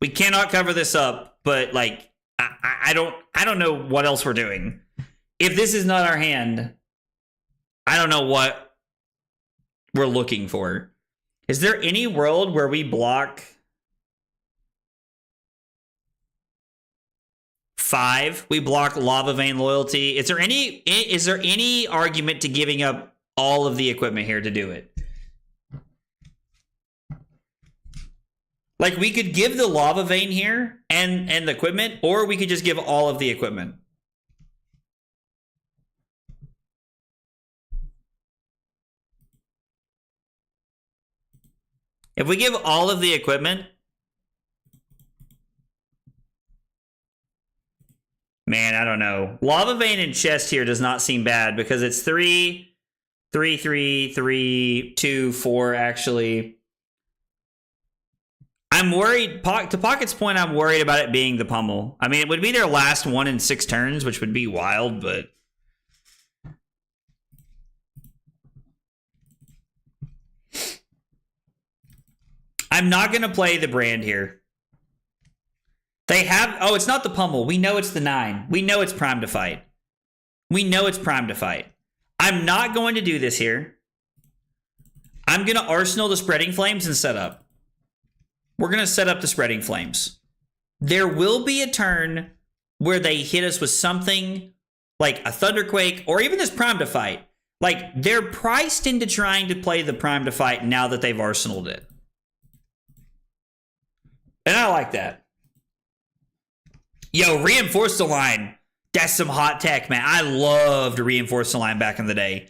Speaker 1: We cannot cover this up, but like... I don't know what else we're doing. If this is not our hand, I don't know what we're looking for. Is there any world where we block 5? We block Lava Vein Loyalty. Is there any argument to giving up all of the equipment here to do it? Like, we could give the Lava Vein here and the equipment, or we could just give all of the equipment. If we give all of the equipment... Man, I don't know. Lava Vein and Chest here does not seem bad, because it's 3, 3, 3, 3, 2, 4, actually... I'm worried, to Pocket's point, I'm worried about it being the pummel. I mean, it would be their last 1 in 6 turns, which would be wild, but... I'm not going to play the brand here. They have... Oh, it's not the pummel. We know it's the 9. We know it's Prime to Fight. We know it's Prime to Fight. I'm not going to do this here. I'm going to Arsenal the Spreading Flames and set up. We're going to set up the Spreading Flames. There will be a turn where they hit us with something like a Thunderquake or even this Prime to Fight. Like, they're priced into trying to play the Prime to Fight now that they've arsenaled it. And I like that. Yo, Reinforce the Line. That's some hot tech, man. I loved Reinforce the Line back in the day.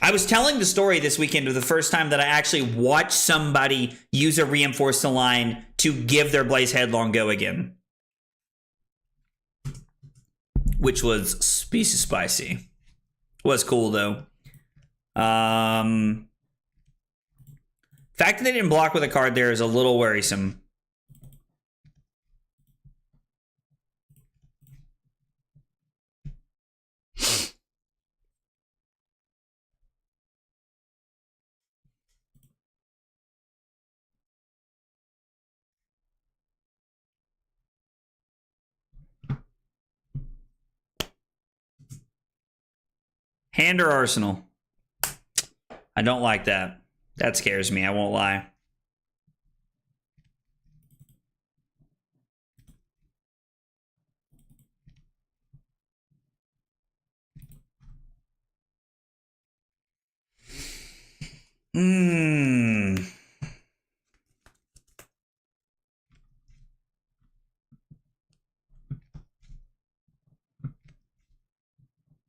Speaker 1: I was telling the story this weekend of the first time that I actually watched somebody use a Reinforce the Line to give their Blaze Headlong go again. Which was species spicy. Was cool, though. Fact that they didn't block with a card there is a little worrisome. Hand or Arsenal? I don't like that. That scares me, I won't lie.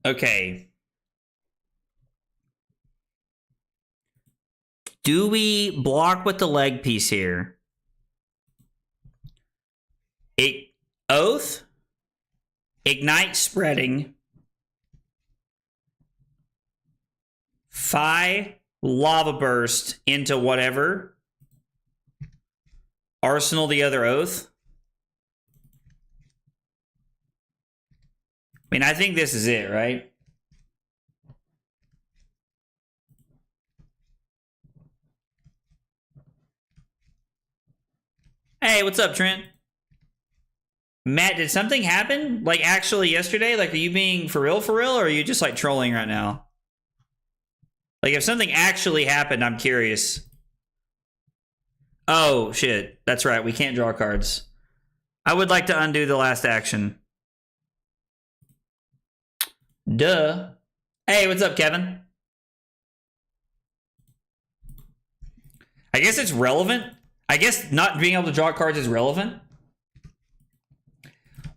Speaker 1: Okay. Do we block with the leg piece here? Oath, Ignite Spreading, Lava Burst into whatever. Arsenal the other Oath. I mean, I think this is it, right? Hey, what's up, Trent? Matt, did something happen? Like, actually yesterday? Like, are you being for real, or are you just, like, trolling right now? Like, if something actually happened, I'm curious. Oh, shit. That's right. We can't draw cards. I would like to undo the last action. Duh. Hey, what's up, Kevin? I guess it's relevant. I guess not being able to draw cards is relevant.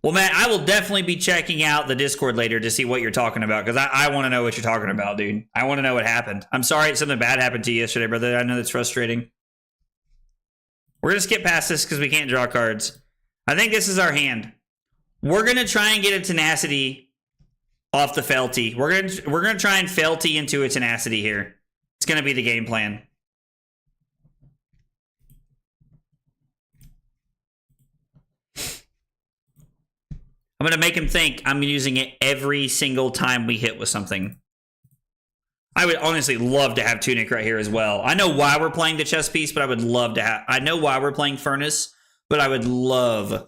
Speaker 1: Well, Matt, I will definitely be checking out the Discord later to see what you're talking about, because I want to know what you're talking about, dude. I want to know what happened. I'm sorry something bad happened to you yesterday, brother. I know that's frustrating. We're going to skip past this because we can't draw cards. I think this is our hand. We're going to try and get a tenacity off the Felty. We're going to try and Felty into a tenacity here. It's going to be the game plan. I'm going to make him think I'm using it every single time we hit with something. I would honestly love to have Tunic right here as well. I know why we're playing the chess piece, but I would love to have... I know why we're playing Furnace, but I would love...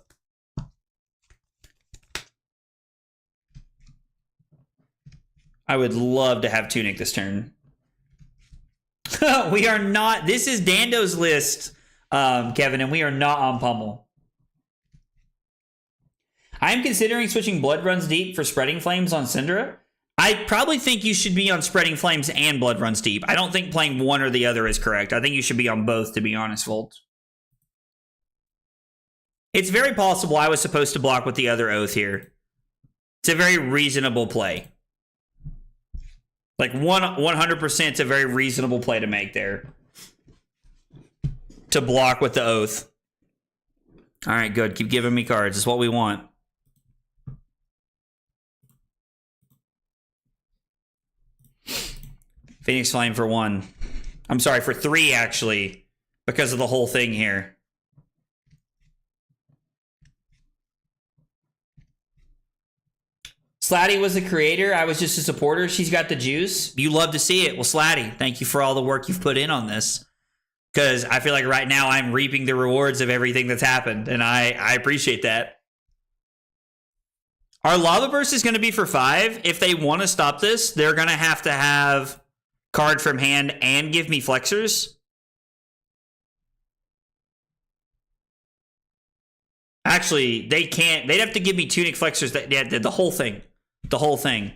Speaker 1: I would love to have Tunic this turn. We are not... This is Dando's list, Kevin, and we are not on Pummel. I'm considering switching Blood Runs Deep for Spreading Flames on Syndra. I probably think you should be on Spreading Flames and Blood Runs Deep. I don't think playing one or the other is correct. I think you should be on both, to be honest, Volt. It's very possible I was supposed to block with the other Oath here. It's a very reasonable play. Like 100% it's a very reasonable play to make there. To block with the Oath. All right, good. Keep giving me cards. It's what we want. Phoenix Flame for 1. I'm sorry, for 3, actually, because of the whole thing here. Slatty was the creator. I was just a supporter. She's got the juice. You love to see it. Well, Slatty, thank you for all the work you've put in on this. Because I feel like right now I'm reaping the rewards of everything that's happened, and I appreciate that. Our Lava Burst is going to be for 5. If they want to stop this, they're going to have card from hand and give me flexors. Actually, they can't. They'd have to give me Tunic flexors. The whole thing. The whole thing.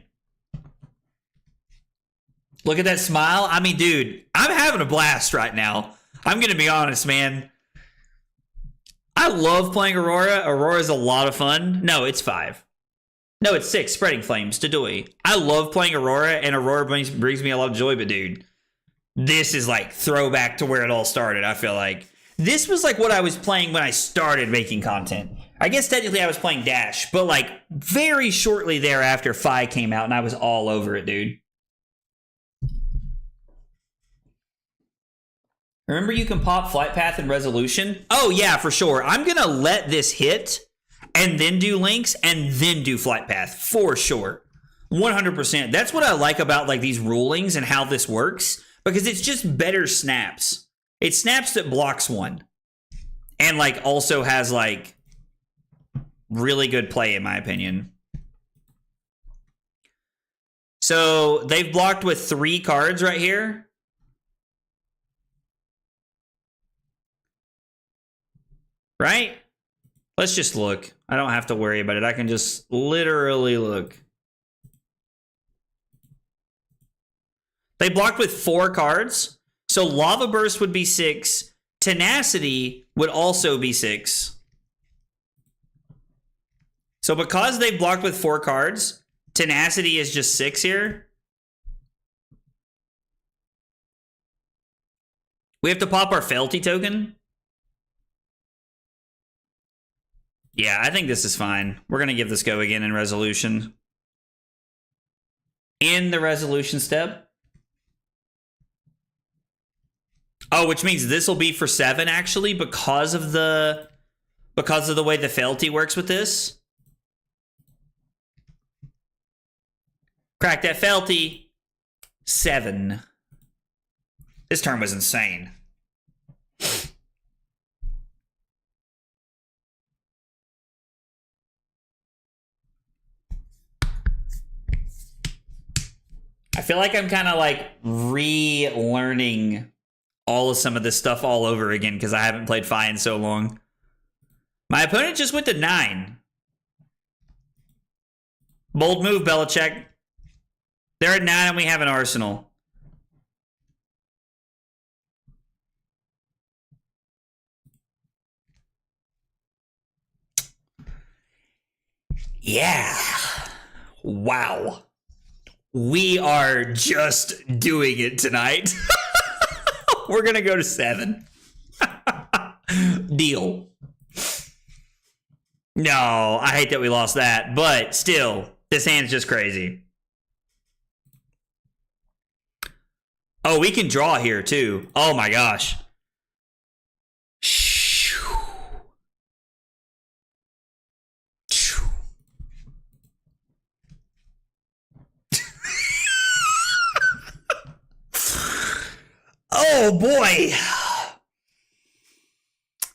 Speaker 1: Look at that smile. I mean, dude, I'm having a blast right now. I'm going to be honest, man. I love playing Aurora. Aurora's a lot of fun. No, it's 5. No, it's 6. Spreading Flames. Tadoi. I love playing Aurora, and Aurora brings me a lot of joy, but dude, this is like throwback to where it all started, I feel like. This was like what I was playing when I started making content. I guess technically I was playing Dash, but like very shortly thereafter, Fi came out, and I was all over it, dude. Remember you can pop Flight Path and Resolution? Oh, yeah, for sure. I'm going to let this hit and then do Links and then do Flight Path for sure. 100%. That's what I like about like these rulings and how this works, because it's just better snaps. It snaps that blocks 1 and like also has like really good play in my opinion. So they've blocked with 3 cards right here. Right? Let's just look. I don't have to worry about it. I can just literally look. They blocked with 4 cards. So Lava Burst would be 6. Tenacity would also be 6. So because they blocked with 4 cards, Tenacity is just 6 here. We have to pop our Fealty token. Yeah, I think this is fine. We're going to give this go again in resolution. In the resolution step. Oh, which means this will be for 7 actually because of the way the Fealty works with this. Crack that Fealty. 7. This turn was insane. I feel like I'm kind of like relearning all of some of this stuff all over again because I haven't played Fi in so long. My opponent just went to 9. Bold move, Belichick. They're at 9 and we have an arsenal. Yeah. Wow. We are just doing it tonight. We're going to go to 7. Deal. No, I hate that we lost that, but still, this hand's just crazy. Oh, we can draw here too. Oh my gosh. Oh boy.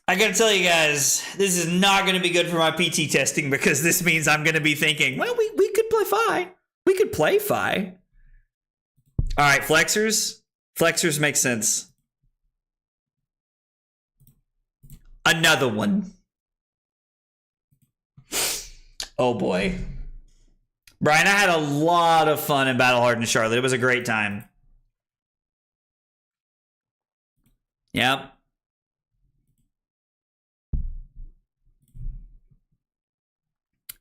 Speaker 1: I gotta tell you guys, this is not gonna be good for my PT testing because this means I'm gonna be thinking, well, we could play Fi. We could play Fi. All right, flexors. Flexors make sense. Another one. Oh boy. Brian, I had a lot of fun in Battle Hardened Charlotte. It was a great time. Yep.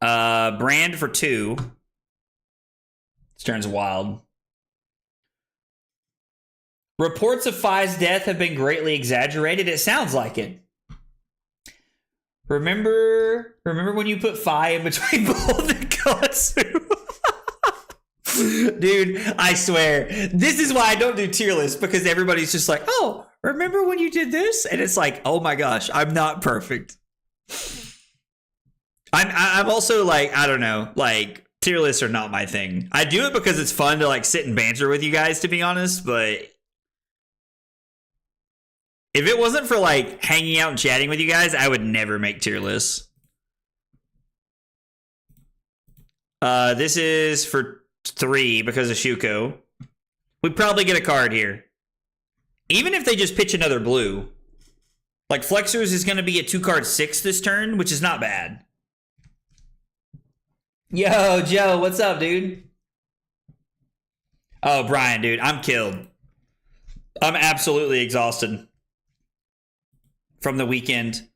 Speaker 1: Brand for 2. This turn's wild. Reports of Fi's death have been greatly exaggerated. It sounds like it. Remember when you put Fi in between Bold and Katsu? Dude, I swear. This is why I don't do tier lists, because everybody's just like, oh, remember when you did this? And it's like, oh my gosh, I'm not perfect. I'm also like, I don't know, like tier lists are not my thing. I do it because it's fun to like sit and banter with you guys, to be honest, but if it wasn't for like hanging out and chatting with you guys, I would never make tier lists. This is for 3 because of Shuko. We'd probably get a card here. Even if they just pitch another blue. Like Flexors is going to be a 2-card 6 this turn, which is not bad. Yo, Joe, what's up, dude? Oh, Brian, dude, I'm killed. I'm absolutely exhausted from the weekend.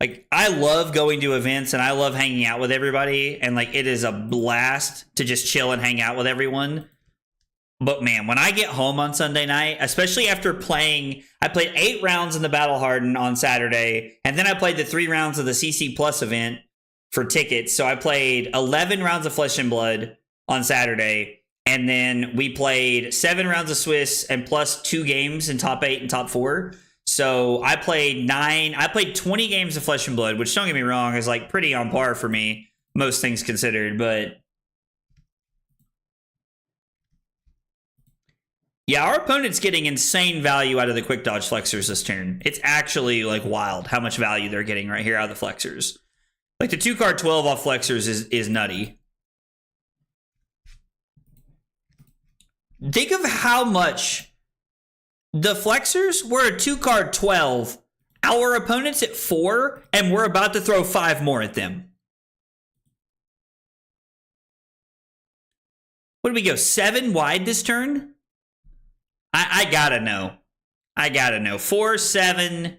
Speaker 1: Like, I love going to events and I love hanging out with everybody. And, like, it is a blast to just chill and hang out with everyone. But, man, when I get home on Sunday night, especially after playing... I played 8 rounds in the Battle Harden on Saturday. And then I played the 3 rounds of the CC Plus event for tickets. So I played 11 rounds of Flesh and Blood on Saturday. And then we played 7 rounds of Swiss and plus 2 games in top 8 and top 4. So I played 20 games of Flesh and Blood, which, don't get me wrong, is like pretty on par for me, most things considered. But yeah, our opponent's getting insane value out of the quick dodge flexors this turn. It's actually like wild how much value they're getting right here out of the flexors. Like the 2-card 12 off flexors is nutty. think of how much the Flexers were a 2-card 12. Our opponent's at 4, and we're about to throw 5 more at them. What did we go? 7 wide this turn? I gotta know. I gotta know. 4, 7.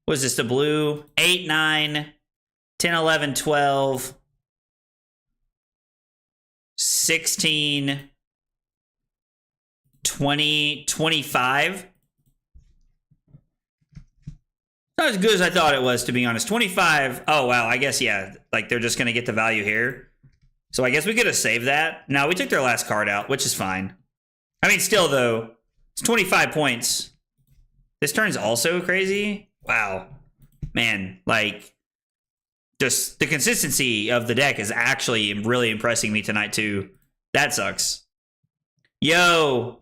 Speaker 1: Was this the blue? 8, 9, 10, 11, 12, 16, 20, 25. Not as good as I thought it was, to be honest. 25. Oh, wow. I guess, yeah. Like, they're just going to get the value here. So I guess we could have saved that. No, we took their last card out, which is fine. I mean, still, though, it's 25 points. This turn's also crazy. Wow. Man, like, just the consistency of the deck is actually really impressing me tonight, too. That sucks. Yo.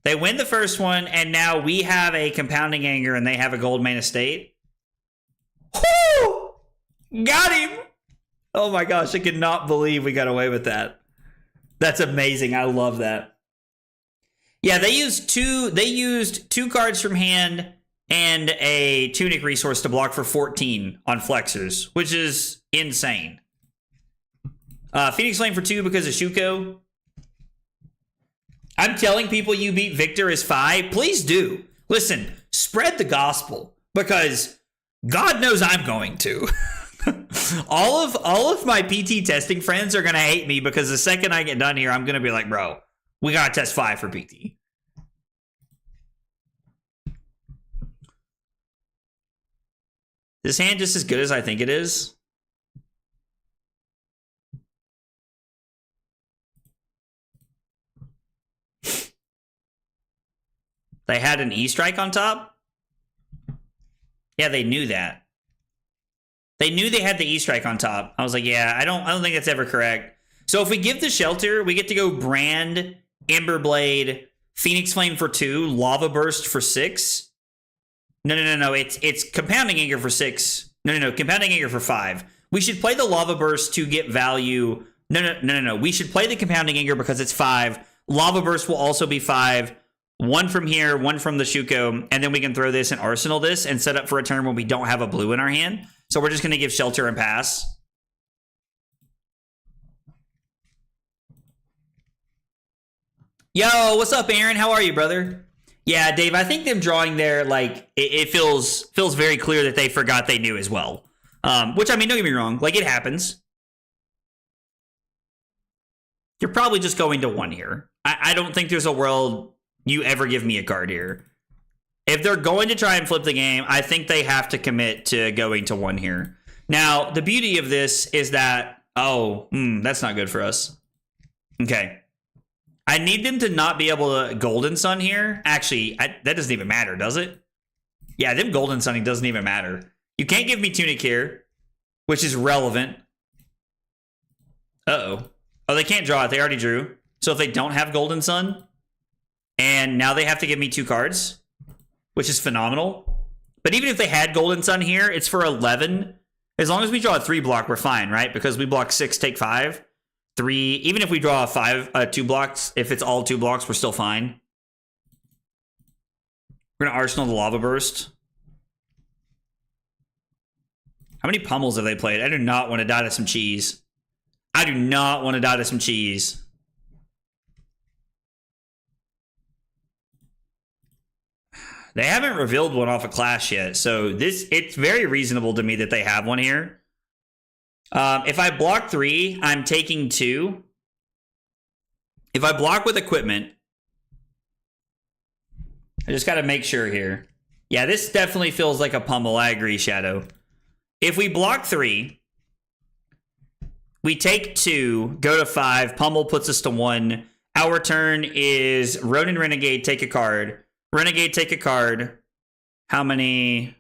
Speaker 1: They win the first one, and now we have a Compounding Anger, and they have a Gold Main Estate. Woo! Got him! Oh my gosh, I cannot believe we got away with that. That's amazing. I love that. Yeah, they used two cards from hand and a Tunic resource to block for 14 on Flexers, which is insane. Phoenix Flame for 2 because of Shuko. I'm telling people you beat Victor as Phi. Please do. Listen, spread the gospel, because God knows I'm going to. all of my PT testing friends are going to hate me, because the second I get done here, I'm going to be like, bro, we got to test Phi for PT. This hand just as good as I think it is. They had an E-Strike on top? Yeah, they knew that. They knew they had the E-Strike on top. I was like, yeah, I don't think that's ever correct. So if we give the Shelter, we get to go Brand, Emberblade, Phoenix Flame for 2, Lava Burst for 6. No. It's Compounding Anger for 6. No. Compounding Anger for 5. We should play the Lava Burst to get value. No. We should play the Compounding Anger because it's 5. Lava Burst will also be 5. 1 from here, 1 from the Shuko, and then we can throw this and Arsenal this and set up for a turn when we don't have a blue in our hand. So we're just going to give Shelter and pass. Yo, what's up, Aaron? How are you, brother? Yeah, Dave, I think them drawing there, like, it feels very clear that they forgot they knew as well. Which, I mean, don't get me wrong. Like, it happens. You're probably just going to 1 here. I don't think there's a world you ever give me a card here. If they're going to try and flip the game, I think they have to commit to going to 1 here. Now, the beauty of this is that, that's not good for us. Okay. I need them to not be able to Golden Sun here. Actually, that doesn't even matter, does it? Yeah, them Golden Sunning doesn't even matter. You can't give me Tunic here, which is relevant. Uh-oh. Oh, they can't draw it. They already drew. So if they don't have Golden Sun, and now they have to give me 2 cards, which is phenomenal. But even if they had Golden Sun here, it's for 11. As long as we draw a 3 block, we're fine, right? Because we block 6, take 5. 3, even if we draw a 2 blocks, if it's all 2 blocks, we're still fine. We're going to Arsenal the Lava Burst. How many pummels have they played? I do not want to die to some cheese. I do not want to die to some cheese. They haven't revealed one off a Clash yet, so it's very reasonable to me that they have one here. If I block 3, I'm taking 2. If I block with equipment, I just got to make sure here. Yeah, this definitely feels like a pummel. I agree, Shadow. If we block 3, we take 2, go to 5, pummel puts us to 1. Our turn is Ronin Renegade, take a card. Renegade, take a card. How many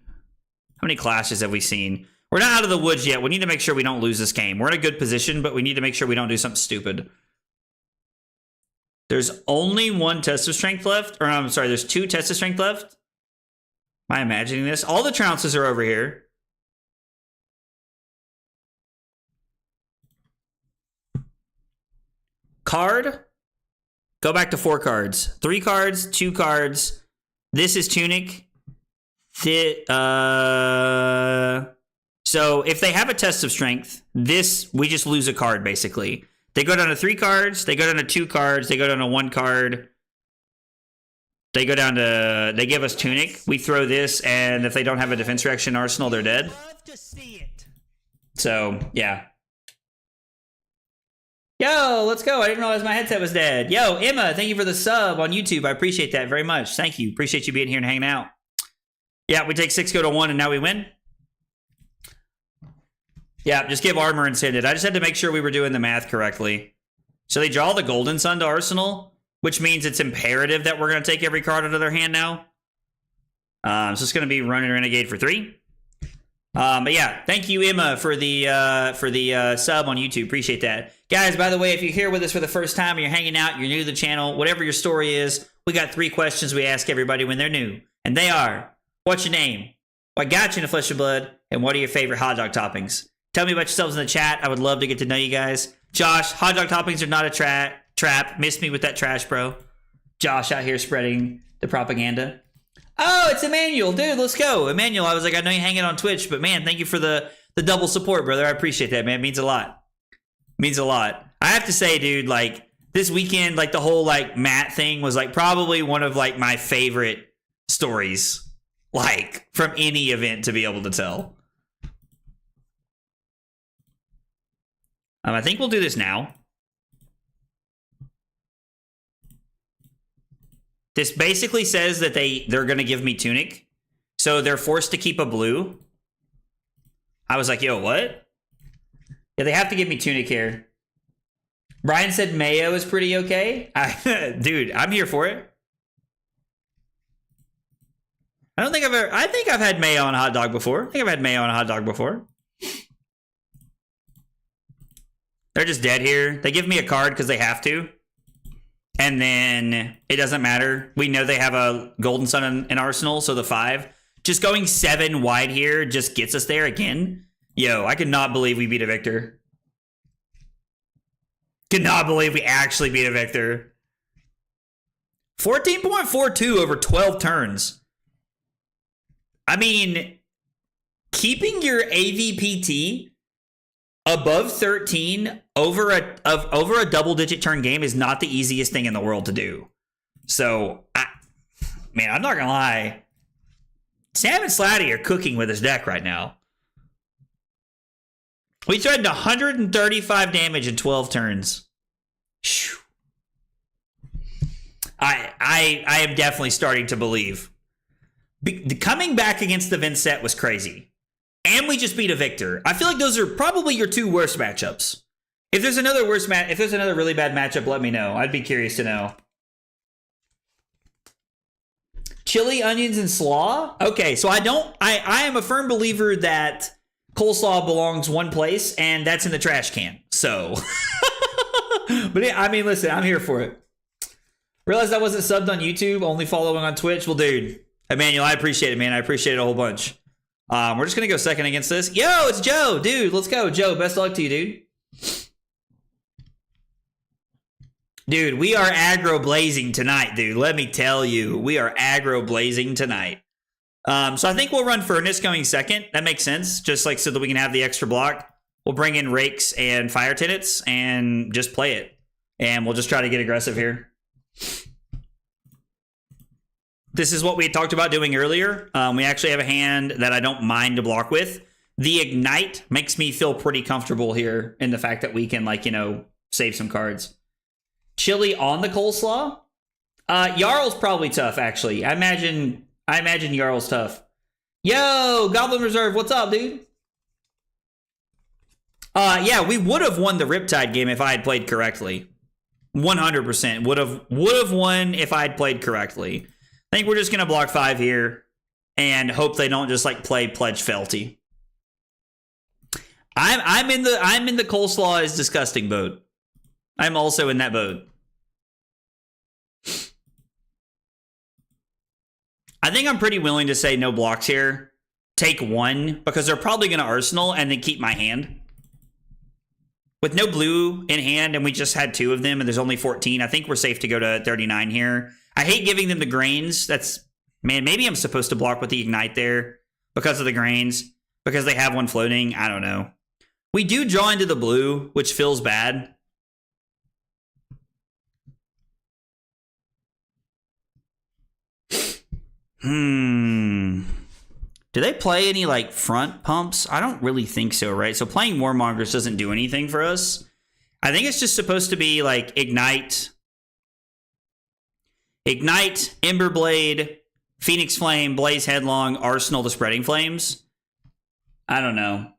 Speaker 1: clashes have we seen? We're not out of the woods yet. We need to make sure we don't lose this game. We're in a good position, but we need to make sure we don't do something stupid. There's only 1 test of strength left. Or I'm sorry, there's 2 tests of strength left. Am I imagining this? All the trounces are over here. Card. Go back to 4 cards. 3 cards, 2 cards. This is Tunic. So if they have a test of strength, this, we just lose a card, basically. They go down to 3 cards. They go down to 2 cards. They go down to 1 card. They go down to, they give us Tunic. We throw this, and if they don't have a defense reaction arsenal, they're dead.
Speaker 2: Love to see it.
Speaker 1: So, yeah. Yo, let's go. I didn't realize my headset was dead. Yo, Emma, thank you for the sub on YouTube. I appreciate that very much. Thank you. Appreciate you being here and hanging out. Yeah, we take 6, go to 1, and now we win. Yeah, just give armor and send it. I just had to make sure we were doing the math correctly. So they draw the Golden Sun to Arsenal, which means it's imperative that we're going to take every card out of their hand now. So it's going to be Running Renegade for 3. But yeah, thank you, Emma, for the sub on YouTube. Appreciate that. Guys, by the way, if you're here with us for the first time and you're hanging out, you're new to the channel, whatever your story is, we got 3 questions we ask everybody when they're new. And they are, what's your name? What got you into Flesh and Blood? And what are your favorite hot dog toppings? Tell me about yourselves in the chat. I would love to get to know you guys. Josh, hot dog toppings are not a trap. Missed me with that trash, bro. Josh out here spreading the propaganda. Oh, it's Emmanuel. Dude, let's go. Emmanuel, I was like, I know you hang it on Twitch, but man, thank you for the double support, brother. I appreciate that, man. It means a lot. Means a lot. I have to say, dude, like, this weekend, like, the whole, like, Matt thing was, like, probably one of, like, my favorite stories, like, from any event to be able to tell. I think we'll do this now. This basically says that they're going to give me Tunic. So they're forced to keep a blue. I was like, yo, what? Yeah, they have to give me Tunic here. Brian said mayo is pretty okay. Dude, I'm here for it. I think I've had mayo on a hot dog before. They're just dead here. They give me a card because they have to. And then it doesn't matter. We know they have a Golden Sun in Arsenal, so the 5. Just going 7 wide here just gets us there again. Yo, I could not believe we beat a Victor. Could not believe we actually beat a Victor. 14.42 over 12 turns. I mean, keeping your AVPT above 13 over a double-digit turn game is not the easiest thing in the world to do. So, man, I'm not gonna lie. Sam and Slatty are cooking with his deck right now. We threatened 135 damage in 12 turns. I am definitely starting to believe. Coming back against the Vincent was crazy. And we just beat a Victor. I feel like those are probably your 2 worst matchups. If there's another if there's another really bad matchup, let me know. I'd be curious to know. Chili, onions, and slaw? Okay, so I am a firm believer that coleslaw belongs one place, and that's in the trash can. So, but yeah, I mean, listen, I'm here for it. Realized I wasn't subbed on YouTube, only following on Twitch. Well, dude, Emmanuel, I appreciate it, man. I appreciate it a whole bunch. We're just gonna go second against this. Yo, it's Joe, dude. Let's go, Joe. Best of luck to you, dude. Dude, we are aggro blazing tonight, dude. Let me tell you, we are aggro blazing tonight. So I think we'll run Furnace going second. That makes sense. Just like so that we can have the extra block. We'll bring in Rakes and Fire Tenants and just play it. And we'll just try to get aggressive here. This is what we had talked about doing earlier. We actually have a hand that I don't mind to block with. The Ignite makes me feel pretty comfortable here in the fact that we can, like, you know, save some cards. Chili on the coleslaw? Jarl's probably tough, actually. I imagine Jarl's tough. Yo, Goblin Reserve, what's up, dude? Yeah, we would have won the Riptide game if I had played correctly. 100% would have won if I had played correctly. I think we're just gonna block 5 here and hope they don't just like play Pledge Felty. I'm in the coleslaw is disgusting boat. I'm also in that boat. I think I'm pretty willing to say no blocks here. Take 1 because they're probably gonna Arsenal and then keep my hand. With no blue in hand, and we just had 2 of them, and there's only 14, I think we're safe to go to 39 here. I hate giving them the grains. That's, man, maybe I'm supposed to block with the Ignite there because of the grains, because they have one floating. I don't know. We do draw into the blue, which feels bad. Do they play any, like, front pumps? I don't really think so, right? So playing Warmongers doesn't do anything for us. I think it's just supposed to be, like, Ignite, Emberblade, Phoenix Flame, Blaze Headlong, Arsenal the Spreading Flames. I don't know.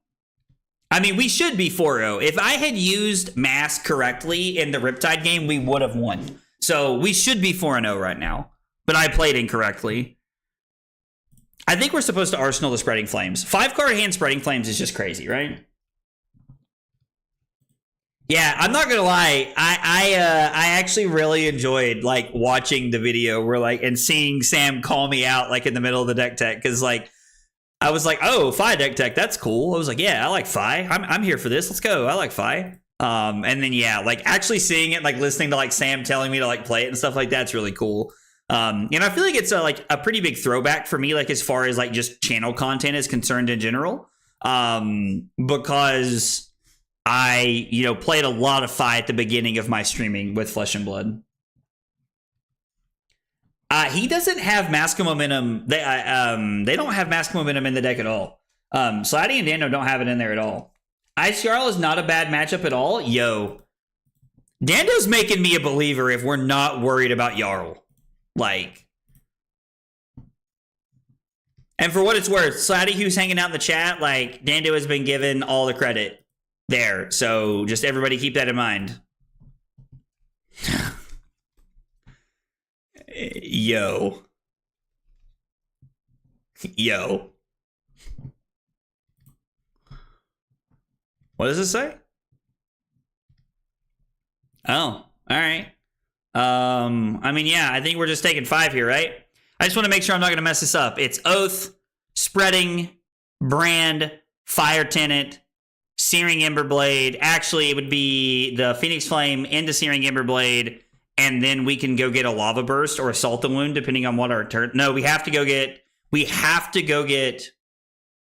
Speaker 1: I mean, we should be 4-0. If I had used Mask correctly in the Riptide game, we would have won. So we should be 4-0 right now. But I played incorrectly. I think we're supposed to Arsenal the Spreading Flames. 5-card hand Spreading Flames is just crazy, right? Yeah, I'm not gonna lie. I actually really enjoyed like watching the video where like and seeing Sam call me out like in the middle of the deck tech, because like I was like, oh, Fi deck tech, that's cool. I was like, yeah, I like Fi. I'm here for this. Let's go. I like Fi. And then yeah, like actually seeing it, like listening to like Sam telling me to like play it and stuff like that's really cool. And I feel like it's like a pretty big throwback for me, like as far as like just channel content is concerned in general. Because I, played a lot of Fi at the beginning of my streaming with Flesh and Blood. He doesn't have Mask of Momentum. They don't have Mask of Momentum in the deck at all. Slatty and Dando don't have it in there at all. Ice Jarl is not a bad matchup at all. Yo, Dando's making me a believer if we're not worried about Jarl. Like, and for what it's worth, Slatty, who's hanging out in the chat, like, Dando has been given all the credit there. So just everybody keep that in mind. Yo. What does it say? Oh, all right. I mean, yeah, I think we're just taking 5 here, right? I just want to make sure I'm not going to mess this up. It's Oath, Spreading, Brand, Fire Tenant, Searing Emberblade. Actually, it would be the Phoenix Flame into Searing Emberblade, and then we can go get a Lava Burst or Assault the Wound, depending on what our turn. No, we have to go get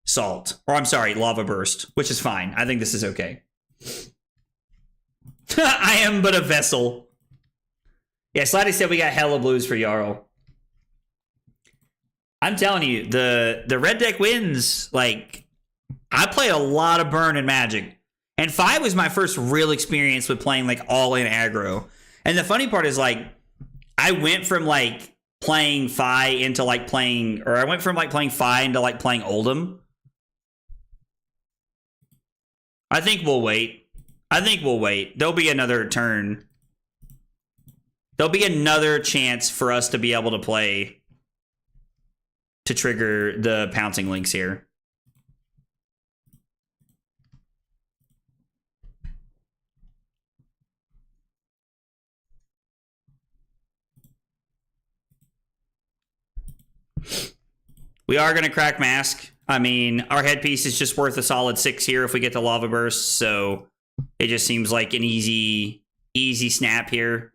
Speaker 1: Salt. Or I'm sorry, Lava Burst, which is fine. I think this is okay. I am but a vessel. Yeah, Slatty said we got hella blues for Jarl. I'm telling you, the red deck wins. Like, I played a lot of Burn and Magic. And 5 was my first real experience with playing, like, all-in aggro. And the funny part is, like, I went from, like, playing Fi into, like, playing... Or I went from, like, playing Fi into, like, playing Oldhim. I think we'll wait. There'll be another turn. There'll be another chance for us to be able to play to trigger the pouncing links here. We are going to crack Mask. I mean, our headpiece is just worth a solid 6 here if we get the Lava Burst, so it just seems like an easy snap here.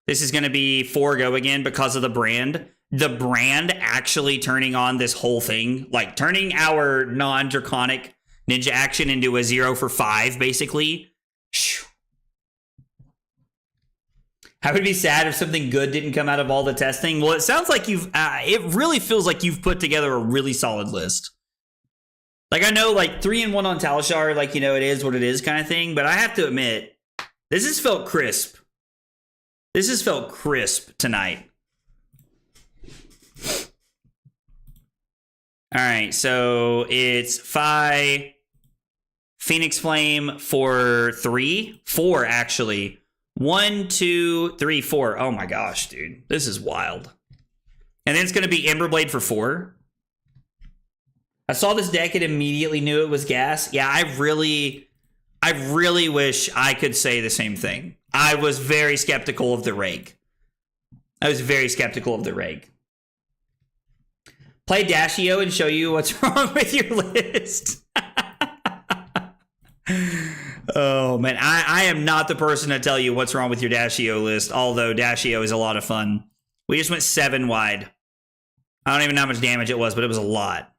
Speaker 1: This is going to be 4 go again because of the Brand. The Brand actually turning on this whole thing, like turning our non-draconic ninja action into a 0 for 5, basically. I would be sad if something good didn't come out of all the testing. Well, it sounds like it really feels like you've put together a really solid list. Like, I know, like, 3-1 on Talishar, like, it is what it is kind of thing, but I have to admit, this has felt crisp. This has felt crisp tonight. All right, so it's Phoenix Flame for 3. 4, actually. 1, 2, 3, 4. Oh my gosh, dude. This is wild. And then it's going to be Emberblade for 4. I saw this deck and immediately knew it was gas. Yeah, I really wish I could say the same thing. I was very skeptical of the rake. Play Dashio and show you what's wrong with your list. Oh, man. I am not the person to tell you what's wrong with your Dashio list, although Dashio is a lot of fun. We just went 7 wide. I don't even know how much damage it was, but it was a lot.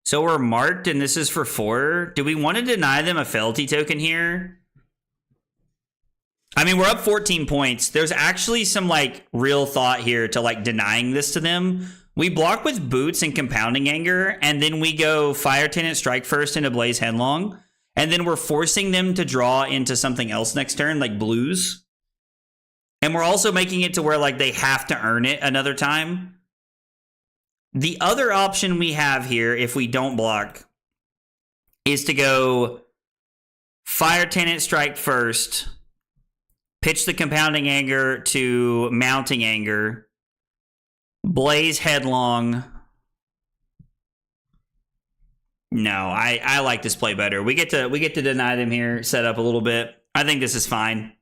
Speaker 1: So we're marked, and this is for 4. Do we want to deny them a fealty token here? I mean, we're up 14 points. There's actually some, like, real thought here to, like, denying this to them. We block with Boots and Compounding Anger, and then we go Fire Tenant, Strike First into Blaze Headlong, and then we're forcing them to draw into something else next turn, like Blues. And we're also making it to where, like, they have to earn it another time. The other option we have here, if we don't block, is to go Fire Tenant, Strike First, pitch the Compounding Anger to Mounting Anger, Blaze Headlong. No, I like this play better. We get to deny them here, set up a little bit. I think this is fine.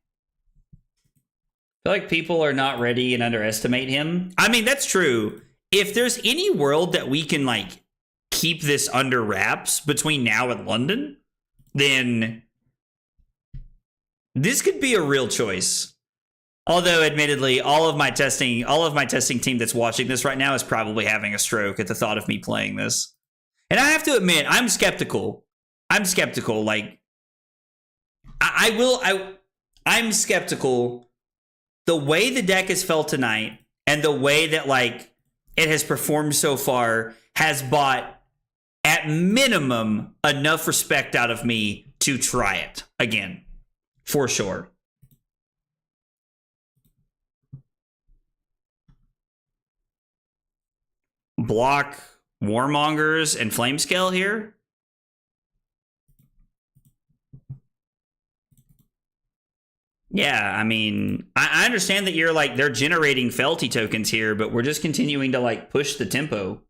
Speaker 1: I feel like people are not ready and underestimate him. I mean, that's true. If there's any world that we can, like, keep this under wraps between now and London, then this could be a real choice. Although, admittedly, all of my testing team that's watching this right now is probably having a stroke at the thought of me playing this. And I have to admit, I'm skeptical. Like, I'm skeptical. The way the deck has felt tonight, and the way that, like, it has performed so far, has bought, at minimum, enough respect out of me to try it again. For sure. Block Warmongers and Flamescale here. Yeah, I mean, I understand that you're like, they're generating fealty tokens here, but we're just continuing to like push the tempo.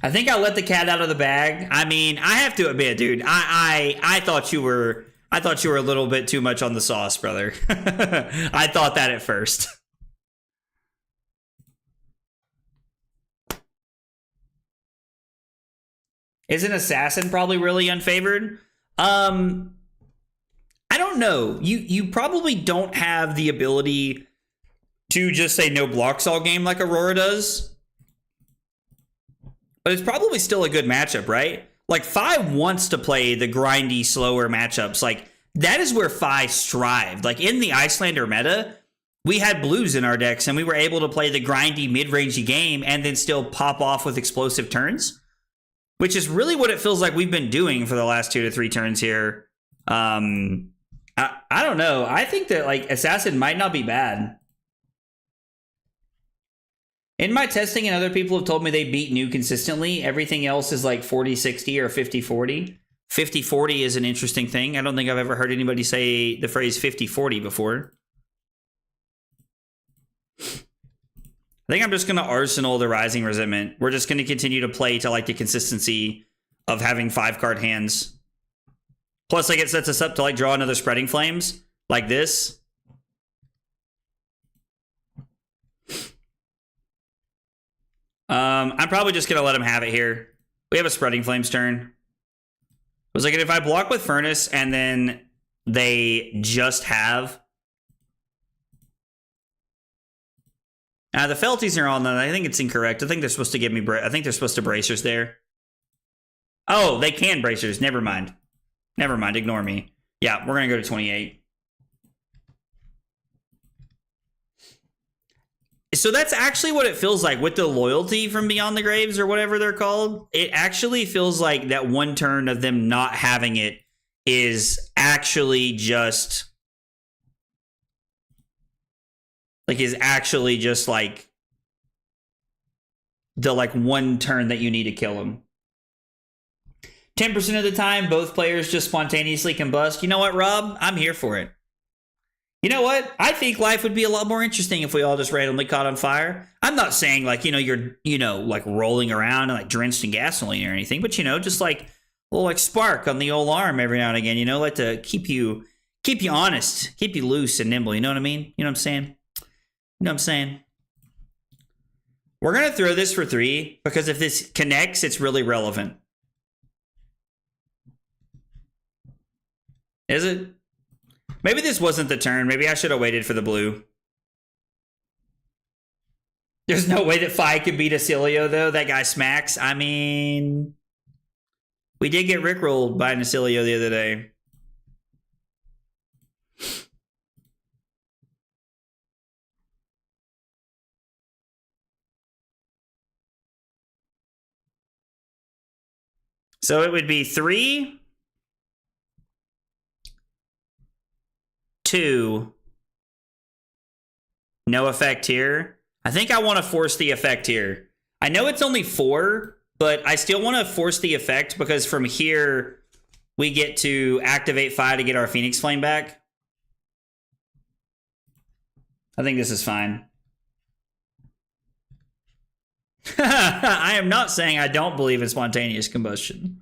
Speaker 1: I think I let the cat out of the bag. I mean, I have to admit, dude, I thought you were a little bit too much on the sauce, brother. I thought that at first. Isn't Assassin probably really unfavored? I don't know. You probably don't have the ability to just say no blocks all game like Aurora does. But it's probably still a good matchup, right? Like, Fi wants to play the grindy, slower matchups. Like, that is where Fi strived. Like, in the Icelander meta, we had blues in our decks, and we were able to play the grindy, mid-rangey game and then still pop off with explosive turns. Which is really what it feels like we've been doing for the last 2 to 3 turns here. I don't know. I think that, like, Assassin might not be bad. In my testing, and other people have told me they beat New consistently, everything else is like 40-60 or 50-40. 50-40 is an interesting thing. I don't think I've ever heard anybody say the phrase 50-40 before. I think I'm just going to Arsenal the Rising Resentment. We're just going to continue to play to like the consistency of having 5-card hands. Plus, like, it sets us up to like draw another Spreading Flames like this. I'm probably just going to let him have it here. We have a Spreading Flames turn. It was like, if I block with Furnace and then they just have... the fealties are on, I think it's incorrect. I think they're supposed to give me... I think they're supposed to bracers there. Oh, they can bracers. Never mind. Never mind. Ignore me. Yeah, we're going to go to 28. So that's actually what it feels like with the loyalty from Beyond the Graves or whatever they're called. It actually feels like that one turn of them not having it is actually just... is actually just like the like one turn that you need to kill him. 10% of the time, both players just spontaneously combust. You know what, Rob? I'm here for it. You know what? I think life would be a lot more interesting if we all just randomly caught on fire. I'm not saying like, you're, like rolling around and like drenched in gasoline or anything, but just like a little like spark on the old arm every now and again, like to keep you Keep you honest. Keep you loose and nimble. You know what I mean? You know what I'm saying? You know what I'm saying? We're going to throw this for 3 because if this connects, it's really relevant. Is it? Maybe this wasn't the turn. Maybe I should have waited for the blue. There's no way that Fi could beat Acilio, though. That guy smacks. I mean, we did get rickrolled by an Acilio the other day. So it would be 3, 2, no effect here. I think I want to force the effect here. I know it's only 4, but I still want to force the effect because from here we get to activate Fi to get our Phoenix Flame back. I think this is fine. I am not saying I don't believe in spontaneous combustion.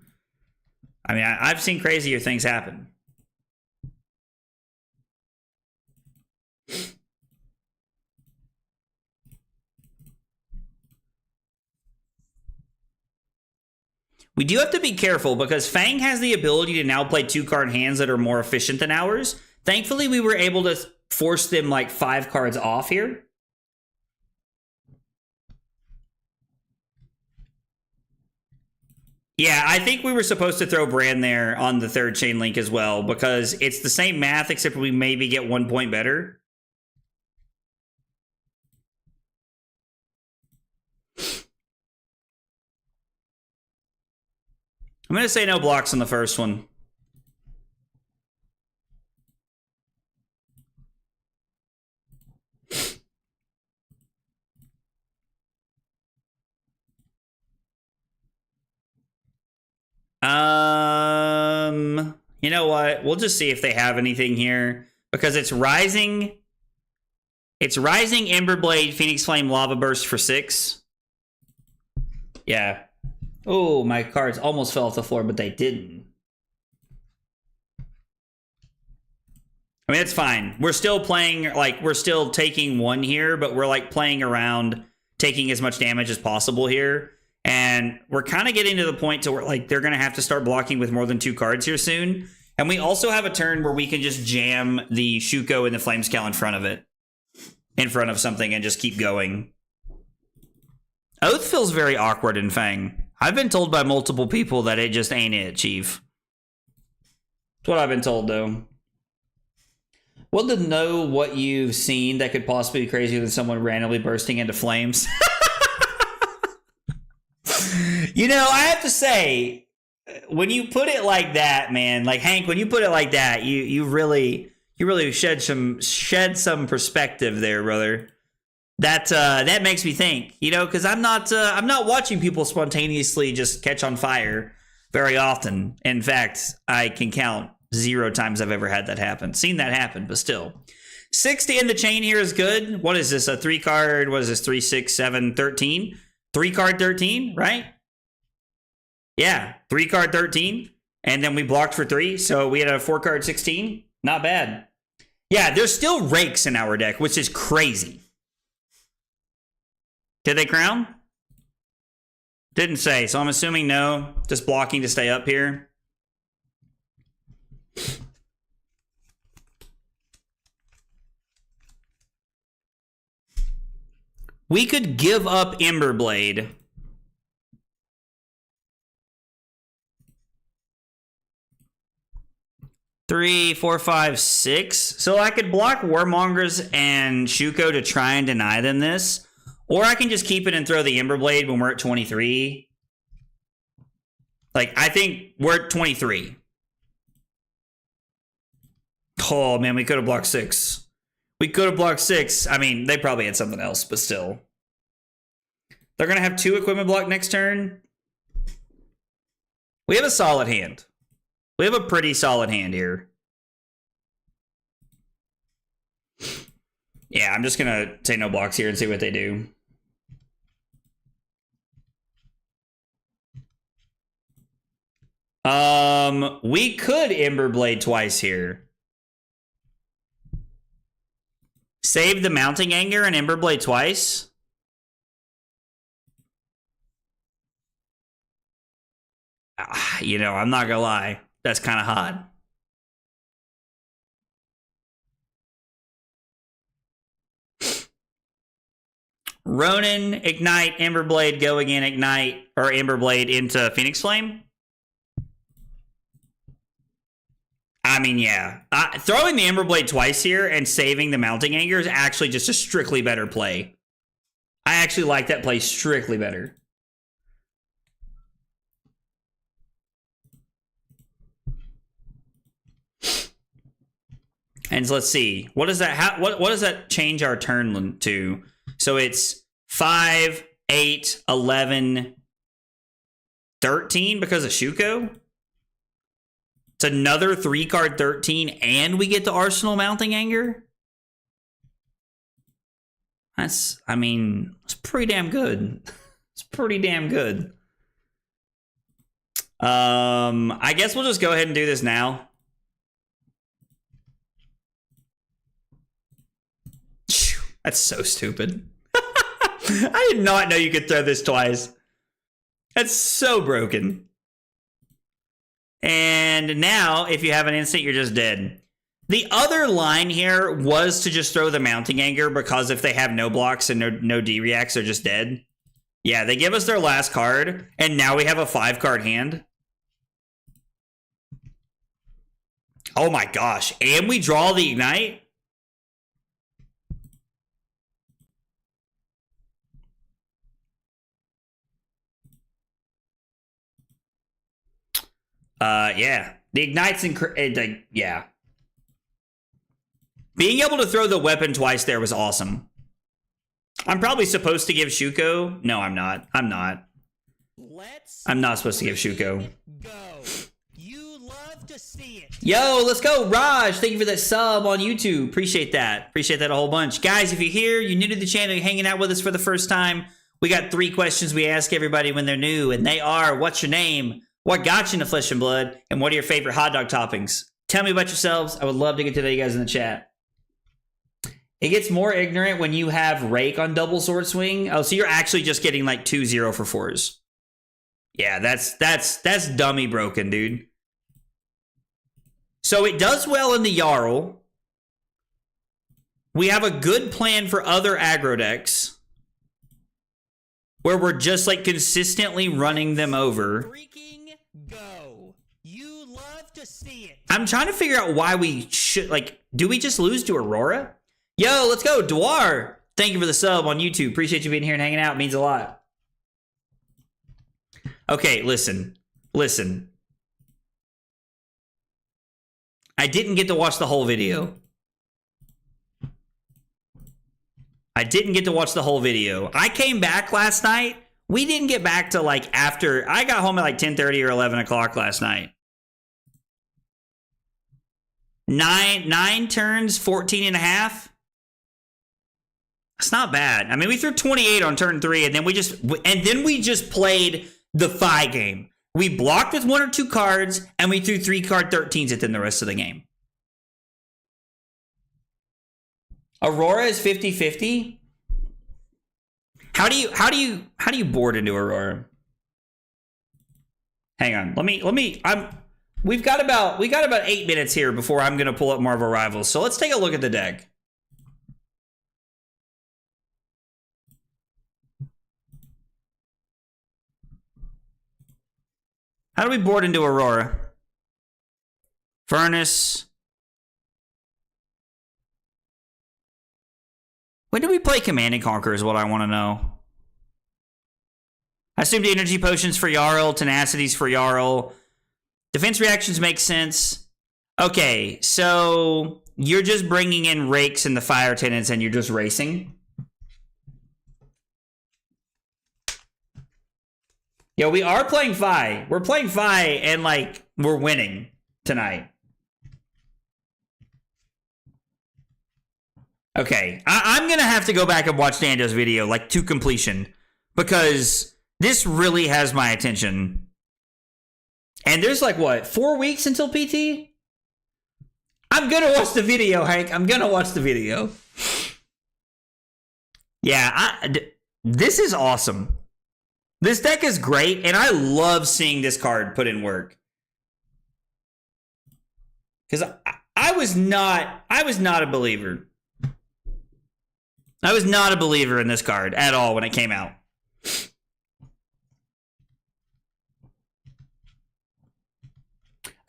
Speaker 1: I mean, I've seen crazier things happen. We do have to be careful because Fang has the ability to now play 2-card hands that are more efficient than ours. Thankfully, we were able to force them like 5 cards off here. Yeah, I think we were supposed to throw Brand there on the 3rd chain link as well because it's the same math except we maybe get 1 point better. I'm going to say no blocks on the first one. You know what? We'll just see if they have anything here because it's Rising. It's Rising, Emberblade, Phoenix Flame, Lava Burst for 6. Yeah. Oh, my cards almost fell off the floor, but they didn't. I mean, it's fine. We're still playing, like, we're still taking 1 here, but we're, like, playing around, taking as much damage as possible here. And we're kind of getting to the point to where, like, they're going to have to start blocking with more than 2 cards here soon. And we also have a turn where we can just jam the Shuko and the Flamescale in front of it. In front of something and just keep going. Oath feels very awkward in Fang. I've been told by multiple people that it just ain't it, Chief. That's what I've been told, though. Well, to know what you've seen that could possibly be crazier than someone randomly bursting into flames. You know, I have to say, when you put it like that, man, like Hank, when you put it like that, you really shed some perspective there, brother. That makes me think, you know, because I'm not watching people spontaneously just catch on fire very often. In fact, I can count 0 times I've ever had that happen. Seen that happen, but still. 6 to end the chain here is good. What is this? A 3-card? What is this? 3, 6, 7, 13? 3-card 13, right? Yeah, 3-card 13. And then we blocked for 3. So we had a 4-card 16. Not bad. Yeah, there's still rakes in our deck, which is crazy. Did they crown? Didn't say, so I'm assuming no. Just blocking to stay up here. We could give up Emberblade. Three, 4, 5, 6. So I could block Warmongers and Shuko to try and deny them this. Or I can just keep it and throw the Emberblade when we're at 23. Like, I think we're at 23. Oh, man, we could have blocked 6. We could have blocked 6. I mean, they probably had something else, but still. They're going to have 2 equipment block next turn. We have a solid hand. We have a pretty solid hand here. Yeah, I'm just going to say no blocks here and see what they do. We could Emberblade twice here. Save the Mounting Anger and Emberblade twice. You know, I'm not gonna lie. That's kind of hot. Ronin, Ignite, Emberblade, go again, Ignite, or Emberblade into Phoenix Flame. I mean, yeah. Throwing the Emberblade twice here and saving the Mounting Anger is actually just a strictly better play. I actually like that play strictly better. And let's see. What does that what does that change our turn to? So it's 5, 8, 11, 13 because of Shuko. It's another 3-card 13, and we get the Arsenal Mounting Anger. That's, I mean, it's pretty damn good. It's pretty damn good. I guess we'll just go ahead and do this now. That's so stupid. I did not know you could throw this twice. That's so broken. And now, if you have an instant, you're just dead. The other line here was to just throw the Mounting Anger, because if they have no blocks and no D-reacts, they're just dead. Yeah, they give us their last card, and now we have a 5-card hand. Oh my gosh. And we draw the Ignite? Yeah. The Ignite's yeah. Being able to throw the weapon twice there was awesome. I'm probably supposed to give Shuko. No, I'm not. I'm not. I'm not supposed to give Shuko.
Speaker 2: Go. You love to see it.
Speaker 1: Yo, let's go. Raj, thank you for that sub on YouTube. Appreciate that. Appreciate that a whole bunch. Guys, if you're here, you're new to the channel, you're hanging out with us for the first time, we got 3 questions we ask everybody when they're new, and they are, what's your name? What got you into Flesh and Blood? And what are your favorite hot dog toppings? Tell me about yourselves. I would love to get to know you guys in the chat. It gets more ignorant when you have Rake on double sword swing. Oh, so you're actually just getting like 2-0 for 4s. Yeah, that's dummy broken, dude. So it does well in the Jarl. We have a good plan for other aggro decks where we're just like consistently running them over.
Speaker 2: Freaking go. You love to see it.
Speaker 1: I'm trying to figure out why we should, like, do we just lose to Aurora? Yo, let's go. Dwar, thank you for the sub on YouTube. Appreciate you being here and hanging out. It means a lot. Okay, listen. Listen. I didn't get to watch the whole video. I didn't get to watch the whole video. I came back last night. We didn't get back to like after. I got home at like 10:30 or 11 o'clock last night. 9 turns, 14 and a half. It's not bad. I mean, we threw 28 on turn 3, and then we just played the Phi game. We blocked with 1 or 2 cards, and we threw 3-card 13s at them the rest of the game. Aurora is 50-50. How do you board into Aurora? Hang on. We got about 8 minutes here before I'm gonna pull up more of our rivals. So let's take a look at the deck. How do we board into Aurora? Furnace. When do we play Command and Conquer is what I want to know. I assumed energy potions for Jarl, tenacities for Jarl. Defense reactions make sense. Okay, so you're just bringing in rakes and the fire tenants and you're just racing. Yeah, we are playing Phi. We're playing Phi and like we're winning tonight. Okay, I'm going to have to go back and watch Dando's video, like, to completion, because this really has my attention. And there's, like, what, 4 weeks until PT? I'm going to watch the video, Hank. I'm going to watch the video. Yeah, this is awesome. This deck is great, and I love seeing this card put in work. Because I was not a believer. I was not a believer in this card at all when it came out.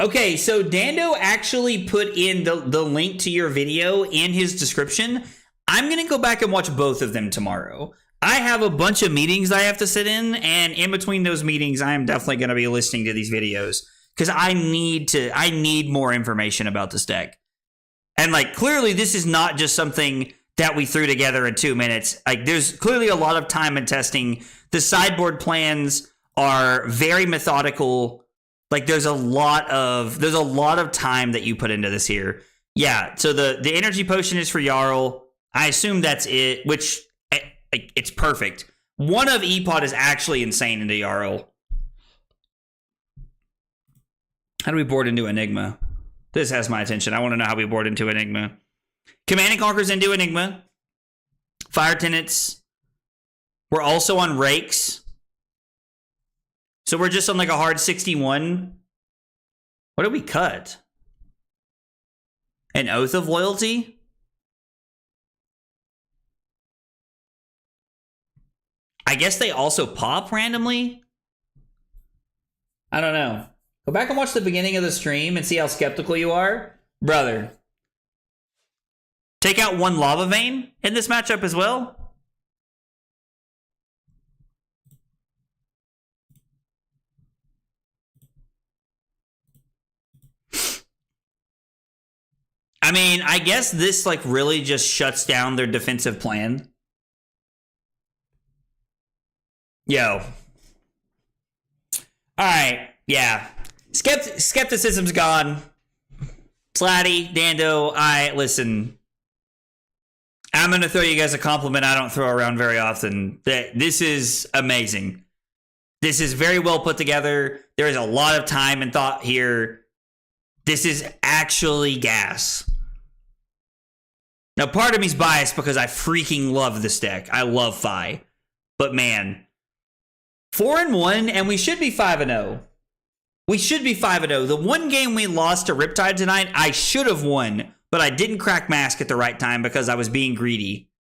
Speaker 1: Okay, so Dando actually put in the link to your video in his description. I'm going to go back and watch both of them tomorrow. I have a bunch of meetings I have to sit in between those meetings, I am definitely going to be listening to these videos because I need more information about this deck. And like, clearly this is not just something that we threw together in 2 minutes. Like, there's clearly a lot of time and testing. The sideboard plans are very methodical. Like, there's a lot of time that you put into this here. Yeah, so the energy potion is for Jarl. I assume that's it, which it's perfect. One of EPOD is actually insane into Jarl. How do we board into Enigma? This has my attention. I want to know how we board into Enigma. Command and Conquer's into Enigma. Fire Tenants. We're also on Rakes. So we're just on like a hard 61. What did we cut? An Oath of Loyalty? I guess they also pop randomly? I don't know. Go back and watch the beginning of the stream and see how skeptical you are. Brother. Take out one Lava Vein in this matchup as well. I mean, I guess this like really just shuts down their defensive plan. Yo. Alright, yeah. Skepticism's gone. Slatty, Dando, listen. I'm going to throw you guys a compliment I don't throw around very often. This is amazing. This is very well put together. There is a lot of time and thought here. This is actually gas. Now, part of me's biased because I freaking love this deck. I love Fi. But man, 4-1, and we should be 5-0. We should be 5-0. The one game we lost to Riptide tonight, I should have won, but I didn't crack Mask at the right time because I was being greedy.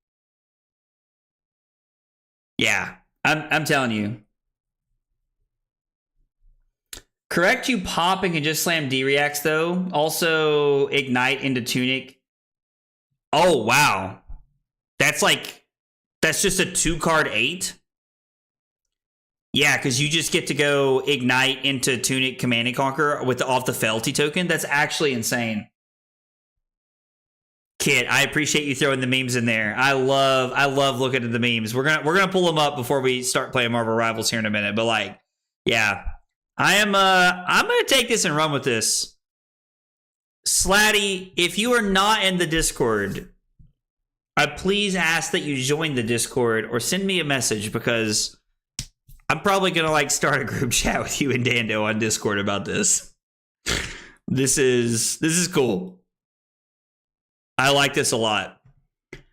Speaker 1: Yeah, I'm telling you. Correct, you pop and can just slam D-Reacts, though. Also, Ignite into Tunic. Oh, wow. That's just a 2-card 8? Yeah, because you just get to go Ignite into Tunic Command and Conquer with off the Fealty token. That's actually insane. Kit, I appreciate you throwing the memes in there. I love looking at the memes. We're gonna pull them up before we start playing Marvel Rivals here in a minute. But like, yeah, I'm gonna take this and run with this. Slatty, if you are not in the Discord, I please ask that you join the Discord or send me a message because I'm probably gonna like start a group chat with you and Dando on Discord about this. This is cool. I like this a lot.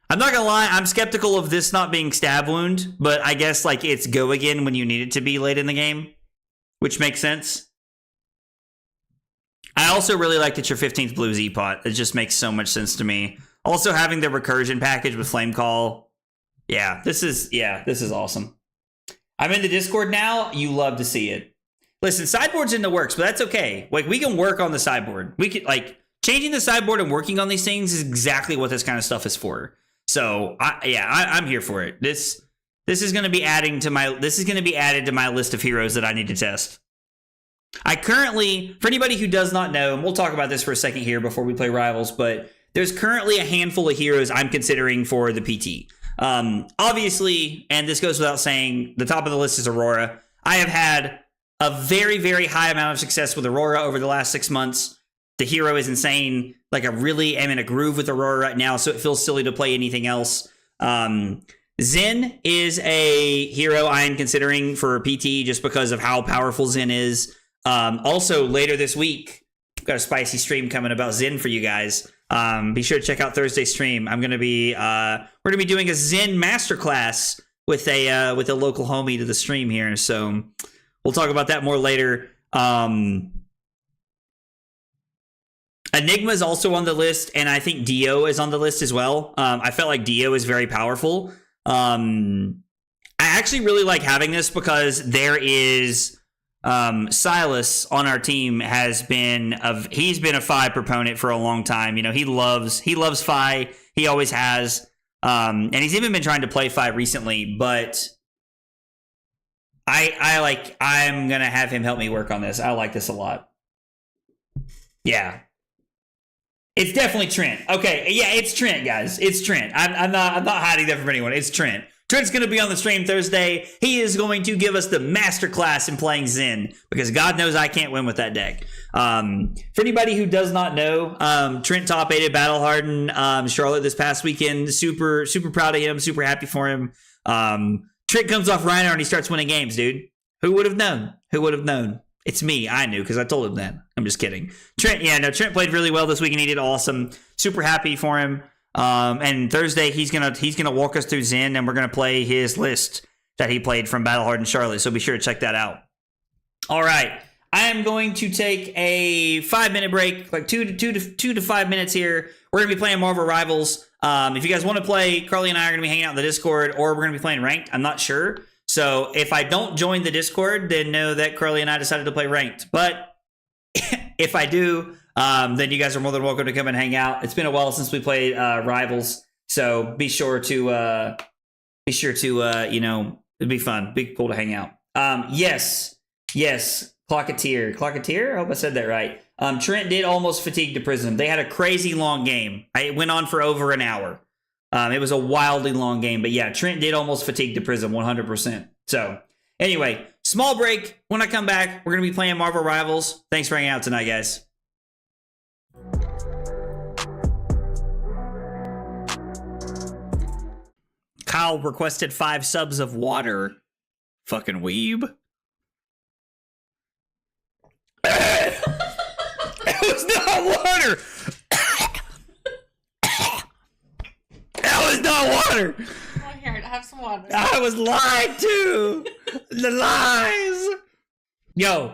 Speaker 1: I'm not gonna lie, I'm skeptical of this not being Stab Wound, but I guess like it's go again when you need it to be late in the game, which makes sense. I also really like that your 15th blue Z-Pot. It just makes so much sense to me. Also having the recursion package with Flame Call. Yeah, this is awesome. I'm in the Discord now. You love to see it. Listen, sideboard's in the works, but that's okay. Like, we can work on the sideboard. We can like changing the sideboard and working on these things is exactly what this kind of stuff is for. So I'm here for it. This is going to be added to my list of heroes that I need to test. I currently, for anybody who does not know, and we'll talk about this for a second here before we play Rivals, but there's currently a handful of heroes I'm considering for the PT. Obviously, and this goes without saying, the top of the list is Aurora. I have had a very, very high amount of success with Aurora over the last 6 months. The hero is insane. Like, I really am in a groove with Aurora right now, so it feels silly to play anything else. Zen is a hero I am considering for PT just because of how powerful Zen is. Also, later this week, I've got a spicy stream coming about Zen for you guys. Be sure to check out Thursday's stream. I'm gonna be we're gonna be doing a Zen masterclass with a local homie to the stream here. So we'll talk about that more later. Enigma is also on the list, and I think Dio is on the list as well. I felt like Dio is very powerful. I actually really like having this because there is Silas on our team he's been a Fi proponent for a long time. You know, he loves Fi. He always has. And he's even been trying to play Fi recently, but I'm gonna have him help me work on this. I like this a lot. Yeah. It's definitely Trent. Okay, yeah, it's Trent, guys. It's Trent. I'm not hiding that from anyone. It's Trent. Trent's going to be on the stream Thursday. He is going to give us the masterclass in playing Zen because God knows I can't win with that deck. For anybody who does not know, Trent top 8 at Battle Harden Charlotte this past weekend. Super proud of him. Super happy for him. Trent comes off Rhino and he starts winning games, dude. Who would have known? Who would have known? It's me. I knew because I told him that. I'm just kidding. Trent played really well this week and he did awesome. Super happy for him. And Thursday he's gonna walk us through Zen and we're gonna play his list that he played from Battle Hardened Charlotte. So be sure to check that out. All right, I am going to take a 5-minute break, like 2 to 5 minutes here. We're gonna be playing Marvel Rivals. If you guys want to play, Carly and I are gonna be hanging out in the Discord, or we're gonna be playing ranked. I'm not sure. So if I don't join the Discord, then know that Carly and I decided to play ranked. But if I do, then you guys are more than welcome to come and hang out. It's been a while since we played Rivals, so be sure to you know, it'd be fun, be cool to hang out. Yes, Clocketeer. I hope I said that right. Trent did almost fatigue to Prism. They had a crazy long game. It went on for over an hour. It was a wildly long game, but yeah, Trent did almost fatigue to Prism 100%. So anyway, small break. When I come back, we're going to be playing Marvel Rivals. Thanks for hanging out tonight, guys. Kyle requested 5 subs of water. Fucking weeb. It was not water. That was not water.
Speaker 3: Oh, here, have some water.
Speaker 1: I was lied to. The lies. Yo,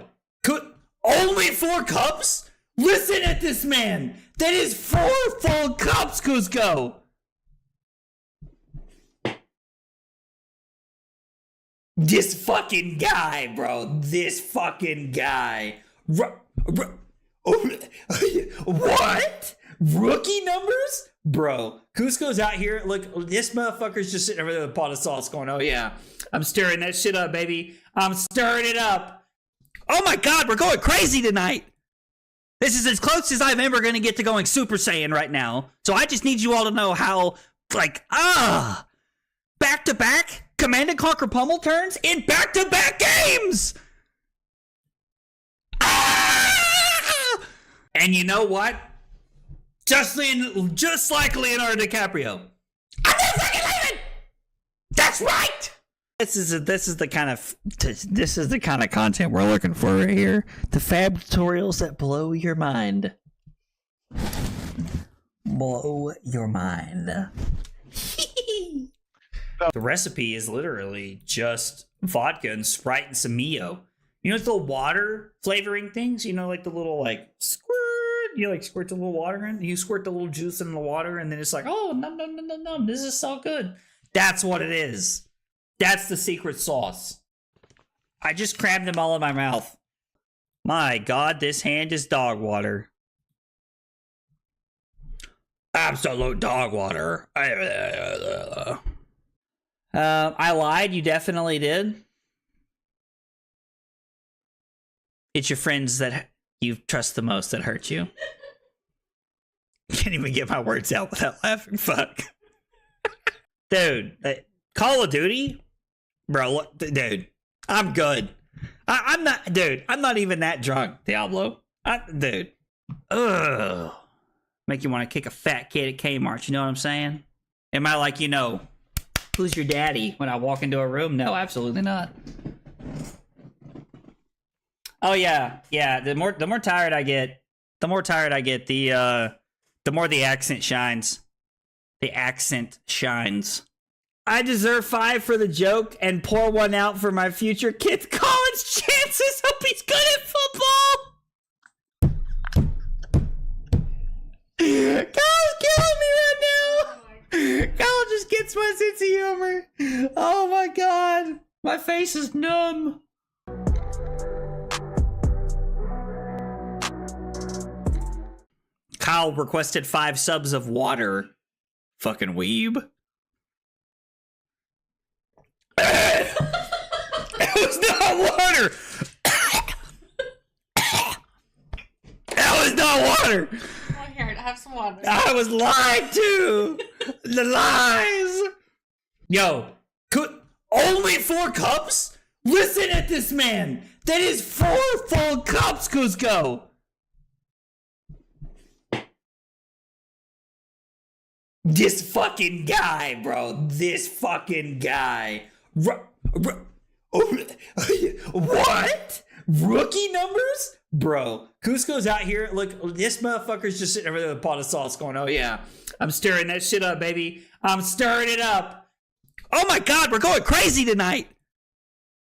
Speaker 1: only 4 cups? Listen at this man. That is 4 full cups, Cusco. This fucking guy, bro. This fucking guy. What? Rookie numbers? Bro, Cusco's out here. Look, this motherfucker's just sitting over there with a pot of sauce going, oh yeah, I'm stirring that shit up, baby. I'm stirring it up. Oh my God, we're going crazy tonight. This is as close as I'm ever going to get to going Super Saiyan right now. So I just need you all to know how, back-to-back Command & Conquer Pummel turns in back-to-back games. And you know what? Just like Leonardo DiCaprio. I'm not fucking leaving! That's right! This is the kind of content we're looking for right here. The fab tutorials that blow your mind. Blow your mind. The recipe is literally just vodka and Sprite and some Mio. You know, it's the water flavoring things, you know, like the little squirt, you squirt the little water in, you squirt the little juice in the water, and then it's like, oh, num, this is so good. That's what it is. That's the secret sauce. I just crammed them all in my mouth. My God, this hand is dog water. Absolute dog water. I lied, you definitely did. It's your friends that you trust the most that hurt you. Can't even get my words out without laughing. Fuck. Dude, Call of Duty? Bro, dude, I'm good. I'm not even that drunk, Diablo. Dude. Ugh. Make you want to kick a fat kid at Kmart, you know what I'm saying? Am I like, who's your daddy when I walk into a room? No, absolutely not. Oh yeah. The more tired I get, the The more the accent shines. The accent shines. I deserve 5 for the joke and pour 1 out for my future kid's college chances. Hope he's good at football. Kyle's killing me right now. Kyle just gets my sense of humor. Oh my god. My face is numb. Kyle requested 5 subs of water. Fucking weeb. That was not water. That was not water.
Speaker 3: Oh, here, have some water.
Speaker 1: I was lied to. The lies. Yo, only 4 cups? Listen at this man. That is 4 full cups, Cusco. This fucking guy, bro. This fucking guy. What? Rookie numbers? Bro, Cusco's out here. Look, this motherfucker's just sitting over there with a pot of sauce going, oh yeah, I'm stirring that shit up, baby. I'm stirring it up. Oh my god, we're going crazy tonight.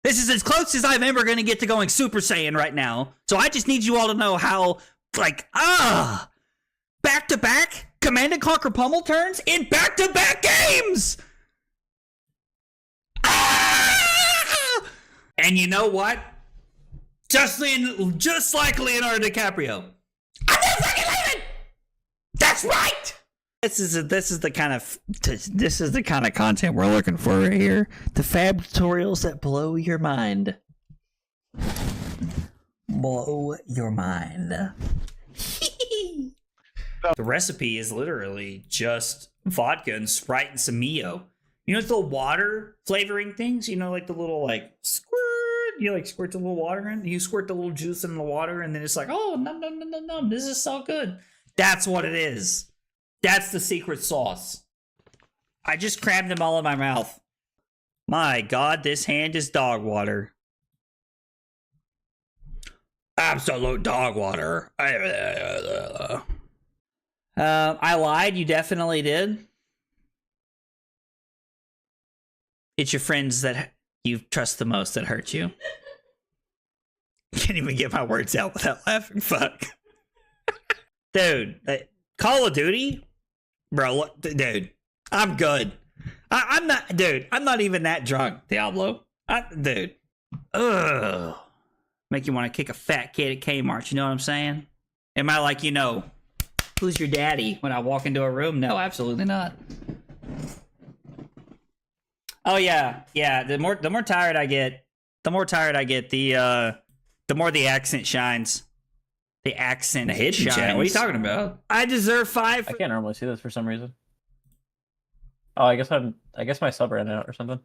Speaker 1: This is as close as I'm ever going to get to going Super Saiyan right now. So I just need you all to know how, like, back-to-back Command & Conquer pummel turns in back-to-back games! And you know what? Just like Leonardo DiCaprio. I'm never fucking leaving! That's right! This is the kind of content we're looking for right here. The fab tutorials that blow your mind. Blow your mind. The recipe is literally just vodka and Sprite and some Mio. You know, it's the water flavoring things. You know, like the little like squirt. You like squirt the little water in. You squirt the little juice in the water, and then it's like, oh, no, this is so good. That's what it is. That's the secret sauce. I just crammed them all in my mouth. My God, this hand is dog water. Absolute dog water. I lied. You definitely did. It's your friends that you trust the most that hurt you. Can't even get my words out without laughing. Fuck. Dude, Call of Duty? Bro, look, dude, I'm good. I'm not even that drunk, Diablo. Dude. Ugh. Make you want to kick a fat kid at Kmart, you know what I'm saying? Am I like, who's your daddy when I walk into a room? No, absolutely not. Oh yeah. The more tired I get, the more the accent shines. The accent shines.
Speaker 4: What are you talking about?
Speaker 1: I deserve 5.
Speaker 5: I can't normally see this for some reason. Oh, I guess my sub ran out or something.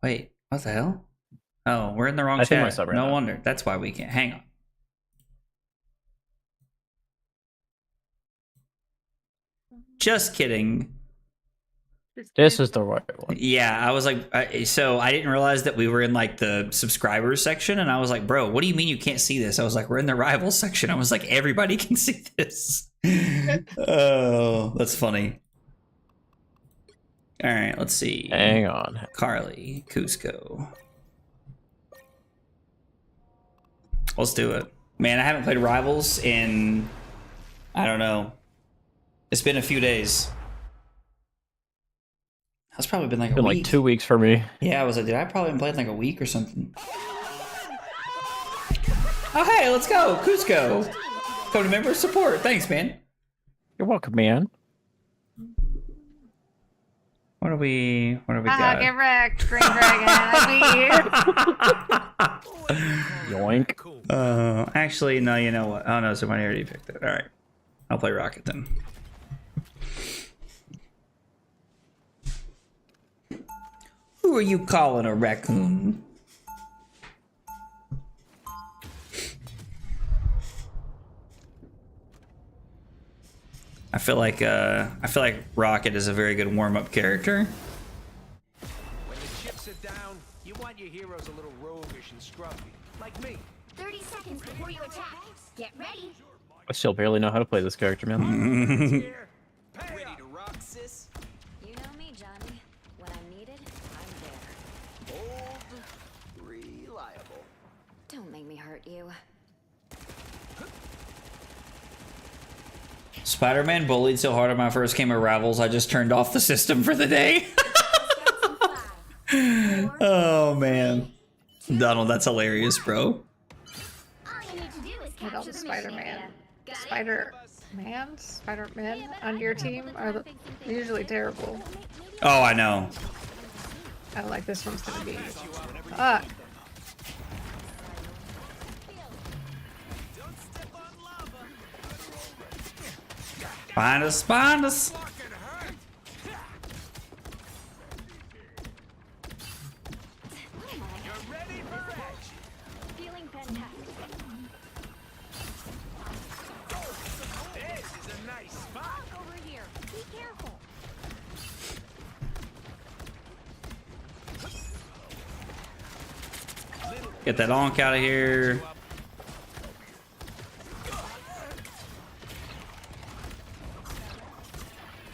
Speaker 1: Wait, what the hell? Oh, we're in the wrong
Speaker 5: I think
Speaker 1: chat.
Speaker 5: my sub ran
Speaker 1: No
Speaker 5: out.
Speaker 1: wonder. That's why we can't. Hang on. Just kidding.
Speaker 5: This is the right one.
Speaker 1: Yeah, I was like, so I didn't realize that we were in like the subscribers section, and I was like, bro, what do you mean you can't see this? I was like, we're in the rivals section. I was like, everybody can see this. Oh, that's funny. All right, let's see.
Speaker 5: Hang on.
Speaker 1: Carly, Cusco. Let's do it. Man, I haven't played Rivals in, I don't know. It's been a few days. That's probably been like a week.
Speaker 5: Like 2 weeks for me.
Speaker 1: Yeah, I was like, dude, I probably haven't played in like a week or something. Oh, hey, let's go. Cusco. Come to member support. Thanks, man.
Speaker 5: You're welcome, man.
Speaker 1: What do we got?
Speaker 3: Get wrecked, Green Dragon. I beat you.
Speaker 5: Yoink.
Speaker 1: Actually, no, you know what? Oh, no, somebody already picked it. All right. I'll play Rocket then. Who are you calling a raccoon? I feel like Rocket is a very good warm-up character.
Speaker 2: When the chips are down, you want your heroes a little roguish and scruffy, like me.
Speaker 6: 30 seconds before you attack. Get ready.
Speaker 5: I still barely know how to play this character, man.
Speaker 4: you.
Speaker 1: Spider-Man bullied so hard on my first game of Ravels, I just turned off the system for the day. Oh man, Donald, that's hilarious, bro.
Speaker 4: All you need to do is
Speaker 3: I love
Speaker 4: capture the
Speaker 3: Spider-Man.
Speaker 4: Got it?
Speaker 3: Spider-Man on your team are usually terrible.
Speaker 1: Oh, I know.
Speaker 3: I don't like this one's gonna be. Fuck.
Speaker 1: Behind us, behind us.
Speaker 4: Feeling fantastic.
Speaker 2: This is a nice spot.
Speaker 4: Over here. Be careful.
Speaker 1: Get that onk out of here.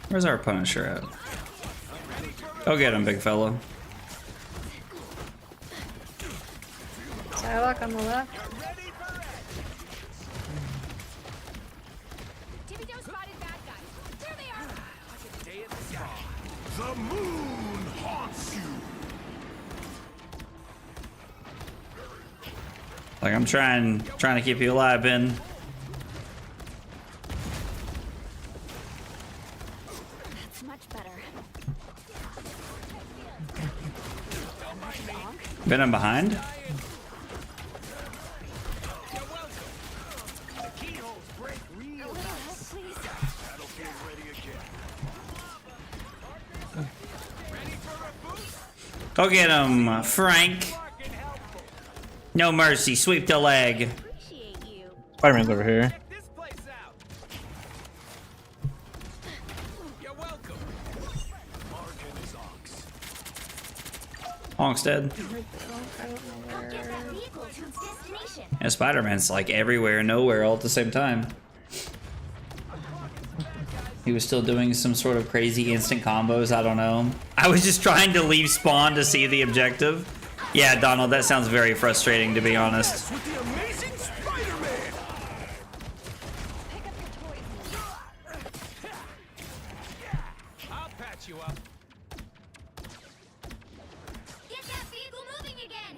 Speaker 1: Where's our Punisher at? Go get him, big fella.
Speaker 3: Psylocke on the left.
Speaker 4: Tibido spotted bad guys. There they are.
Speaker 2: Day in the sky.
Speaker 6: The moon haunts you.
Speaker 1: Like I'm trying to keep you alive, Ben.
Speaker 4: That's much better.
Speaker 1: Ben, I'm behind.
Speaker 2: You're welcome. The keyholes break real nice.
Speaker 4: Please.
Speaker 6: Battlefield ready again.
Speaker 2: Ready for a boost?
Speaker 1: Go get him, Frank.
Speaker 2: Fucking helpful.
Speaker 1: No mercy, sweep the leg.
Speaker 4: Appreciate you.
Speaker 5: Spider-Man's over here.
Speaker 2: Check this place out. You're welcome.
Speaker 6: Markin is Ox.
Speaker 1: Honk's dead.
Speaker 3: I don't know
Speaker 4: Get that
Speaker 3: where.
Speaker 4: vehicle to its destination.
Speaker 1: Yeah, Spider-Man's like everywhere and nowhere all at the same time. He was still doing some sort of crazy instant combos, I don't know. I was just trying to leave spawn to see the objective. Yeah, Donald, that sounds very frustrating, to be honest.
Speaker 6: With the amazing Spider-Man.
Speaker 4: Pick up your toys.
Speaker 2: I'll patch you up.
Speaker 4: Get that vehicle moving again.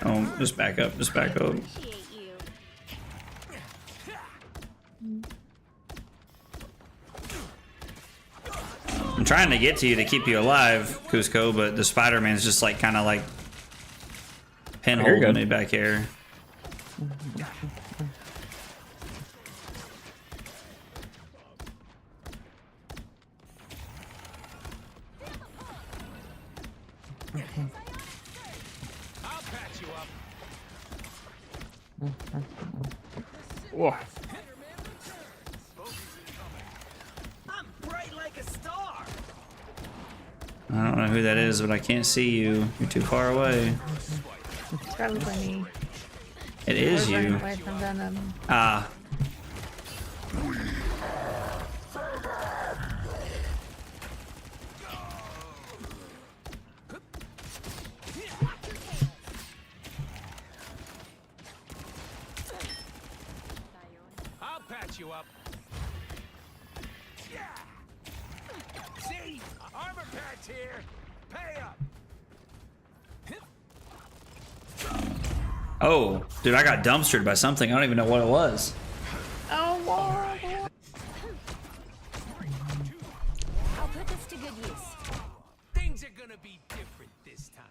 Speaker 1: Oh, just back up, just back up.
Speaker 4: Appreciate you.
Speaker 1: I'm trying to get to you to keep you alive, Cusco, but the Spider-Man's just like kind of like
Speaker 5: You're
Speaker 1: pinholding
Speaker 5: good.
Speaker 1: me back here.
Speaker 2: I'll patch you up.
Speaker 5: Whoa.
Speaker 2: I'm bright like a star.
Speaker 1: I don't know who that is, but I can't see you. You're too far away.
Speaker 3: It's probably me.
Speaker 1: It is
Speaker 3: We're running
Speaker 1: you.
Speaker 3: away from Venom.
Speaker 1: Ah.
Speaker 2: I'll patch you up. Yeah. See? Armor patch here. Pay up.
Speaker 1: Oh, dude, I got dumpstered by something. I don't even know what it was.
Speaker 3: Oh, Lord.
Speaker 4: I'll put this to good use.
Speaker 2: Things are gonna be different this time.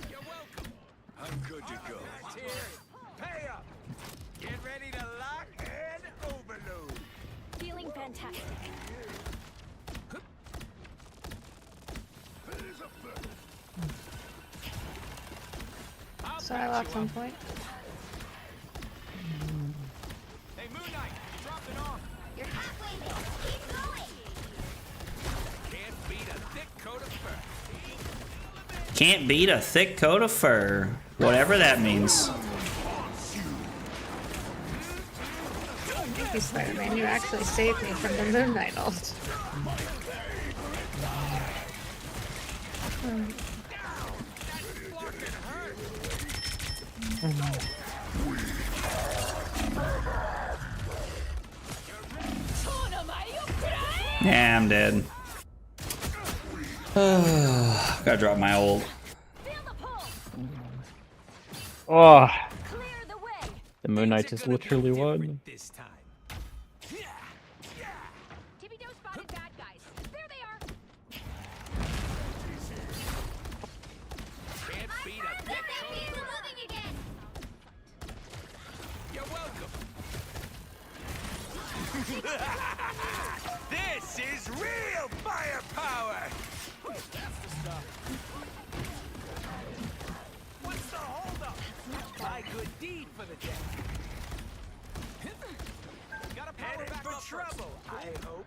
Speaker 2: You're welcome.
Speaker 6: I'm good to go.
Speaker 2: Patch here. Pay up. Get ready to lock and overload.
Speaker 4: Feeling fantastic.
Speaker 2: I'll
Speaker 3: Psylocke
Speaker 2: patch you
Speaker 3: on
Speaker 2: up.
Speaker 3: point.
Speaker 2: Hey, Moon Knight, dropping off.
Speaker 4: You're halfway there. Keep going.
Speaker 2: Can't beat a thick coat of fur.
Speaker 1: Can't beat a thick coat of fur. Whatever that means.
Speaker 3: Thank you, Spider-Man. You actually saved me from the Moon Knight ult.
Speaker 1: Yeah, I'm dead. Gotta drop my ult.
Speaker 4: Feel the pull.
Speaker 5: Oh,
Speaker 4: Clear the way.
Speaker 5: the Moon Knight is literally won.
Speaker 2: This time.
Speaker 4: Tippy Toe spotted bad guys. There they are.
Speaker 2: Can't beat a
Speaker 4: That means moving again.
Speaker 2: You're welcome. This is real firepower. What's the holdup? My good deed for the day. Got a power back for trouble, I hope.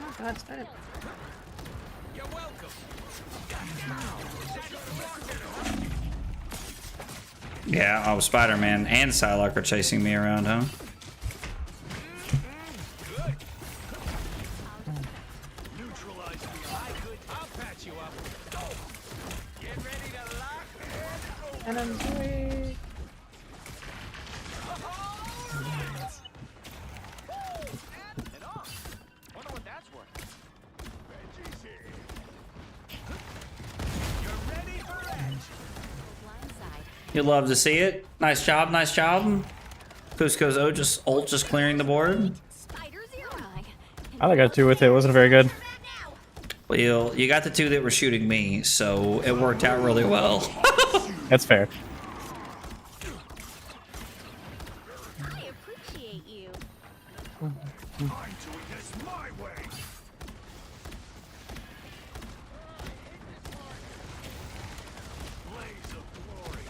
Speaker 3: Oh god, it's dead.
Speaker 2: You're welcome.
Speaker 1: Yeah, oh, Spider-Man and Psylocke are chasing me around, huh?
Speaker 2: Good. Neutralize me. I'll patch you up. Go. Get ready to lock
Speaker 3: And I'm doing.
Speaker 2: and off. Wonder what that's worth. Reggie's here. You're ready for edge.
Speaker 4: Blindside.
Speaker 1: You'd love to see it. Nice job, nice job. Cusco's ult just clearing the board.
Speaker 4: Spider zero.
Speaker 5: I got 2 with it. It wasn't very good.
Speaker 1: Well, you got the 2 that were shooting me, so it worked out really well.
Speaker 5: That's fair.
Speaker 4: I appreciate you.
Speaker 6: I'm doing this my way. Blaze of glory.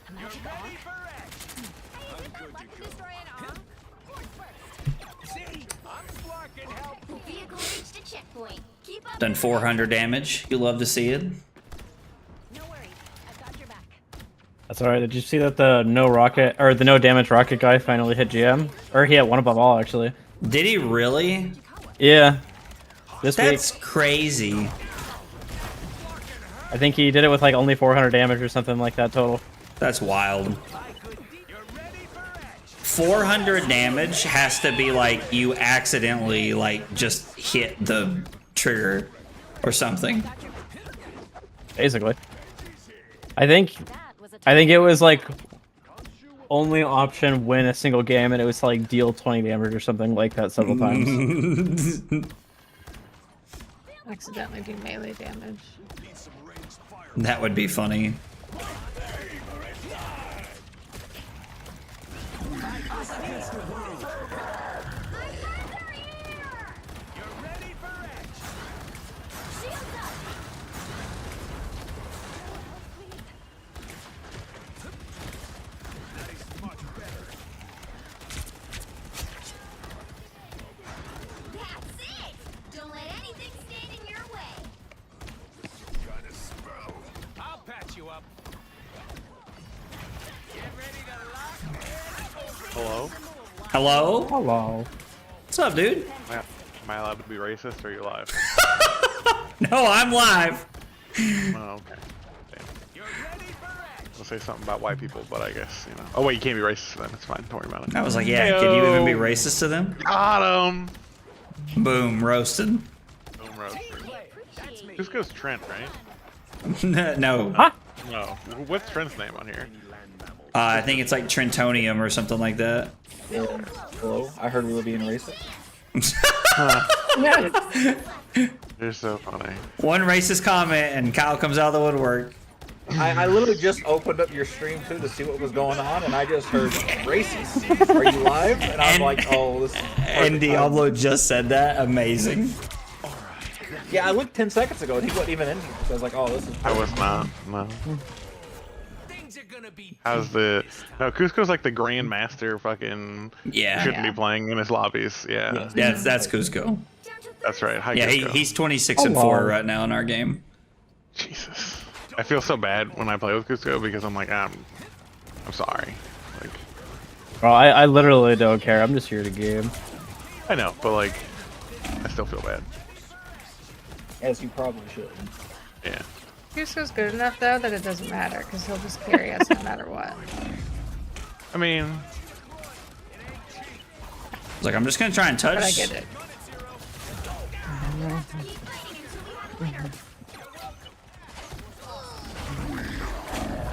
Speaker 4: A magic arc.
Speaker 2: Ready for edge.
Speaker 4: Hey, is it not luck to destroy an arm? Force burst.
Speaker 2: See, I'm sparking help.
Speaker 4: Vehicle reached a checkpoint. Keep up.
Speaker 1: Done 400 damage. You love to see it.
Speaker 4: No worries. I've got your back.
Speaker 5: That's alright. Did you see that the no damage rocket guy finally hit GM? Or he had one above all, actually.
Speaker 1: Did he really?
Speaker 5: Yeah. This
Speaker 1: That's
Speaker 5: week.
Speaker 1: crazy.
Speaker 5: I think he did it with like only 400 damage or something like that total.
Speaker 1: That's wild.
Speaker 2: My good deed. You're ready for edge.
Speaker 1: 400 damage has to be like you accidentally like just hit the trigger or something.
Speaker 5: Basically. I think
Speaker 4: That was a
Speaker 5: it was like only option win a single game, and it was like deal 20 damage or something like that several times.
Speaker 3: Accidentally do melee damage.
Speaker 6: Need some ranged fire.
Speaker 1: That would be funny.
Speaker 2: You're ready for edge.
Speaker 4: shield up.
Speaker 6: That is much better.
Speaker 4: That's it. Don't let anything stand in your way.
Speaker 6: Kind of spell.
Speaker 2: I'll patch you up. Get ready to lock in.
Speaker 7: Hello?
Speaker 1: Hello?
Speaker 5: Hello.
Speaker 1: What's up, dude?
Speaker 7: Am I allowed to be racist or are you live?
Speaker 1: No, I'm live.
Speaker 7: Oh, okay. Damn.
Speaker 2: You're ready for edge.
Speaker 7: I'll say something about white people, but I guess, you know. Oh, wait, you can't be racist to them. It's fine. Don't worry about it.
Speaker 1: I was like, yeah, can you even be
Speaker 7: Heyo.
Speaker 1: racist to them?
Speaker 7: Got him!
Speaker 1: Boom, roasted.
Speaker 7: Boom roast.
Speaker 2: That's me.
Speaker 7: Who's goes Trent, right?
Speaker 1: No,
Speaker 5: Huh?
Speaker 7: No. What's Trent's name on here?
Speaker 1: I think it's like Trentonium or something like that.
Speaker 8: Hello, I heard we were being racist.
Speaker 7: You're so funny.
Speaker 1: One racist comment and Kyle comes out of the woodwork.
Speaker 8: I literally just opened up your stream too to see what was going on, and I just heard racist. Are you live? And I'm
Speaker 1: And-
Speaker 8: like, oh, this is
Speaker 1: And Diablo just said that. Amazing.
Speaker 8: Yeah, I looked 10 seconds ago, and he wasn't even in here. So I was like, oh, this is.
Speaker 7: I was not. No.
Speaker 2: Things are gonna be.
Speaker 7: How's the... No, Cusco's like the Grandmaster fucking...
Speaker 1: Yeah.
Speaker 7: Shouldn't be playing in his lobbies. Yeah.
Speaker 1: That's Cusco.
Speaker 4: Down to
Speaker 7: That's right. Hi,
Speaker 1: Yeah,
Speaker 7: Cusco.
Speaker 1: he's 26 and
Speaker 5: Hello.
Speaker 1: 4 right now in our game.
Speaker 7: Jesus. I feel so bad when I play with Cusco because I'm like, I'm sorry. Like,
Speaker 5: Bro, I literally don't care. I'm just here to game.
Speaker 7: I know, but like, I still feel bad.
Speaker 8: As you probably should.
Speaker 7: Yeah.
Speaker 3: Cusco's good enough though that it doesn't matter because he'll just carry us no matter what.
Speaker 7: I mean,
Speaker 1: It's like, I'm just gonna try and touch.
Speaker 3: But I get it.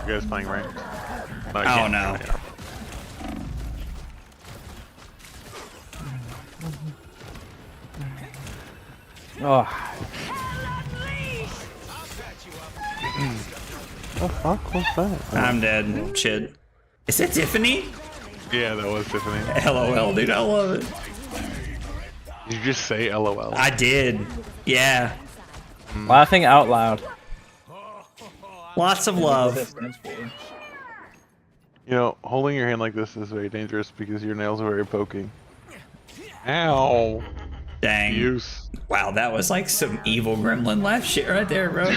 Speaker 7: you guys playing right?
Speaker 1: Oh no.
Speaker 5: Oh. The fuck was that?
Speaker 1: I'm dead. Shit. Is it Tiffany?
Speaker 7: Yeah, that was Tiffany.
Speaker 1: LOL, dude. I love it.
Speaker 7: Did you just say LOL?
Speaker 1: I did. Yeah.
Speaker 5: Laughing out loud.
Speaker 1: Lots of
Speaker 8: What
Speaker 1: love.
Speaker 8: that stands for.
Speaker 7: You know, holding your hand like this is very dangerous because your nails are very poking. Ow.
Speaker 1: Dang.
Speaker 7: Use.
Speaker 1: Wow, that was like some evil gremlin laugh shit right there, bro.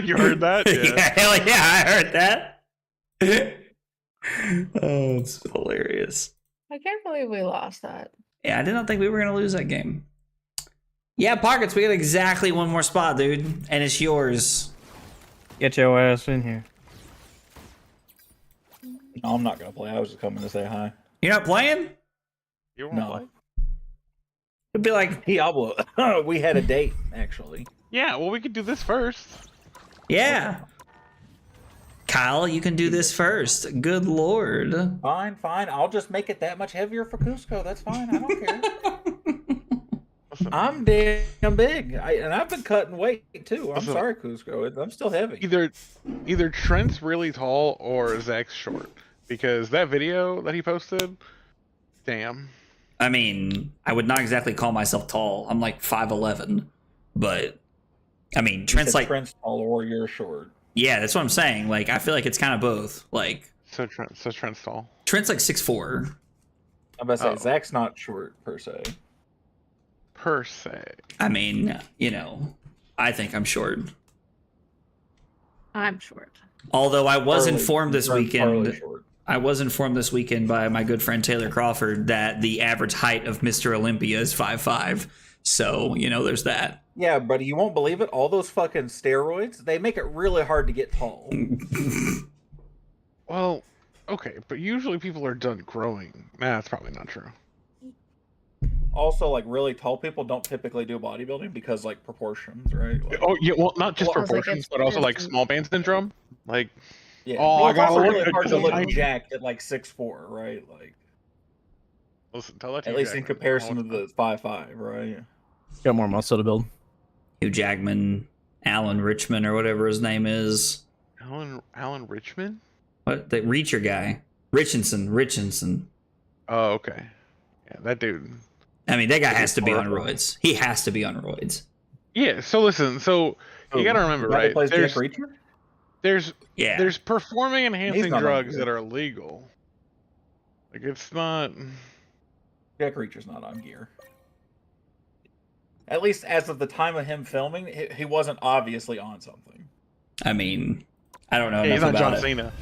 Speaker 7: You heard that?
Speaker 1: Yeah, hell yeah, I heard that. Oh, it's hilarious.
Speaker 3: I can't believe we lost that.
Speaker 1: Yeah, I did not think we were gonna lose that game. Yeah, Pockets, we got exactly one more spot, dude. And it's yours.
Speaker 5: Get your ass in here.
Speaker 8: No, I'm not gonna play. I was just coming to say hi.
Speaker 1: You're not playing?
Speaker 7: You wanna
Speaker 8: No.
Speaker 7: play?
Speaker 1: It'd be like,
Speaker 8: Diablo. We had a date, actually.
Speaker 7: Yeah, well, we could do this first.
Speaker 1: yeah. Kyle, you can do this first. Good lord.
Speaker 8: Fine, fine. I'll just make it that much heavier for Cusco. That's fine. I don't care. I'm damn big, and I've been cutting weight too. I'm
Speaker 7: Listen.
Speaker 8: sorry, Cusco. I'm still heavy.
Speaker 7: Either Trent's really tall or Zach's short. Because that video that he posted, damn.
Speaker 1: I mean, I would not exactly call myself tall. I'm like 5'11", but I mean, Trent's like,
Speaker 8: Trent's tall or you're short.
Speaker 1: yeah, that's what I'm saying. Like, I feel like it's kind of both. Like,
Speaker 7: So Trent's tall.
Speaker 1: Trent's like 6'4".
Speaker 8: I'm about to say
Speaker 7: Oh.
Speaker 8: Zach's not short per se.
Speaker 7: Per se.
Speaker 1: I mean, you know, I think I'm short.
Speaker 3: I'm short.
Speaker 1: Although I was
Speaker 8: Farley-
Speaker 1: informed this
Speaker 8: Farley
Speaker 1: weekend.
Speaker 8: short.
Speaker 1: I was informed this weekend by my good friend Taylor Crawford that the average height of Mr. Olympia is 5'5". So, you know, there's that.
Speaker 8: Yeah, buddy, you won't believe it. All those fucking steroids, they make it really hard to get tall.
Speaker 7: Well, okay, but usually people are done growing. Nah, that's probably not true.
Speaker 8: Also, like really tall people don't typically do bodybuilding because like proportions, right? Like,
Speaker 7: Oh, yeah, well, not just
Speaker 3: Well, I was like,
Speaker 7: proportions,
Speaker 3: it's-
Speaker 7: but also like
Speaker 3: it's-
Speaker 7: small band syndrome. Like,
Speaker 8: yeah.
Speaker 7: Oh,
Speaker 8: Well,
Speaker 7: I
Speaker 8: it's
Speaker 7: gotta
Speaker 8: also
Speaker 7: look
Speaker 8: really
Speaker 7: at
Speaker 8: hard
Speaker 7: this
Speaker 8: to look
Speaker 7: height.
Speaker 8: jacked at like 6'4", right? Like
Speaker 7: listen, tell that to
Speaker 8: at
Speaker 7: you,
Speaker 8: least in
Speaker 7: Jackman.
Speaker 8: comparison to the 5'5", right?
Speaker 5: Got more muscle to build.
Speaker 1: Hugh Jackman, Alan Richmond, or whatever his name is.
Speaker 7: Alan Richmond?
Speaker 1: What? The Reacher guy. Richardson.
Speaker 7: Oh, okay. Yeah, that dude.
Speaker 1: I mean, that guy has to be on
Speaker 8: horrible.
Speaker 1: roids. He has to be on roids.
Speaker 7: Yeah, so listen, so you gotta remember,
Speaker 8: The guy that
Speaker 7: right?
Speaker 8: plays
Speaker 7: There's,
Speaker 8: Jack Reacher?
Speaker 1: Yeah.
Speaker 7: there's performing enhancing
Speaker 8: not on
Speaker 7: drugs
Speaker 8: gear.
Speaker 7: that are illegal. Like, it's not.
Speaker 8: Jack Reacher's not on gear. At least as of the time of him filming, he wasn't obviously on something.
Speaker 1: I mean, I don't know
Speaker 7: Hey, he's
Speaker 1: enough
Speaker 7: not
Speaker 1: about
Speaker 7: John
Speaker 1: it.
Speaker 7: Cena.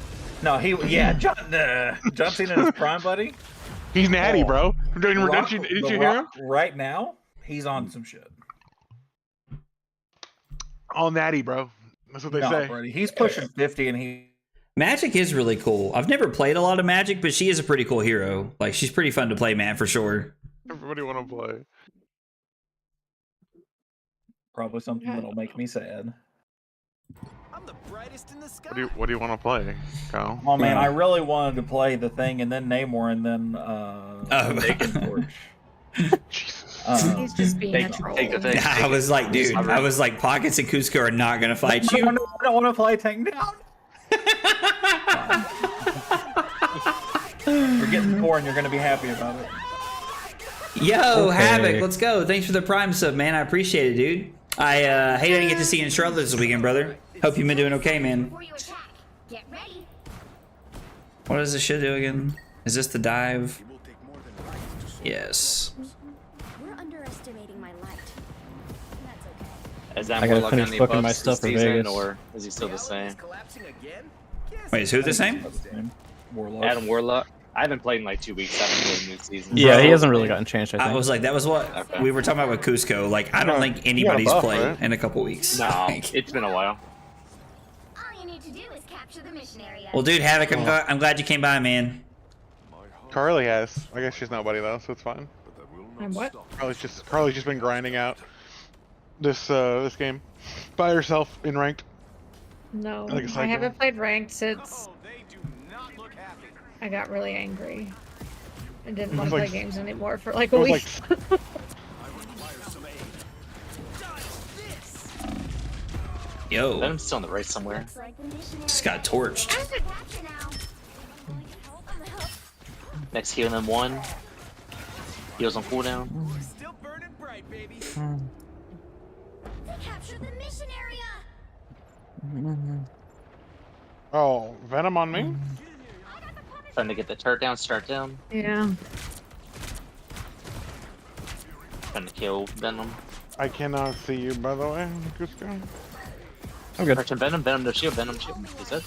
Speaker 8: No, John Cena in his prime, buddy.
Speaker 7: He's natty,
Speaker 8: Oh.
Speaker 7: bro. Didn't
Speaker 8: Rock-
Speaker 7: you
Speaker 8: The
Speaker 7: hear him?
Speaker 8: Rock right now, he's on some shit.
Speaker 7: All natty, bro. That's what they
Speaker 8: No,
Speaker 7: say.
Speaker 8: buddy, he's pushing 50, and he.
Speaker 1: Magic is really cool. I've never played a lot of Magic, but she is a pretty cool hero. Like, she's pretty fun to play, man, for sure.
Speaker 7: Everybody want to play.
Speaker 8: Probably something that'll make me sad.
Speaker 2: I'm the brightest in the sky.
Speaker 7: What do you want to play, Kyle?
Speaker 8: Oh man, I really wanted to play the thing, and then Namor, and then Bacon Torch.
Speaker 7: Jesus.
Speaker 3: He's just being a troll.
Speaker 9: Take the thing.
Speaker 1: I was like, dude, I was like, Pockets and Cusco are not going to fight you.
Speaker 8: No, I don't want to play Tank down. We're getting poor, and you're going to be happy about it.
Speaker 1: Yo,
Speaker 5: Okay.
Speaker 1: Havoc, let's go. Thanks for the Prime sub, man. I appreciate it, dude. I hate I didn't get to see you in Charlotte this weekend, brother. Hope you've been doing okay, man.
Speaker 4: Before you attack, get ready.
Speaker 1: What does this shit do again? Is this the dive? Yes.
Speaker 4: We're underestimating my light. That's okay.
Speaker 9: Is that
Speaker 5: I
Speaker 9: more
Speaker 5: gotta
Speaker 9: luck
Speaker 5: finish
Speaker 9: on the
Speaker 5: booking my
Speaker 9: buffs
Speaker 5: stuff for
Speaker 9: this season,
Speaker 5: Vegas.
Speaker 9: or is he still the same?
Speaker 2: Collapsing again? Guess
Speaker 1: Wait, is who the same?
Speaker 8: Warlock.
Speaker 9: Adam Warlock. I haven't played in like 2 weeks. I haven't played new season.
Speaker 5: Yeah, he
Speaker 1: Bro,
Speaker 5: hasn't really gotten changed. I think.
Speaker 1: I was like, that was what
Speaker 9: Okay.
Speaker 1: we were talking about with Cusco. Like, I don't think anybody's
Speaker 7: buff,
Speaker 1: played
Speaker 7: right?
Speaker 1: in a couple weeks.
Speaker 9: No,
Speaker 1: Like,
Speaker 9: it's been a while.
Speaker 4: All you need to do is capture the mission area.
Speaker 1: well, dude, Havoc, I'm glad you came by, man.
Speaker 7: Carly has. I guess she's nobody though, so it's fine.
Speaker 3: And what?
Speaker 7: Carly's just been grinding out this this game by herself in ranked.
Speaker 3: No,
Speaker 7: Like a
Speaker 3: I
Speaker 7: psycho.
Speaker 3: haven't played ranked since
Speaker 2: Oh, they do not look happy.
Speaker 3: I got really angry. I didn't want
Speaker 7: was
Speaker 3: to play
Speaker 7: like-
Speaker 3: games anymore for like a
Speaker 7: It was
Speaker 3: week.
Speaker 7: like
Speaker 1: Yo,
Speaker 9: Venom's still in the race somewhere.
Speaker 4: Looks like the mission area.
Speaker 1: just got torched.
Speaker 4: Capture now. Going to help on the hook.
Speaker 9: Next healing in 1. Heals on cooldown.
Speaker 2: Still burning bright, baby.
Speaker 4: They captured the mission area.
Speaker 7: oh, Venom on me.
Speaker 9: Trying to get the turret down, start down.
Speaker 3: Yeah.
Speaker 9: Trying to kill Venom.
Speaker 7: I cannot see you, by the way. Cusco.
Speaker 5: I'm good.
Speaker 9: Pressure Venom, Venom no shield, Venom shield. He's dead.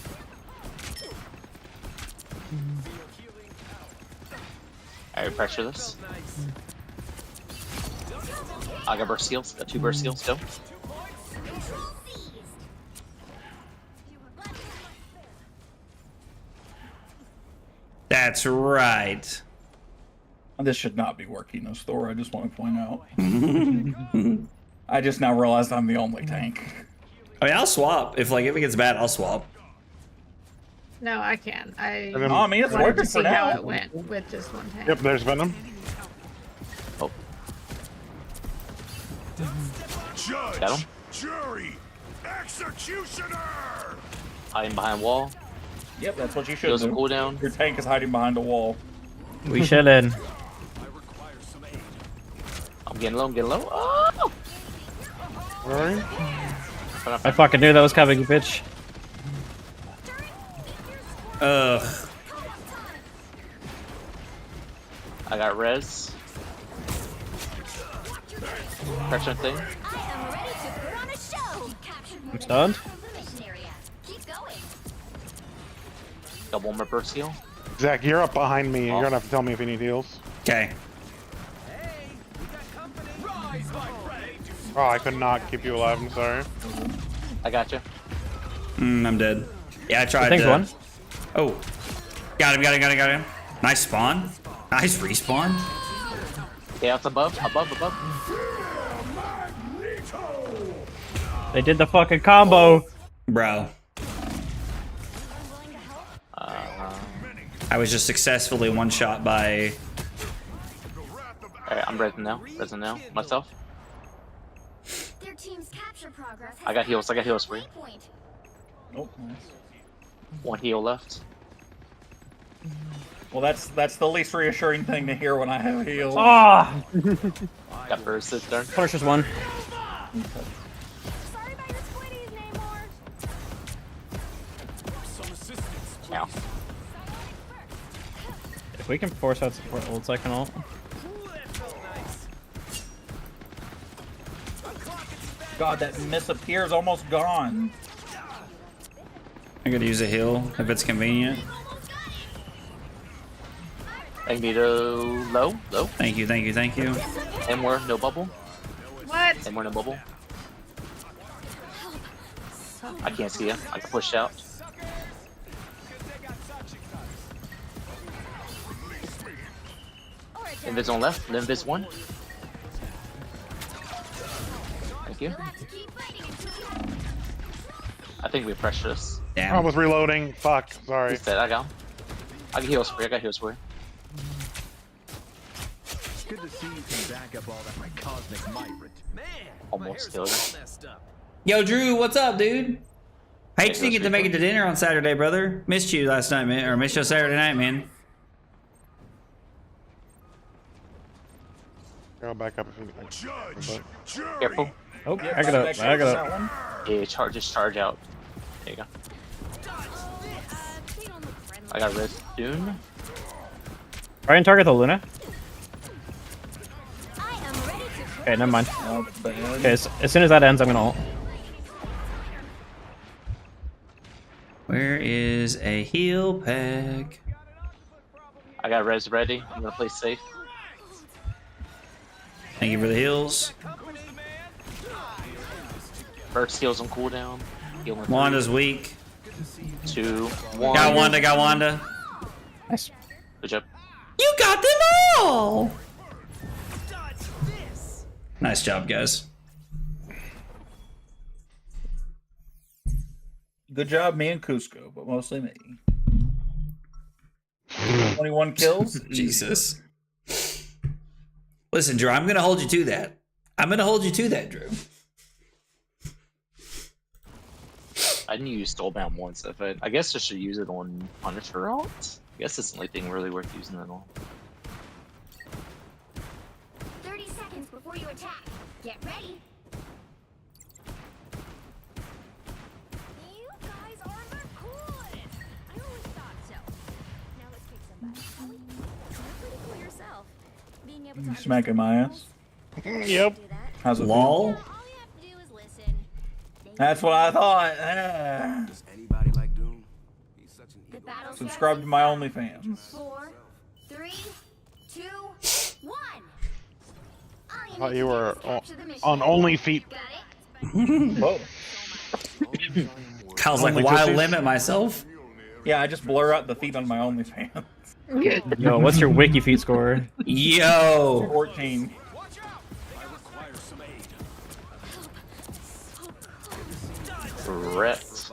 Speaker 9: Alright, pressure this. I got burst seals, got 2 burst seals still.
Speaker 4: Control seized.
Speaker 1: That's right.
Speaker 8: This should not be working in store, I just want to point out. I just now realized I'm the only tank.
Speaker 1: I mean, I'll swap if it gets bad. I'll swap.
Speaker 3: No, I can. I
Speaker 7: And then-
Speaker 8: I mean, it's
Speaker 3: wanted
Speaker 8: working
Speaker 3: to see
Speaker 8: for
Speaker 3: how
Speaker 8: now.
Speaker 3: it went with just one tank.
Speaker 7: Yep, there's Venom.
Speaker 9: Oh,
Speaker 6: Judge,
Speaker 9: got him.
Speaker 6: jury, executioner.
Speaker 9: Hiding behind wall.
Speaker 8: Yep, that's what you should
Speaker 9: Heals on
Speaker 8: do.
Speaker 9: cooldown.
Speaker 8: Your tank is hiding behind a wall.
Speaker 5: We shouldn't.
Speaker 9: I'm getting low, I'm getting low. Oh!
Speaker 7: Where are you?
Speaker 5: I fucking knew that was coming, you bitch.
Speaker 1: Ugh.
Speaker 9: I got res. Pressure thing.
Speaker 4: I am ready to put on a show. Captured more
Speaker 5: I'm stunned.
Speaker 4: of the mission area. Keep going.
Speaker 9: Got 1 more burst heal.
Speaker 7: Zach, you're up behind me. You're
Speaker 9: Oh.
Speaker 7: gonna have to tell me if you need heals.
Speaker 1: Okay.
Speaker 7: Oh, I could not keep you alive. I'm sorry.
Speaker 9: I got you.
Speaker 1: I'm dead. Yeah, I tried
Speaker 5: Thing's
Speaker 1: to.
Speaker 5: one.
Speaker 1: Oh, got him. Nice spawn. Nice respawn.
Speaker 9: Okay, it's above.
Speaker 5: They did the fucking combo.
Speaker 1: Bro, I was just successfully one shot by.
Speaker 9: Alright, I'm resing now. Myself.
Speaker 4: Their team's capture progress.
Speaker 9: I got heals for you.
Speaker 4: Point.
Speaker 8: Oh, nice.
Speaker 9: 1 heal left.
Speaker 8: Well, that's the least reassuring thing to hear when I have heals.
Speaker 5: Ah!
Speaker 9: Got bursted there.
Speaker 5: Punishes one.
Speaker 4: Sorry about your squiddies, Namor.
Speaker 9: Ow.
Speaker 5: If we can force out support old second ult.
Speaker 8: God, that miss appears almost gone.
Speaker 1: I could use a heal if it's convenient.
Speaker 9: I need a low.
Speaker 1: Thank you.
Speaker 9: And more, no bubble.
Speaker 3: What?
Speaker 9: And more, no bubble. I can't see him. I can push out. Invis on left, Invis 1. Thank you.
Speaker 4: You'll have to keep fighting until you
Speaker 9: I think we pressure this.
Speaker 7: I
Speaker 1: Damn.
Speaker 7: was reloading. Fuck. Sorry.
Speaker 9: He's dead. I got him. I got heals for you.
Speaker 2: It's good to see you can back up all that my cosmic might. Man,
Speaker 9: Almost
Speaker 2: my
Speaker 9: killed
Speaker 2: hair's
Speaker 9: him.
Speaker 2: all messed up.
Speaker 1: Yo, Drew, what's up, dude? I hate you didn't get to make it to dinner on Saturday, brother. Missed you last night, man. Or missed you Saturday night, man.
Speaker 7: Go back up if you need.
Speaker 6: Judge, jury,
Speaker 9: Careful.
Speaker 5: Oh, I got up.
Speaker 9: Yeah, just charge out. There you go.
Speaker 4: they don't look friendly.
Speaker 9: I got res Dune.
Speaker 5: Try and target the Luna.
Speaker 4: I am ready to
Speaker 5: Okay, never mind.
Speaker 8: Not bad.
Speaker 5: Okay, as soon as that ends, I'm gonna ult.
Speaker 1: Where is a heal pack?
Speaker 9: I got res ready. I'm gonna play safe.
Speaker 1: Thank you for the heals.
Speaker 9: First heals on cooldown. Healing
Speaker 1: Wanda's weak.
Speaker 9: 2, 1.
Speaker 1: Got Wanda, got Wanda.
Speaker 5: Nice.
Speaker 9: Good job.
Speaker 1: You got them all! Nice job, guys.
Speaker 8: Good job, me and Cusco, but mostly me. 21 kills.
Speaker 1: Jesus. Listen, Drew, I'm gonna hold you to that. I'm gonna hold you to that, Drew.
Speaker 9: I didn't use Soulbound once. I guess I should use it on Punisher alt. I guess it's the only thing really worth using it on.
Speaker 4: 30 seconds before you attack. Get ready. You guys are the coolest. I always thought so. Now let's kick some butt. Ellie, you're pretty cool yourself. Being able to
Speaker 8: Smacking my ass.
Speaker 7: Yep.
Speaker 4: do that.
Speaker 8: How's it
Speaker 1: Lol.
Speaker 4: All you have to do is listen.
Speaker 8: That's what I thought. Ah.
Speaker 2: Does anybody like Doom? He's such an
Speaker 4: The
Speaker 2: ego.
Speaker 4: battle's
Speaker 8: Subscribe to my OnlyFans.
Speaker 4: 4, 3, 2, 1.
Speaker 7: I thought you were on Only Feet.
Speaker 4: Got it?
Speaker 8: Whoa.
Speaker 1: Kyle's like,
Speaker 7: Only
Speaker 1: why
Speaker 7: pussies?
Speaker 1: limit myself?
Speaker 8: Yeah, I just blur out the feet on my OnlyFans.
Speaker 5: Yo, what's your wiki feet score?
Speaker 1: Yo.
Speaker 8: 14.
Speaker 9: Wrecked.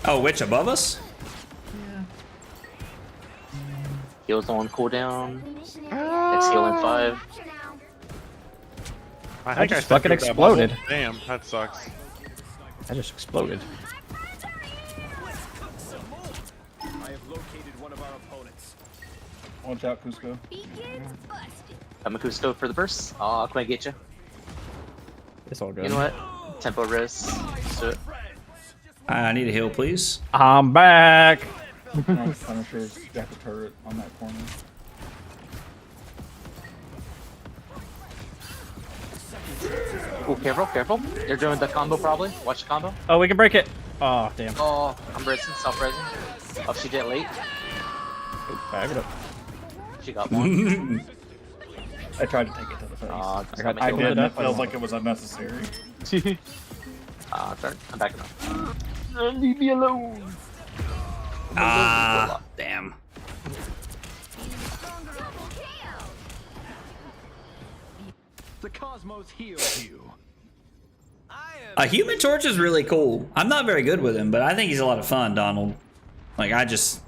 Speaker 1: Oh, witch above us?
Speaker 9: Heals on cooldown. Next heal in 5.
Speaker 4: Capture now.
Speaker 7: I think
Speaker 5: just
Speaker 7: I
Speaker 5: fucking
Speaker 7: stepped through that bubble.
Speaker 5: exploded.
Speaker 7: Damn, that sucks.
Speaker 5: I just exploded.
Speaker 2: I have located one of our opponents.
Speaker 8: Watch out, Cusco.
Speaker 4: Begins busted.
Speaker 9: I'm a Cusco for the burst. Aw, can I get you?
Speaker 5: It's all good.
Speaker 9: You know what? Tempo res. Let's do it.
Speaker 1: I need a heal, please.
Speaker 5: I'm back.
Speaker 8: Nice Punisher's got the turret on that corner.
Speaker 9: Ooh, careful, careful. They're doing the combo probably. Watch the combo.
Speaker 5: Oh, we can break it. Oh, damn.
Speaker 9: Oh, I'm resing, self-resing. Oh, she did late.
Speaker 5: Bag it up.
Speaker 9: She got one.
Speaker 8: I tried to take it to the face.
Speaker 9: Aw,
Speaker 5: I got
Speaker 8: I
Speaker 5: killed.
Speaker 8: did, and it
Speaker 5: up.
Speaker 8: feels like it was unnecessary.
Speaker 9: Darn. I'm backing up. Leave me alone.
Speaker 1: Ah, damn.
Speaker 4: Double KO.
Speaker 2: The cosmos heals you.
Speaker 1: A Human Torch is really cool. I'm not very good with him, but I think he's a lot of fun, Donald. Like,
Speaker 5: He's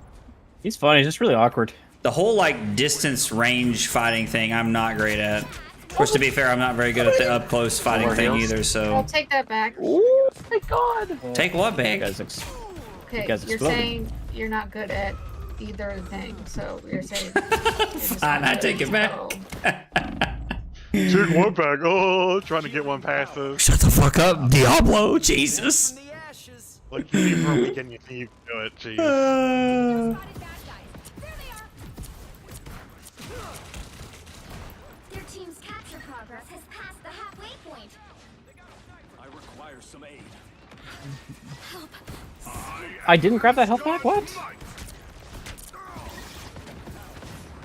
Speaker 5: funny. He's just really awkward.
Speaker 1: the whole, like, distance range fighting thing, I'm not great at. Of course, to be fair, I'm not very good at the up-close fighting
Speaker 9: More
Speaker 1: thing
Speaker 9: heals?
Speaker 1: either,
Speaker 3: I'll
Speaker 1: so...
Speaker 3: take that back.
Speaker 9: Oh my god.
Speaker 1: Take what
Speaker 5: You
Speaker 1: back?
Speaker 5: guys,
Speaker 3: Okay,
Speaker 5: guys
Speaker 3: you're
Speaker 5: exploded.
Speaker 3: saying you're not good at either of the things, so you're saying.
Speaker 1: Fine, I take it back.
Speaker 7: Took one back. Oh, trying to get one past us.
Speaker 1: Shut the fuck up, Diablo, Jesus.
Speaker 2: The ashes.
Speaker 7: Look, you need for a weekend, you think you can do it. Jeez.
Speaker 4: Spotted bad guys. There they are. Their team's capture progress has passed the halfway point.
Speaker 2: I require some aid.
Speaker 5: I didn't grab that health back? What?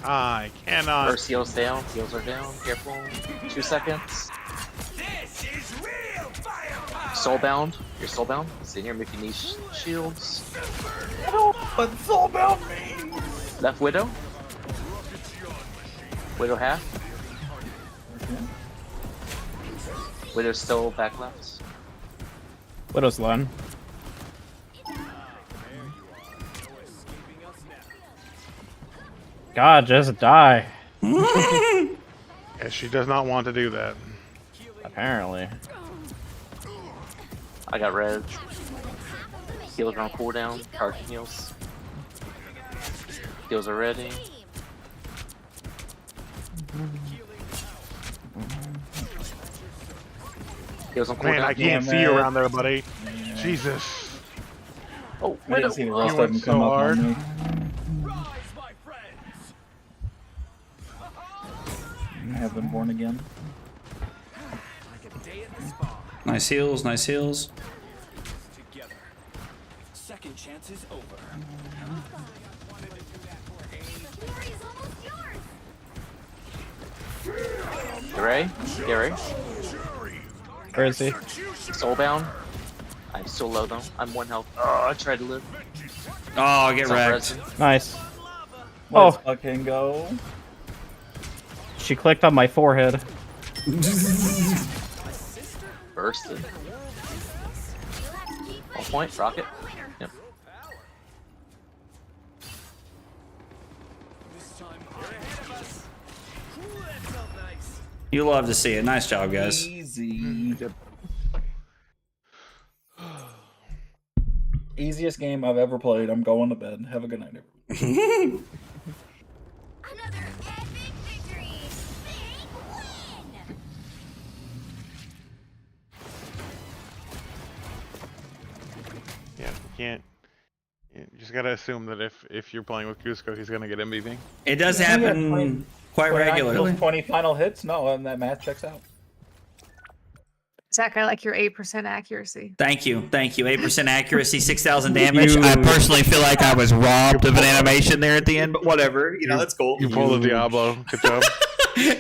Speaker 7: I cannot.
Speaker 9: First heals down. Heals are down. Careful. 2 seconds. Soulbound. You're soulbound. Sit here, make your niche shields.
Speaker 8: But it's all about me.
Speaker 9: Left Widow. Widow half. Widow's still back left.
Speaker 5: Widow's Lun. God, just die.
Speaker 7: Yeah, she does not want to do that.
Speaker 5: Apparently.
Speaker 9: I got red. Heals are on cooldown. Charging heals. Heals are ready. Heals on cooldown.
Speaker 7: Man, I can't see you around there, buddy. Jesus.
Speaker 9: Oh,
Speaker 8: I didn't see the rest
Speaker 7: You
Speaker 8: of them
Speaker 7: went
Speaker 8: come
Speaker 7: so
Speaker 8: up
Speaker 7: hard.
Speaker 8: on me.
Speaker 2: Rise, my friends.
Speaker 8: I have been born again.
Speaker 2: Like a day at the spa.
Speaker 1: Nice heals, nice heals.
Speaker 2: Together. Second
Speaker 6: chance is over.
Speaker 4: Glory's almost yours.
Speaker 9: Gary? Gary?
Speaker 5: Where is he?
Speaker 9: Soulbound? I'm so low though. I'm 1 health. Oh, I tried to live.
Speaker 1: Oh, get
Speaker 9: Some
Speaker 1: wrecked.
Speaker 9: resin.
Speaker 5: Nice.
Speaker 8: Let's
Speaker 5: Oh.
Speaker 8: fucking go.
Speaker 5: She clicked on my forehead.
Speaker 9: Bursted. 1 point, rocket. Yep.
Speaker 1: You love to see it. Nice job, guys.
Speaker 8: Easy. Easiest game I've ever played. I'm going to bed. Have a good night, everyone.
Speaker 4: Another epic victory. Big win.
Speaker 7: Yeah, you can't. You just gotta assume that if you're playing with Cusco, he's gonna get MVP.
Speaker 1: It does happen quite
Speaker 8: 29
Speaker 1: regularly.
Speaker 8: kills, 20 final hits. No, and that math checks out.
Speaker 3: Zach, I like your 8% accuracy.
Speaker 1: Thank you. 8% accuracy, 6,000 damage. I personally feel like I was robbed of an animation there at the end, but whatever. You know, that's cool.
Speaker 7: You pulled the Diablo. Good job.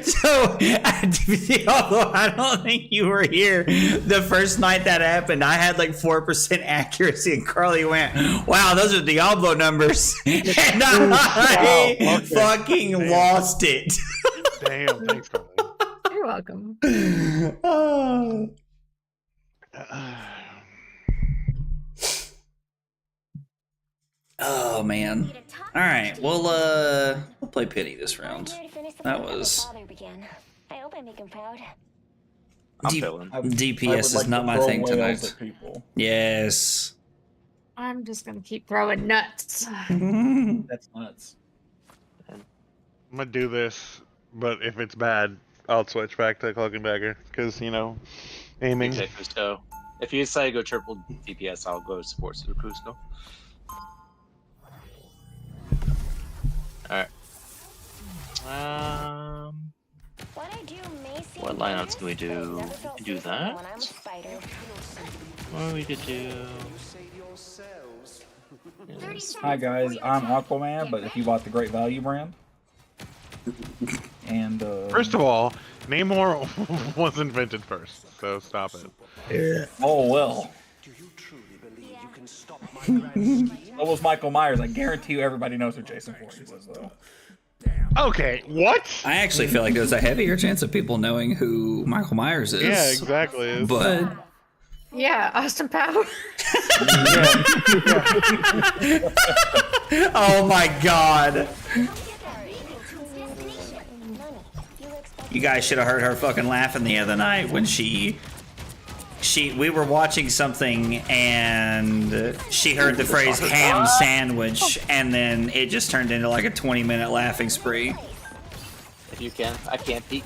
Speaker 1: So, Diablo, I don't think you were here the first night that happened. I had like 4% accuracy, and Carly went, "Wow, those are Diablo numbers," and I fucking lost it.
Speaker 7: Damn, thanks, Carly.
Speaker 3: You're welcome.
Speaker 1: Oh. Oh man. All right, we'll play pity this round. That was
Speaker 4: I hope I make him proud.
Speaker 9: I'm
Speaker 1: D-
Speaker 9: feeling.
Speaker 1: DPS is
Speaker 8: like
Speaker 1: not
Speaker 8: to
Speaker 1: my
Speaker 8: throw
Speaker 1: thing
Speaker 8: whales
Speaker 1: tonight.
Speaker 8: at people.
Speaker 1: Yes.
Speaker 3: I'm just gonna keep throwing nuts.
Speaker 8: That's nuts.
Speaker 7: I'm gonna do this, but if it's bad, I'll switch back to Cloak and Dagger because aiming.
Speaker 9: Okay, Cusco. If you decide to go triple DPS, I'll go support Super Cusco. Alright. What lineouts can we do? We can do that. Or we could do.
Speaker 8: Hi guys, I'm Aquaman, but if you bought the Great Value brand, and
Speaker 7: First of all, Namor was invented first, so stop it.
Speaker 8: oh well,
Speaker 6: Do you truly believe you can stop my grand scheme?
Speaker 8: so was Michael Myers. I guarantee you, everybody knows who Jason Voorhees was, though.
Speaker 7: Okay, what?
Speaker 1: I actually feel like there's a heavier chance of people knowing who Michael Myers is.
Speaker 7: Yeah, exactly.
Speaker 1: But
Speaker 3: Yeah, Austin Powers.
Speaker 1: oh my god. You guys should have heard her fucking laughing the other night when we were watching something and she heard the phrase ham sandwich and then it just turned into like a 20-minute laughing spree.
Speaker 9: If you can. I can't peek.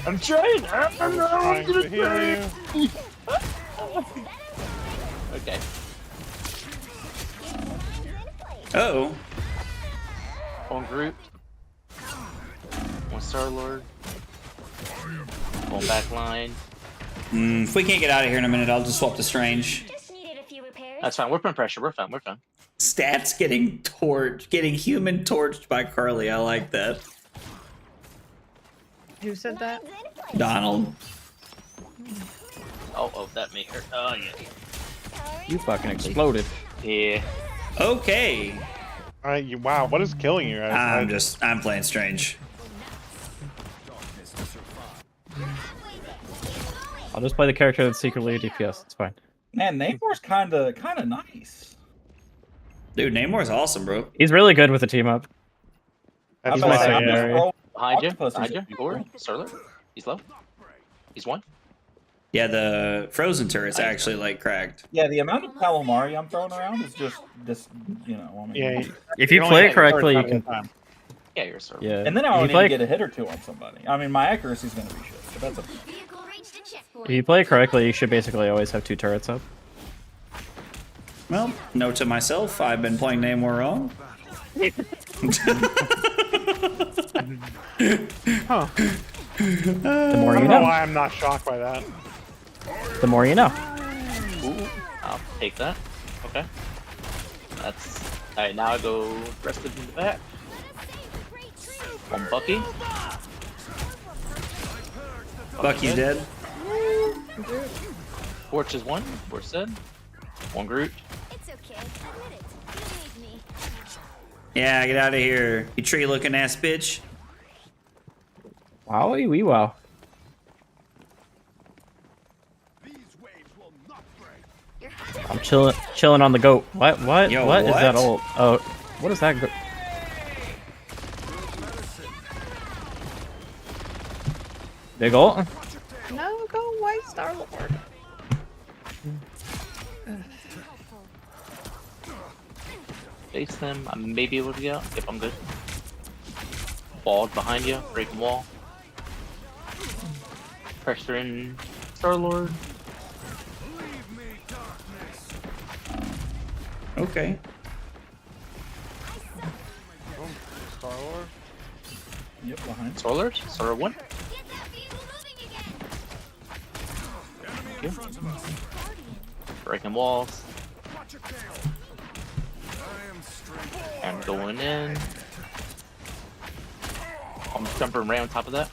Speaker 5: I'm trying.
Speaker 7: I'm trying to hear you.
Speaker 9: Okay.
Speaker 1: Oh.
Speaker 9: One Groot. One Star-Lord. One back line.
Speaker 1: If we can't get out of here in a minute, I'll just swap to Strange.
Speaker 4: Just needed a few repairs.
Speaker 9: That's fine. We're putting pressure. We're fine.
Speaker 1: Stats getting torched, getting human torched by Carly. I like that.
Speaker 3: Who said that?
Speaker 1: Donald.
Speaker 9: Oh, that may hurt. Oh, yeah.
Speaker 5: You fucking exploded.
Speaker 9: Yeah.
Speaker 1: Okay.
Speaker 7: Wow, what is killing you?
Speaker 1: I'm playing Strange.
Speaker 5: I'll just play the character that's secretly a DPS. It's fine.
Speaker 8: Man, Namor's kind of nice.
Speaker 1: Dude, Namor's awesome, bro.
Speaker 5: He's really good with the team up.
Speaker 8: I'm
Speaker 5: He's
Speaker 8: about
Speaker 5: my
Speaker 8: to say, I'm
Speaker 5: secondary.
Speaker 8: just
Speaker 9: Behind you.
Speaker 8: Octopus
Speaker 9: Behind
Speaker 8: is-
Speaker 9: you. Forward. Star-Lord. He's low. He's one.
Speaker 1: Yeah, the frozen turret's actually like cracked.
Speaker 8: Yeah, the amount of calamari I'm throwing around is just I mean,
Speaker 7: Yeah.
Speaker 5: If you
Speaker 7: only
Speaker 5: play
Speaker 7: have
Speaker 5: it correctly, you
Speaker 7: first
Speaker 5: can.
Speaker 7: time.
Speaker 9: Yeah, you're a Star-Lord.
Speaker 5: Yeah.
Speaker 8: and then
Speaker 5: if
Speaker 8: I'll
Speaker 5: you
Speaker 8: need
Speaker 5: play,
Speaker 8: to get a hit or two on somebody. I mean, my accuracy's gonna be shit, but that's a.
Speaker 4: Vehicle reached a checkpoint.
Speaker 5: if you play it correctly, you should basically always have 2 turrets up.
Speaker 1: Well, note to myself, I've been playing Namor wrong.
Speaker 7: Huh.
Speaker 5: The more
Speaker 7: I
Speaker 5: you
Speaker 7: don't know
Speaker 5: know.
Speaker 7: why I'm not shocked by that.
Speaker 5: The more you know.
Speaker 9: Ooh, I'll take that. Okay. That's alright. Now I go rest in the back. One Bucky.
Speaker 1: Bucky's dead.
Speaker 9: Torch is one. Torch dead. One Groot.
Speaker 4: It's okay. Admit it. You need me.
Speaker 1: Yeah, get out of here, you tree looking ass bitch.
Speaker 5: Wowie wee wow.
Speaker 6: These waves will not break.
Speaker 5: I'm chilling on the goat. What?
Speaker 1: Yo,
Speaker 5: what is that
Speaker 1: what?
Speaker 5: ult? Oh, what is that? Big ult?
Speaker 3: No, go away, Star-Lord.
Speaker 9: Face them. I may be able to get out. Yep, I'm good. Balled behind you. Breaking wall. Pressure in Star-Lord.
Speaker 6: Leave me, darkness.
Speaker 1: Okay.
Speaker 7: Star-Lord.
Speaker 8: Yep, behind.
Speaker 9: Star-Lord? Star-Lord 1.
Speaker 4: Get that vehicle moving again.
Speaker 6: Enemy in front of us.
Speaker 9: Breaking walls.
Speaker 6: Watch your tail. I am strength.
Speaker 9: And going in. I'm jumping right on top of that.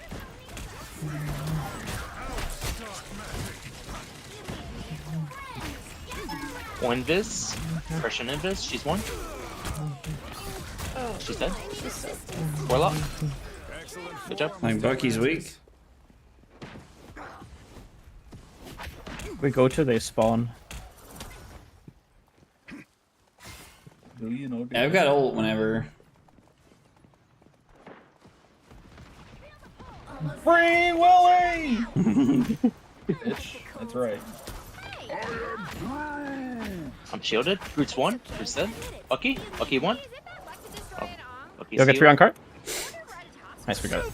Speaker 9: One Invis. Pressure Invis. She's one. She's dead. Warlock. Good job.
Speaker 1: Like Bucky's weak.
Speaker 5: We go to they spawn.
Speaker 8: Do you know?
Speaker 1: Yeah, I've got ult whenever.
Speaker 8: Free Willy! Bitch, that's right.
Speaker 9: I'm shielded. Groot's one. Groot's dead. Bucky. Bucky one. Oh, Bucky's
Speaker 5: You'll get 3 on cart?
Speaker 4: Right.
Speaker 5: Nice, we got it.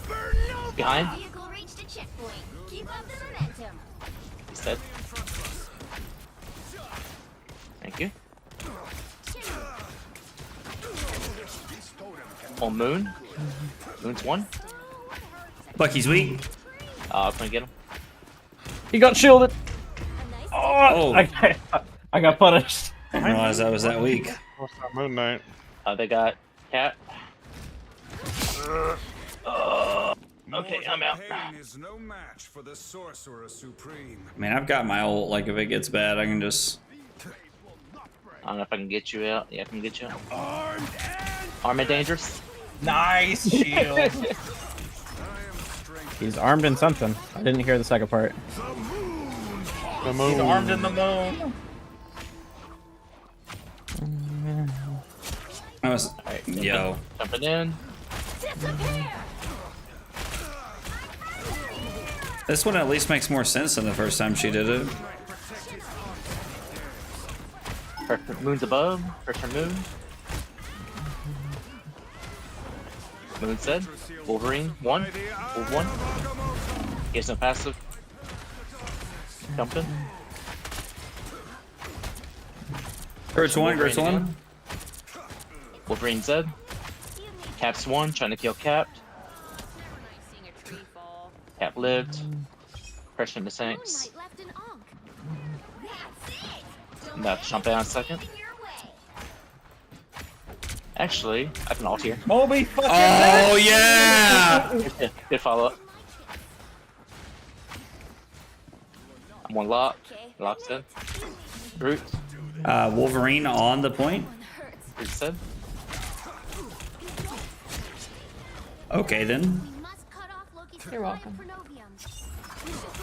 Speaker 9: Behind.
Speaker 4: Vehicle reached a checkpoint. Keep up the momentum.
Speaker 9: He's dead. Thank you. On Moon. Moon's one.
Speaker 1: Bucky's weak.
Speaker 9: I'm gonna get him.
Speaker 5: He got shielded.
Speaker 1: Oh,
Speaker 5: I got punished.
Speaker 1: I didn't realize I was that weak.
Speaker 7: What's that Moon Knight?
Speaker 9: They got Cat. Okay, I'm out.
Speaker 6: Pain is no match for the Sorcerer Supreme.
Speaker 1: I mean, I've got my ult. Like, if it gets bad, I can just.
Speaker 9: I don't know if I can get you out. Yeah, I can get you out. Arm and dangerous.
Speaker 8: Nice shield.
Speaker 5: He's armed in something. I didn't hear the second part.
Speaker 7: The Moon.
Speaker 8: He's armed in the moon.
Speaker 1: I was.
Speaker 9: Alright,
Speaker 1: Yo.
Speaker 9: Jumping in.
Speaker 1: This one at least makes more sense than the first time she did it.
Speaker 9: Perfect. Moon's above. Pressure Moon. Moon's dead. Wolverine one. Wolf one. He has no passive. Jumping.
Speaker 1: Groot's one. Groot's one.
Speaker 9: Wolverine's dead. Cap's one. Trying to kill Cap. Cap lived. Pressure in the tanks. I'm about to jump in a second. Actually, I can ult here.
Speaker 8: Moby fucking
Speaker 1: Oh yeah!
Speaker 9: Good follow up. I'm one lock. Lock's dead. Groot.
Speaker 1: Wolverine on the point.
Speaker 9: Groot's dead.
Speaker 1: Okay then.
Speaker 3: You're welcome.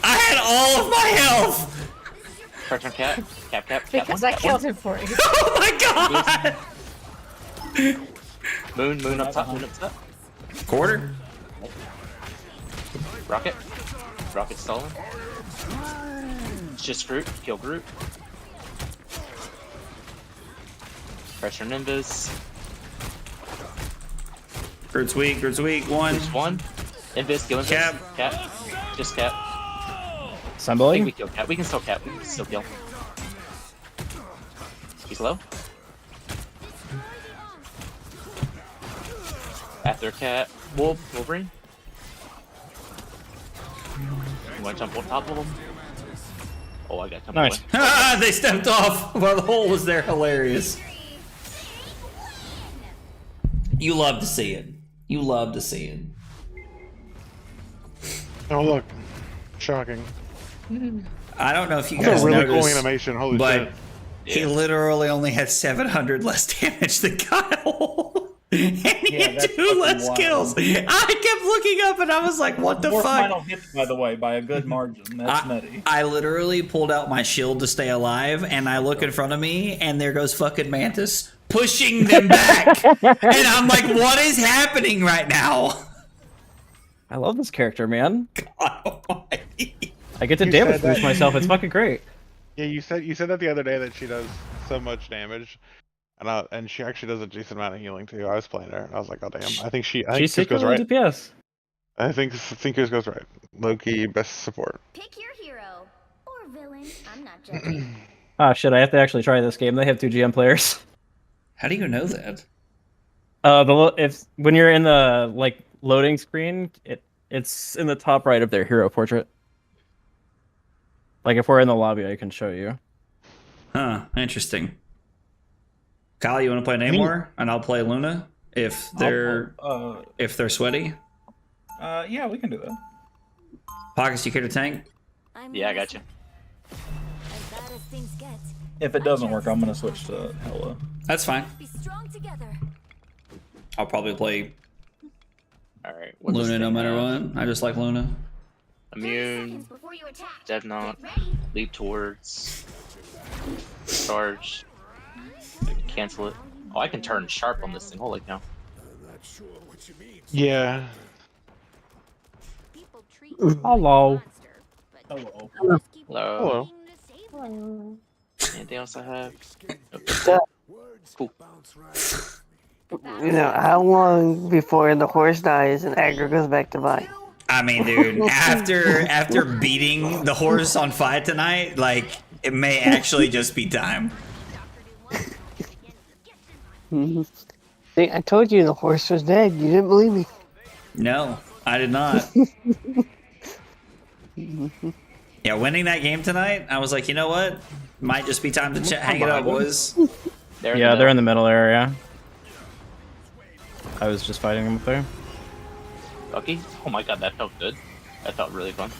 Speaker 1: I had all of my health.
Speaker 9: Pressure on Cap. Cap.
Speaker 3: Because
Speaker 9: one,
Speaker 3: I
Speaker 9: Cap
Speaker 3: killed
Speaker 9: one.
Speaker 3: him for you.
Speaker 1: Oh my god!
Speaker 9: Moon up top. Moon up top.
Speaker 1: Quarter.
Speaker 9: Rocket. Rocket stolen. It's just Groot. Kill Groot. Pressure Nimbus.
Speaker 1: Groot's weak. Groot's weak. One.
Speaker 9: Just one. Invis. Kill Invis. Cap. Just Cap. I think
Speaker 5: Assembling?
Speaker 9: we kill Cap. We can still Cap. We can still kill. He's low. After Cat. Wolverine. You wanna jump on top of him? Oh, I got jump
Speaker 5: Nice.
Speaker 9: away.
Speaker 1: They stepped off while the hole was there. Hilarious. You love to see it. You love to see it.
Speaker 7: Oh look, shocking.
Speaker 1: I don't know if you
Speaker 7: That's
Speaker 1: guys
Speaker 7: a really cool
Speaker 1: noticed,
Speaker 7: animation. Holy
Speaker 1: but
Speaker 7: shit!
Speaker 1: he literally only had 700 less damage than Kyle. And he
Speaker 8: Yeah,
Speaker 1: had
Speaker 8: that's
Speaker 1: 2 less
Speaker 8: fucking
Speaker 1: kills.
Speaker 8: wild.
Speaker 1: I kept looking up and I was like, what the
Speaker 8: Four
Speaker 1: fuck?
Speaker 8: final hits, by the way, by a good margin. That's nutty.
Speaker 1: I literally pulled out my shield to stay alive, and I look in front of me, and there goes fucking Mantis pushing them back. And I'm like, what is happening right now?
Speaker 5: I love this character, man.
Speaker 1: God almighty.
Speaker 5: I get to
Speaker 7: You
Speaker 5: damage
Speaker 7: said that-
Speaker 5: boost myself. It's fucking great.
Speaker 7: Yeah, you said that the other day that she does so much damage, and she actually does a decent amount of healing too. I was playing her, and I was like, oh damn, I think
Speaker 5: She's
Speaker 7: this goes
Speaker 5: secretly
Speaker 7: right.
Speaker 5: DPS.
Speaker 7: I think this goes right. Low-key best support.
Speaker 4: Pick your hero or villain. I'm not judging.
Speaker 5: Ah, shit, I have to actually try this game. They have 2 GM players.
Speaker 1: How do you know that?
Speaker 5: If when you're in the like loading screen, it's in the top right of their hero portrait. Like if we're in the lobby, I can show you.
Speaker 1: Huh, interesting. Kyle, you want to play Namor, and I'll play Luna if they're sweaty.
Speaker 8: Yeah, we can do that.
Speaker 1: Pockets, you care to tank?
Speaker 9: Yeah, I got you.
Speaker 4: As bad as things get,
Speaker 8: If it doesn't work, I'm gonna switch to Hella.
Speaker 1: That's fine.
Speaker 4: be strong together.
Speaker 1: I'll probably play
Speaker 9: All right.
Speaker 1: Luna no matter what. I just like Luna.
Speaker 9: Immune,
Speaker 4: Seconds before you attack.
Speaker 9: Dead Knot, leap towards, charge, cancel it. Oh, I can turn sharp on this thing. Holy cow!
Speaker 7: Yeah.
Speaker 4: People treat
Speaker 5: Hello.
Speaker 8: Hello.
Speaker 9: Hello.
Speaker 7: Hello.
Speaker 9: Anything else I have? Cool.
Speaker 10: You know, how long before the horse dies and Aggro goes back to Vi?
Speaker 1: I mean, dude, after beating the horse on Fight tonight, like, it may actually just be time.
Speaker 10: See, I told you the horse was dead. You didn't believe me.
Speaker 1: No, I did not. Yeah, winning that game tonight, I was like, you know what? Might just be time to hang it up, boys.
Speaker 5: They're in the middle area. I was just fighting them up there.
Speaker 9: Lucky? Oh my god, that felt good. That felt really fun.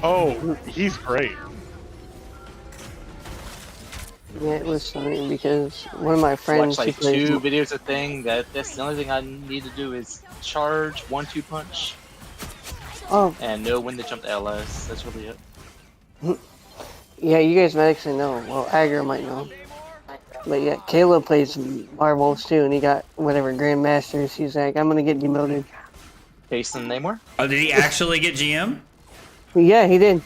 Speaker 7: Oh, he's great.
Speaker 10: Yeah, it was funny because one of my
Speaker 9: Watch
Speaker 10: friends,
Speaker 9: like
Speaker 10: she plays.
Speaker 9: 2 videos a thing. That's the only thing I need to do is charge, 1-2 punch,
Speaker 10: Oh,
Speaker 9: and know when to jump to LS. That's really it.
Speaker 10: yeah, you guys might actually know. Well, Aggro might know. But yeah, Caleb plays Marvels too, and he got whatever Grandmasters. He's like, I'm gonna get demoted.
Speaker 9: Jason Namor?
Speaker 1: Oh, did he actually get GM?
Speaker 10: Yeah, he did.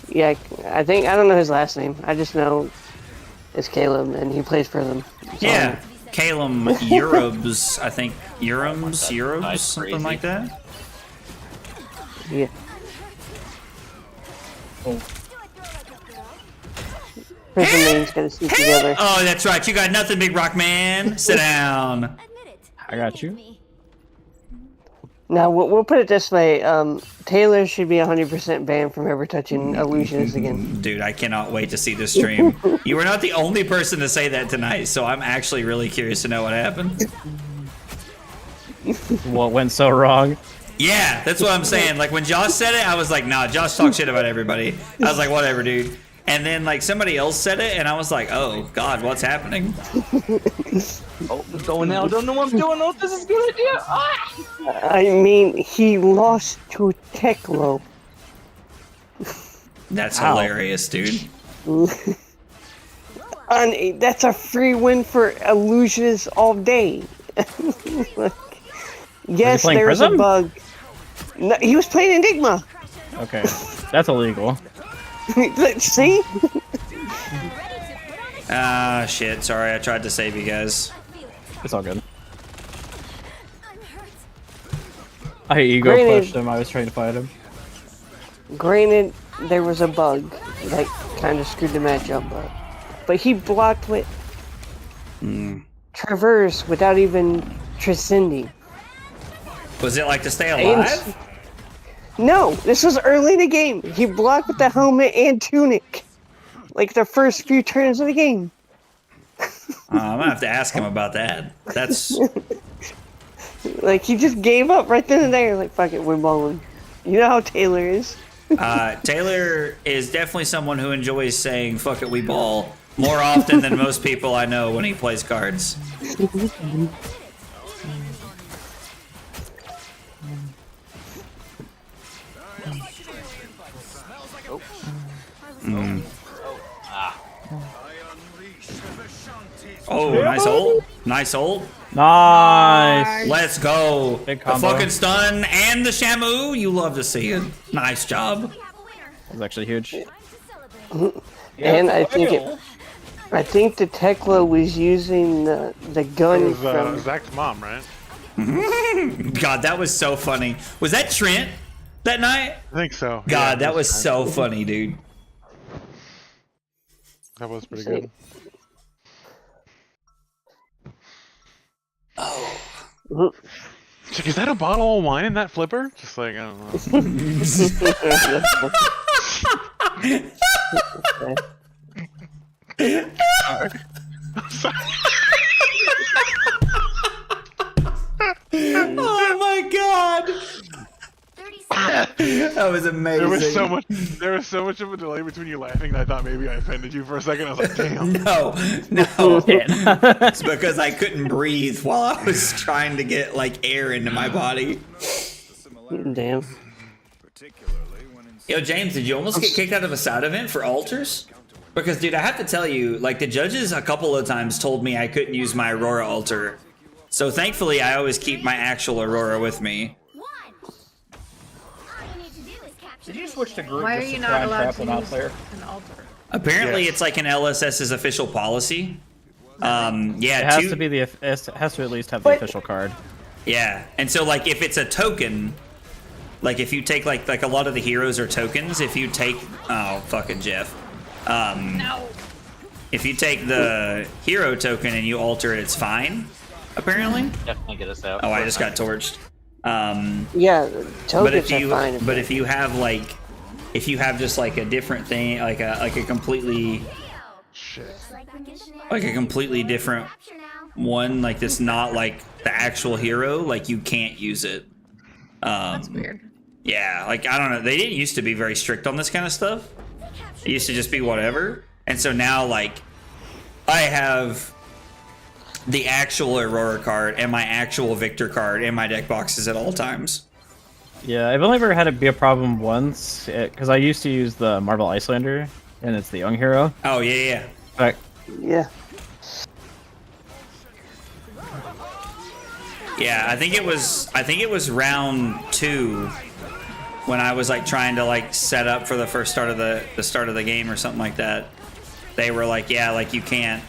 Speaker 10: Yeah, I don't know his last name. I just know it's Caleb, and he plays for them. So,
Speaker 1: Yeah, Calum Eurobs, I think. Eurobs,
Speaker 9: That's
Speaker 1: something
Speaker 9: crazy.
Speaker 1: like that.
Speaker 10: Yeah. Prison Main's gonna stick together.
Speaker 1: Oh, that's right. You got nothing, Big Rock Man. Sit down.
Speaker 4: Admit it.
Speaker 5: I got you.
Speaker 4: Me.
Speaker 10: Now, we'll put it this way. Taylor should be 100% banned from ever touching illusions again.
Speaker 1: Dude, I cannot wait to see this stream. You were not the only person to say that tonight, so I'm actually really curious to know what happened.
Speaker 5: What went so wrong?
Speaker 1: Yeah, that's what I'm saying. Like, when Josh said it, I was like, nah, Josh talks shit about everybody. I was like, whatever, dude. And then, like, somebody else said it, and I was like, oh, God, what's happening?
Speaker 9: Oh, I'm going now. I don't know what I'm doing. Oh, this is a good idea. Ah!
Speaker 10: I mean, he lost to Teklo.
Speaker 1: That's
Speaker 5: Wow.
Speaker 1: hilarious, dude.
Speaker 10: That's a free win for illusionists all day. Like, yes,
Speaker 5: playing
Speaker 10: there was a
Speaker 5: Prism?
Speaker 10: bug. No, he was playing Enigma.
Speaker 5: Okay, that's illegal.
Speaker 10: See?
Speaker 1: Ah, shit. Sorry, I tried to save you guys.
Speaker 5: It's all good.
Speaker 4: I'm hurt.
Speaker 5: I ego
Speaker 10: Granted-
Speaker 5: pushed him. I was trying to fight him.
Speaker 10: Granted, there was a bug that kind of screwed the match up, but he blocked with Traverse without even transcending.
Speaker 1: Was it like to stay alive?
Speaker 10: No, this was early in the game. He blocked with the helmet and tunic. Like the first few turns of the game.
Speaker 1: I'm gonna have to ask him about that. That's
Speaker 10: Like, he just gave up right then and there. Like, fuck it, we're bowling. You know how Taylor is.
Speaker 1: Taylor is definitely someone who enjoys saying "fuck it, we ball" more often than most people I know when he plays cards. Oh, nice ult. Nice ult.
Speaker 5: Nice.
Speaker 1: Let's go.
Speaker 5: Big
Speaker 1: The
Speaker 5: combo.
Speaker 1: fucking stun and the Shamu. You love to see it. Nice job.
Speaker 5: That was actually huge.
Speaker 10: And I think the Tekla was using the
Speaker 7: It
Speaker 10: gun
Speaker 7: was
Speaker 10: from.
Speaker 7: Zach's mom, right?
Speaker 1: God, that was so funny. Was that Trent that night?
Speaker 7: I think so.
Speaker 1: God,
Speaker 7: Yeah,
Speaker 1: that was so funny, dude.
Speaker 7: That was pretty good. It's like, is that a bottle of wine in that flipper? Just like, I don't know.
Speaker 1: Oh my god.
Speaker 4: 30 seconds.
Speaker 1: That was amazing.
Speaker 7: There was so much of a delay between you laughing that I thought maybe I offended you for a second. I was like, damn.
Speaker 1: No. It's because I couldn't breathe while I was trying to get like air into my body.
Speaker 10: Damn.
Speaker 1: Yo, James, did you almost get kicked out of a side event for altars? Because, dude, I have to tell you, like, the judges a couple of times told me I couldn't use my Aurora altar. So, thankfully, I always keep my actual Aurora with me.
Speaker 8: Did you switch to group
Speaker 3: Why are
Speaker 8: just
Speaker 3: you
Speaker 8: to
Speaker 3: not
Speaker 8: try and
Speaker 3: allowed
Speaker 8: trap
Speaker 3: to
Speaker 8: them out
Speaker 3: use
Speaker 8: there?
Speaker 3: an altar?
Speaker 1: Apparently,
Speaker 7: Yes.
Speaker 1: it's like an LSS's official policy. Yeah,
Speaker 5: It has to be it has to at least have the official card.
Speaker 1: Yeah, and so like if it's a token, like if you take like a lot of the heroes are tokens. If you take fucking Jeff,
Speaker 3: No.
Speaker 1: if you take the hero token and you alter it, it's fine. Apparently.
Speaker 9: Definitely get us out.
Speaker 1: Oh, I just got torched.
Speaker 10: Yeah,
Speaker 1: But if
Speaker 10: tokens are
Speaker 1: you
Speaker 10: fine.
Speaker 1: if you have like if you have just like a different thing, like a completely different one, like that's not like the actual hero, like you can't use it.
Speaker 3: That's weird.
Speaker 1: Yeah, like I don't know. They didn't used to be very strict on this kind of stuff. It used to just be whatever. And so now like I have the actual Aurora card and my actual Victor card in my deck boxes at all times.
Speaker 5: Yeah, I've only ever had it be a problem once because I used to use the Marvel Icelander, and it's the young hero.
Speaker 1: Oh yeah.
Speaker 5: But
Speaker 10: Yeah.
Speaker 1: Yeah, I think it was round 2 when I was like trying to like set up for the first start of the start of the game or something like that. They were like, yeah, like you can't.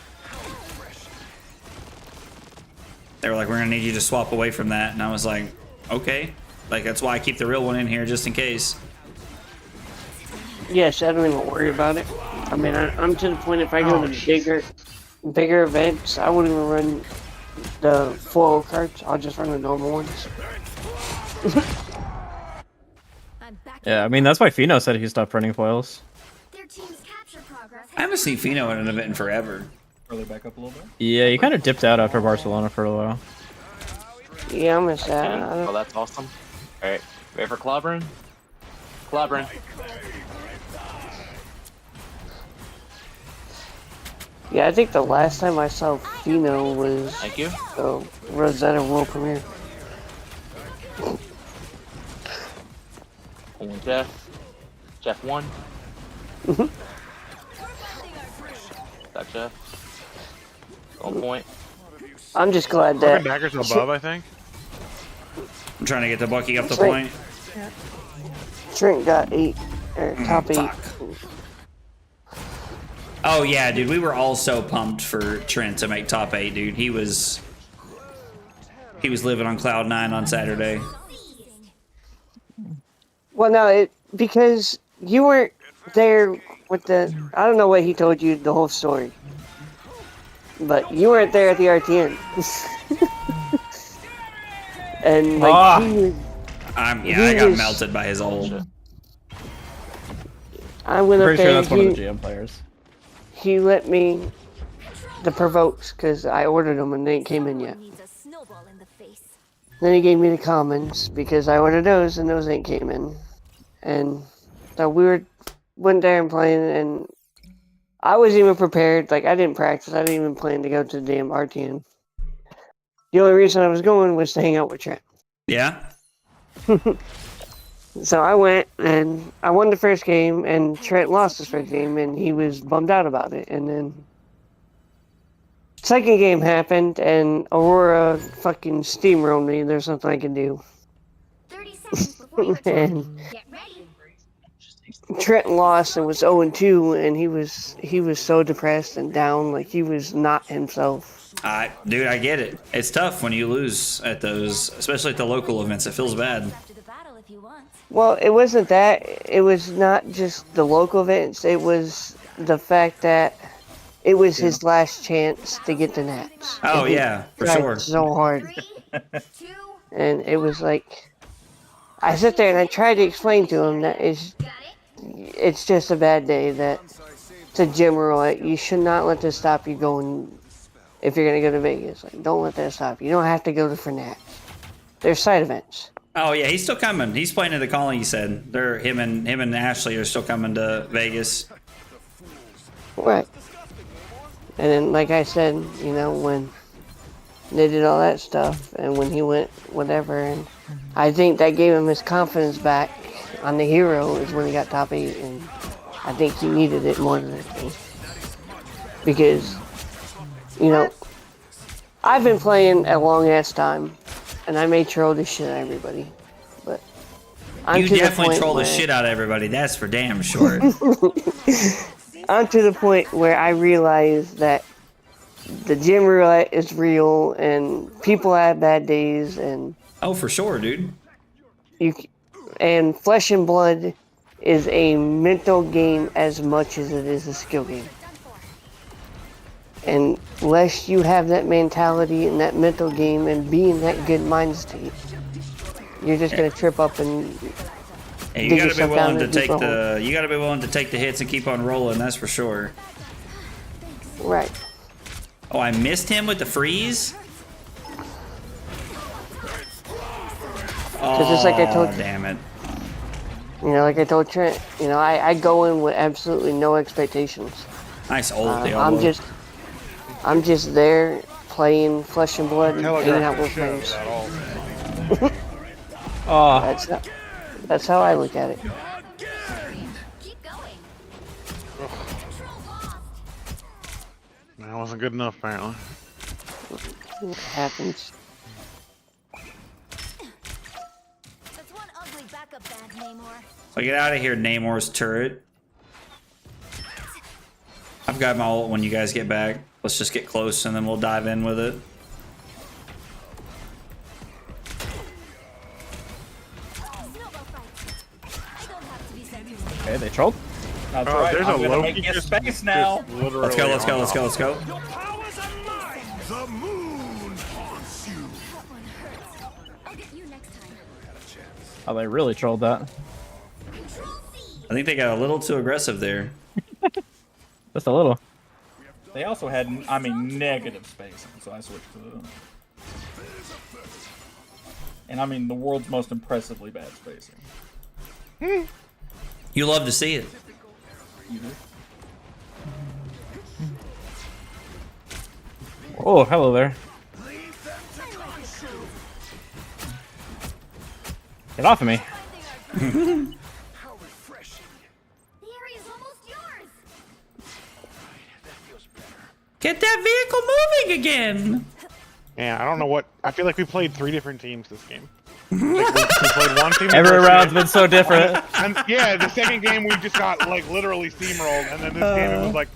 Speaker 1: They were like, we're gonna need you to swap away from that, and I was like, okay. Like that's why I keep the real one in here just in case.
Speaker 10: Yes, I don't even worry about it. I mean, I'm to the point if I go to bigger events, I wouldn't even run the foil cards. I'll just run the normal ones.
Speaker 5: yeah, I mean that's why Fino said he stopped running foils.
Speaker 4: Their team's capture progress
Speaker 1: I haven't seen Fino at an event in forever.
Speaker 8: Further back up a little bit.
Speaker 5: Yeah, he kind of dipped out after Barcelona for a while.
Speaker 10: Yeah, I'm gonna say.
Speaker 9: Oh, that's awesome. All right, ready for clobbering? Clobbering.
Speaker 10: Yeah, I think the last time I saw Fino was
Speaker 9: Thank you.
Speaker 10: the Rosetta World Premiere.
Speaker 9: Pulling Jeff. Jeff 1. Got Jeff. On point.
Speaker 10: I'm just glad
Speaker 7: Fucking
Speaker 10: that
Speaker 7: daggers above, I think.
Speaker 1: I'm trying to get the Bucky up the point.
Speaker 10: Trent got top 8.
Speaker 1: Oh yeah, dude, we were all so pumped for Trent to make top 8, dude. He was living on cloud 9 on Saturday.
Speaker 10: Well, no, because you weren't there with the. I don't know what he told you the whole story, but you weren't there at the RTN. And like he was,
Speaker 1: I got melted by his ult.
Speaker 10: I went up
Speaker 5: Pretty
Speaker 10: there.
Speaker 5: sure that's one of the GM players.
Speaker 10: He let me the provokes, because I ordered them and they ain't came in yet.
Speaker 4: Needs a snowball in the face.
Speaker 10: Then he gave me the commons because I ordered those and those ain't came in. And so went there and playing, and I wasn't even prepared. Like, I didn't practice. I didn't even plan to go to the damn RTN. The only reason I was going was to hang out with Trent.
Speaker 1: Yeah.
Speaker 10: So I went and I won the first game, and Trent lost his first game, and he was bummed out about it. And then second game happened, and Aurora fucking steamrolled me. There's something I can do.
Speaker 4: 30 seconds before your turn.
Speaker 10: And
Speaker 4: Get ready.
Speaker 10: Trent lost and was 0-2, and he was so depressed and down, like he was not himself.
Speaker 1: Dude, I get it. It's tough when you lose at those, especially at the local events. It feels bad.
Speaker 4: After the battle if you want.
Speaker 10: Well, it wasn't that. It was not just the local events. It was the fact that it was his last chance to get the Nats.
Speaker 1: Oh,
Speaker 10: And he
Speaker 1: yeah, for
Speaker 10: tried
Speaker 1: sure.
Speaker 10: so hard.
Speaker 4: 3, 2,
Speaker 10: And it was like, I sit there and I tried to explain to him that it's just a bad day, that to gym roulette, you should not let this stop you going if you're going to go to Vegas. Like, don't let that stop you. You don't have to go to Nats. There's side events.
Speaker 1: Oh yeah, he's still coming. He's playing at the Calling. He said him and Ashley are still coming to Vegas.
Speaker 10: Right. And then, like I said, you know, when they did all that stuff, and when he went whatever, and I think that gave him his confidence back on the hero is when he got top 8, and I think he needed it more than anything. Because, you know, I've been playing a long ass time, and I may troll the shit out of everybody, but
Speaker 1: You definitely troll the shit out of everybody. That's for damn sure.
Speaker 10: I'm to the point where I realize that the gym roulette is real, and people have bad days, and
Speaker 1: Oh, for sure, dude.
Speaker 10: and Flesh and Blood is a mental game as much as it is a skill game. And unless you have that mentality and that mental game and be in that good mind state, you're just gonna trip up and
Speaker 1: Hey, you
Speaker 10: dig
Speaker 1: gotta be
Speaker 10: yourself
Speaker 1: willing
Speaker 10: down
Speaker 1: to
Speaker 10: a deeper hole.
Speaker 1: you gotta be willing to take the hits and keep on rolling. That's for sure.
Speaker 10: Right.
Speaker 1: Oh, I missed him with the freeze. Oh,
Speaker 10: just like I told you.
Speaker 1: damn it.
Speaker 10: You know, like I told Trent, you know, I go in with absolutely no expectations.
Speaker 1: Nice old
Speaker 10: I'm just there playing Flesh and Blood and hanging out with
Speaker 7: Telegraph
Speaker 10: friends.
Speaker 7: at all.
Speaker 5: Oh,
Speaker 10: That's how I look at it.
Speaker 4: keep going.
Speaker 7: That wasn't good enough, apparently.
Speaker 10: It happens.
Speaker 4: That's one ugly backup band, Namor.
Speaker 1: So get out of here, Namor's turret. I've got my ult when you guys get back. Let's just get close and then we'll dive in with it.
Speaker 4: Snowball fight. I don't have to be sent to
Speaker 5: okay, they trolled.
Speaker 8: That's
Speaker 7: Oh,
Speaker 8: right.
Speaker 7: there's
Speaker 8: I'm
Speaker 7: a
Speaker 8: gonna
Speaker 7: Loki
Speaker 8: make you
Speaker 7: just-
Speaker 8: space now.
Speaker 7: Literally
Speaker 1: Let's go, let's go,
Speaker 7: on
Speaker 1: let's go, let's go.
Speaker 6: Your powers are mine. The moon haunts you.
Speaker 4: That one hurts. I'll get you next time.
Speaker 5: Oh, they really trolled that.
Speaker 4: Control C.
Speaker 1: I think they got a little too aggressive there.
Speaker 5: Just a little.
Speaker 8: They also had, I mean, negative spacing, so I switched to them. And I mean, the world's most impressively bad spacing.
Speaker 1: You love to see it.
Speaker 8: You do?
Speaker 5: Oh, hello there. Get off of me.
Speaker 6: How refreshing.
Speaker 4: The area's almost yours.
Speaker 1: Get that vehicle moving again.
Speaker 7: Yeah, I don't know what. I feel like we played 3 different teams this game. Like, we played one team. the
Speaker 5: Every
Speaker 7: first
Speaker 5: round's
Speaker 7: game,
Speaker 5: been so different.
Speaker 7: and yeah, the second game we just got like literally steamrolled, and then this game it was like,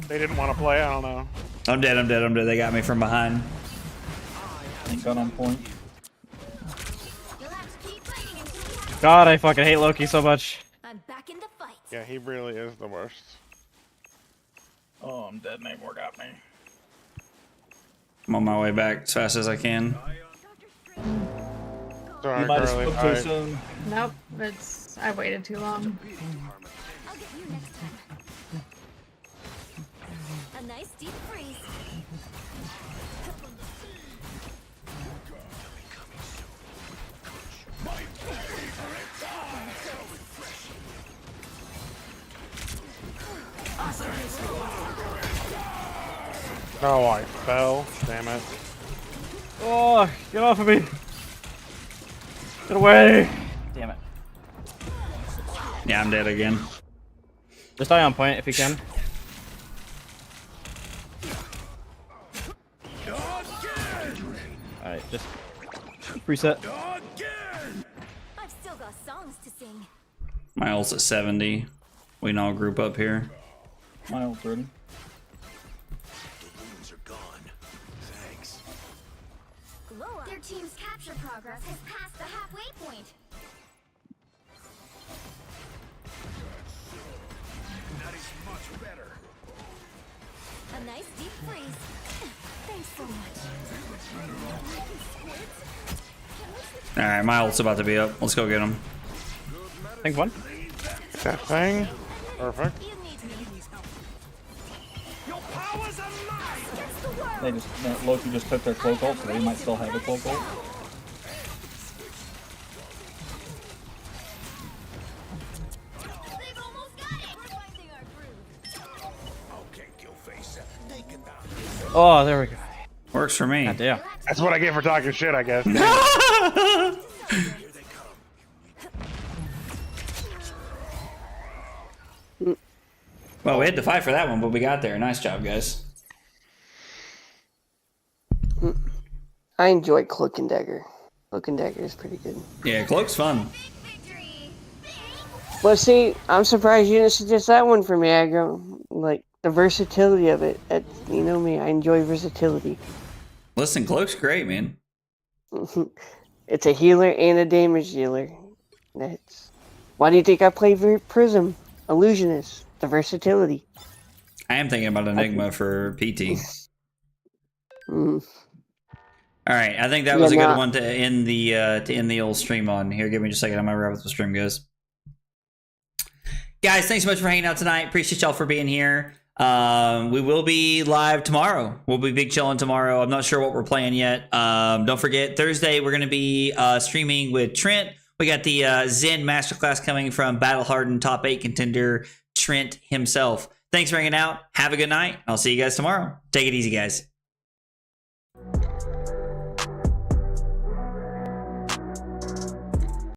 Speaker 7: they didn't want to play. I don't know.
Speaker 1: I'm dead, I'm dead, I'm dead. They got me from behind.
Speaker 8: Ain't got on point.
Speaker 4: You'll have to keep fighting until you have.
Speaker 5: God, I fucking hate Loki so much.
Speaker 4: I'm back in the fight.
Speaker 7: Yeah, he really is the worst.
Speaker 8: Oh, I'm dead. Namor got me.
Speaker 1: I'm on my way back as fast as I can.
Speaker 7: Sorry,
Speaker 8: You might have
Speaker 7: Carly.
Speaker 8: spoke too
Speaker 7: I-
Speaker 8: soon.
Speaker 3: Nope, I waited too long.
Speaker 4: I'll get you next time. And then nice deep freeze.
Speaker 7: Oh, I fell. Damn it.
Speaker 5: Oh, get off of me! Get away! Damn it.
Speaker 1: Yeah, I'm dead again.
Speaker 5: Just die on point if you can. Alright, just reset.
Speaker 4: I've still got songs to sing.
Speaker 1: My ult's at 70. We can all group up here.
Speaker 8: My ult's ready.
Speaker 4: Glow up. Their team's capture progress has passed the halfway point.
Speaker 6: That is much better.
Speaker 4: A nice deep freeze. Thanks so much.
Speaker 1: Alright, my ult's about to be up. Let's go get him.
Speaker 5: Think one.
Speaker 7: That thing. Perfect.
Speaker 4: You need me.
Speaker 6: Your powers are mine.
Speaker 8: They just Loki just took their cloak ult, so they might still have a cloak ult.
Speaker 4: They've almost got it. We're finding our groove.
Speaker 6: Okay, Killface. Take it down.
Speaker 5: Oh, there we go.
Speaker 1: Works for me.
Speaker 5: God damn.
Speaker 7: That's what I get for talking shit, I guess.
Speaker 1: Well, we had to fight for that one, but we got there. Nice job, guys.
Speaker 10: I enjoy Cloak and Dagger. Cloak and Dagger is pretty good.
Speaker 1: Yeah, Cloak's fun.
Speaker 4: Victory.
Speaker 10: Well, see, I'm surprised you didn't suggest that one for me, Aggro. Like, the versatility of it. You know me, I enjoy versatility.
Speaker 1: Listen, Cloak's great, man.
Speaker 10: It's a healer and a damage dealer. Why do you think I play Prism? Illusionist. The versatility.
Speaker 1: I am thinking about Enigma for PT.
Speaker 10: Mm.
Speaker 1: All right, I think that was a good one to end the old stream on. Here, give me just a second. I'm gonna wrap up the stream, guys. Guys, thanks so much for hanging out tonight. Appreciate y'all for being here. We will be live tomorrow. We'll be big chilling tomorrow. I'm not sure what we're playing yet. Don't forget, Thursday we're gonna be streaming with Trent. We got the Zen Masterclass coming from Battle Hardened Top 8 contender Trent himself. Thanks for hanging out. Have a good night. I'll see you guys tomorrow. Take it easy, guys.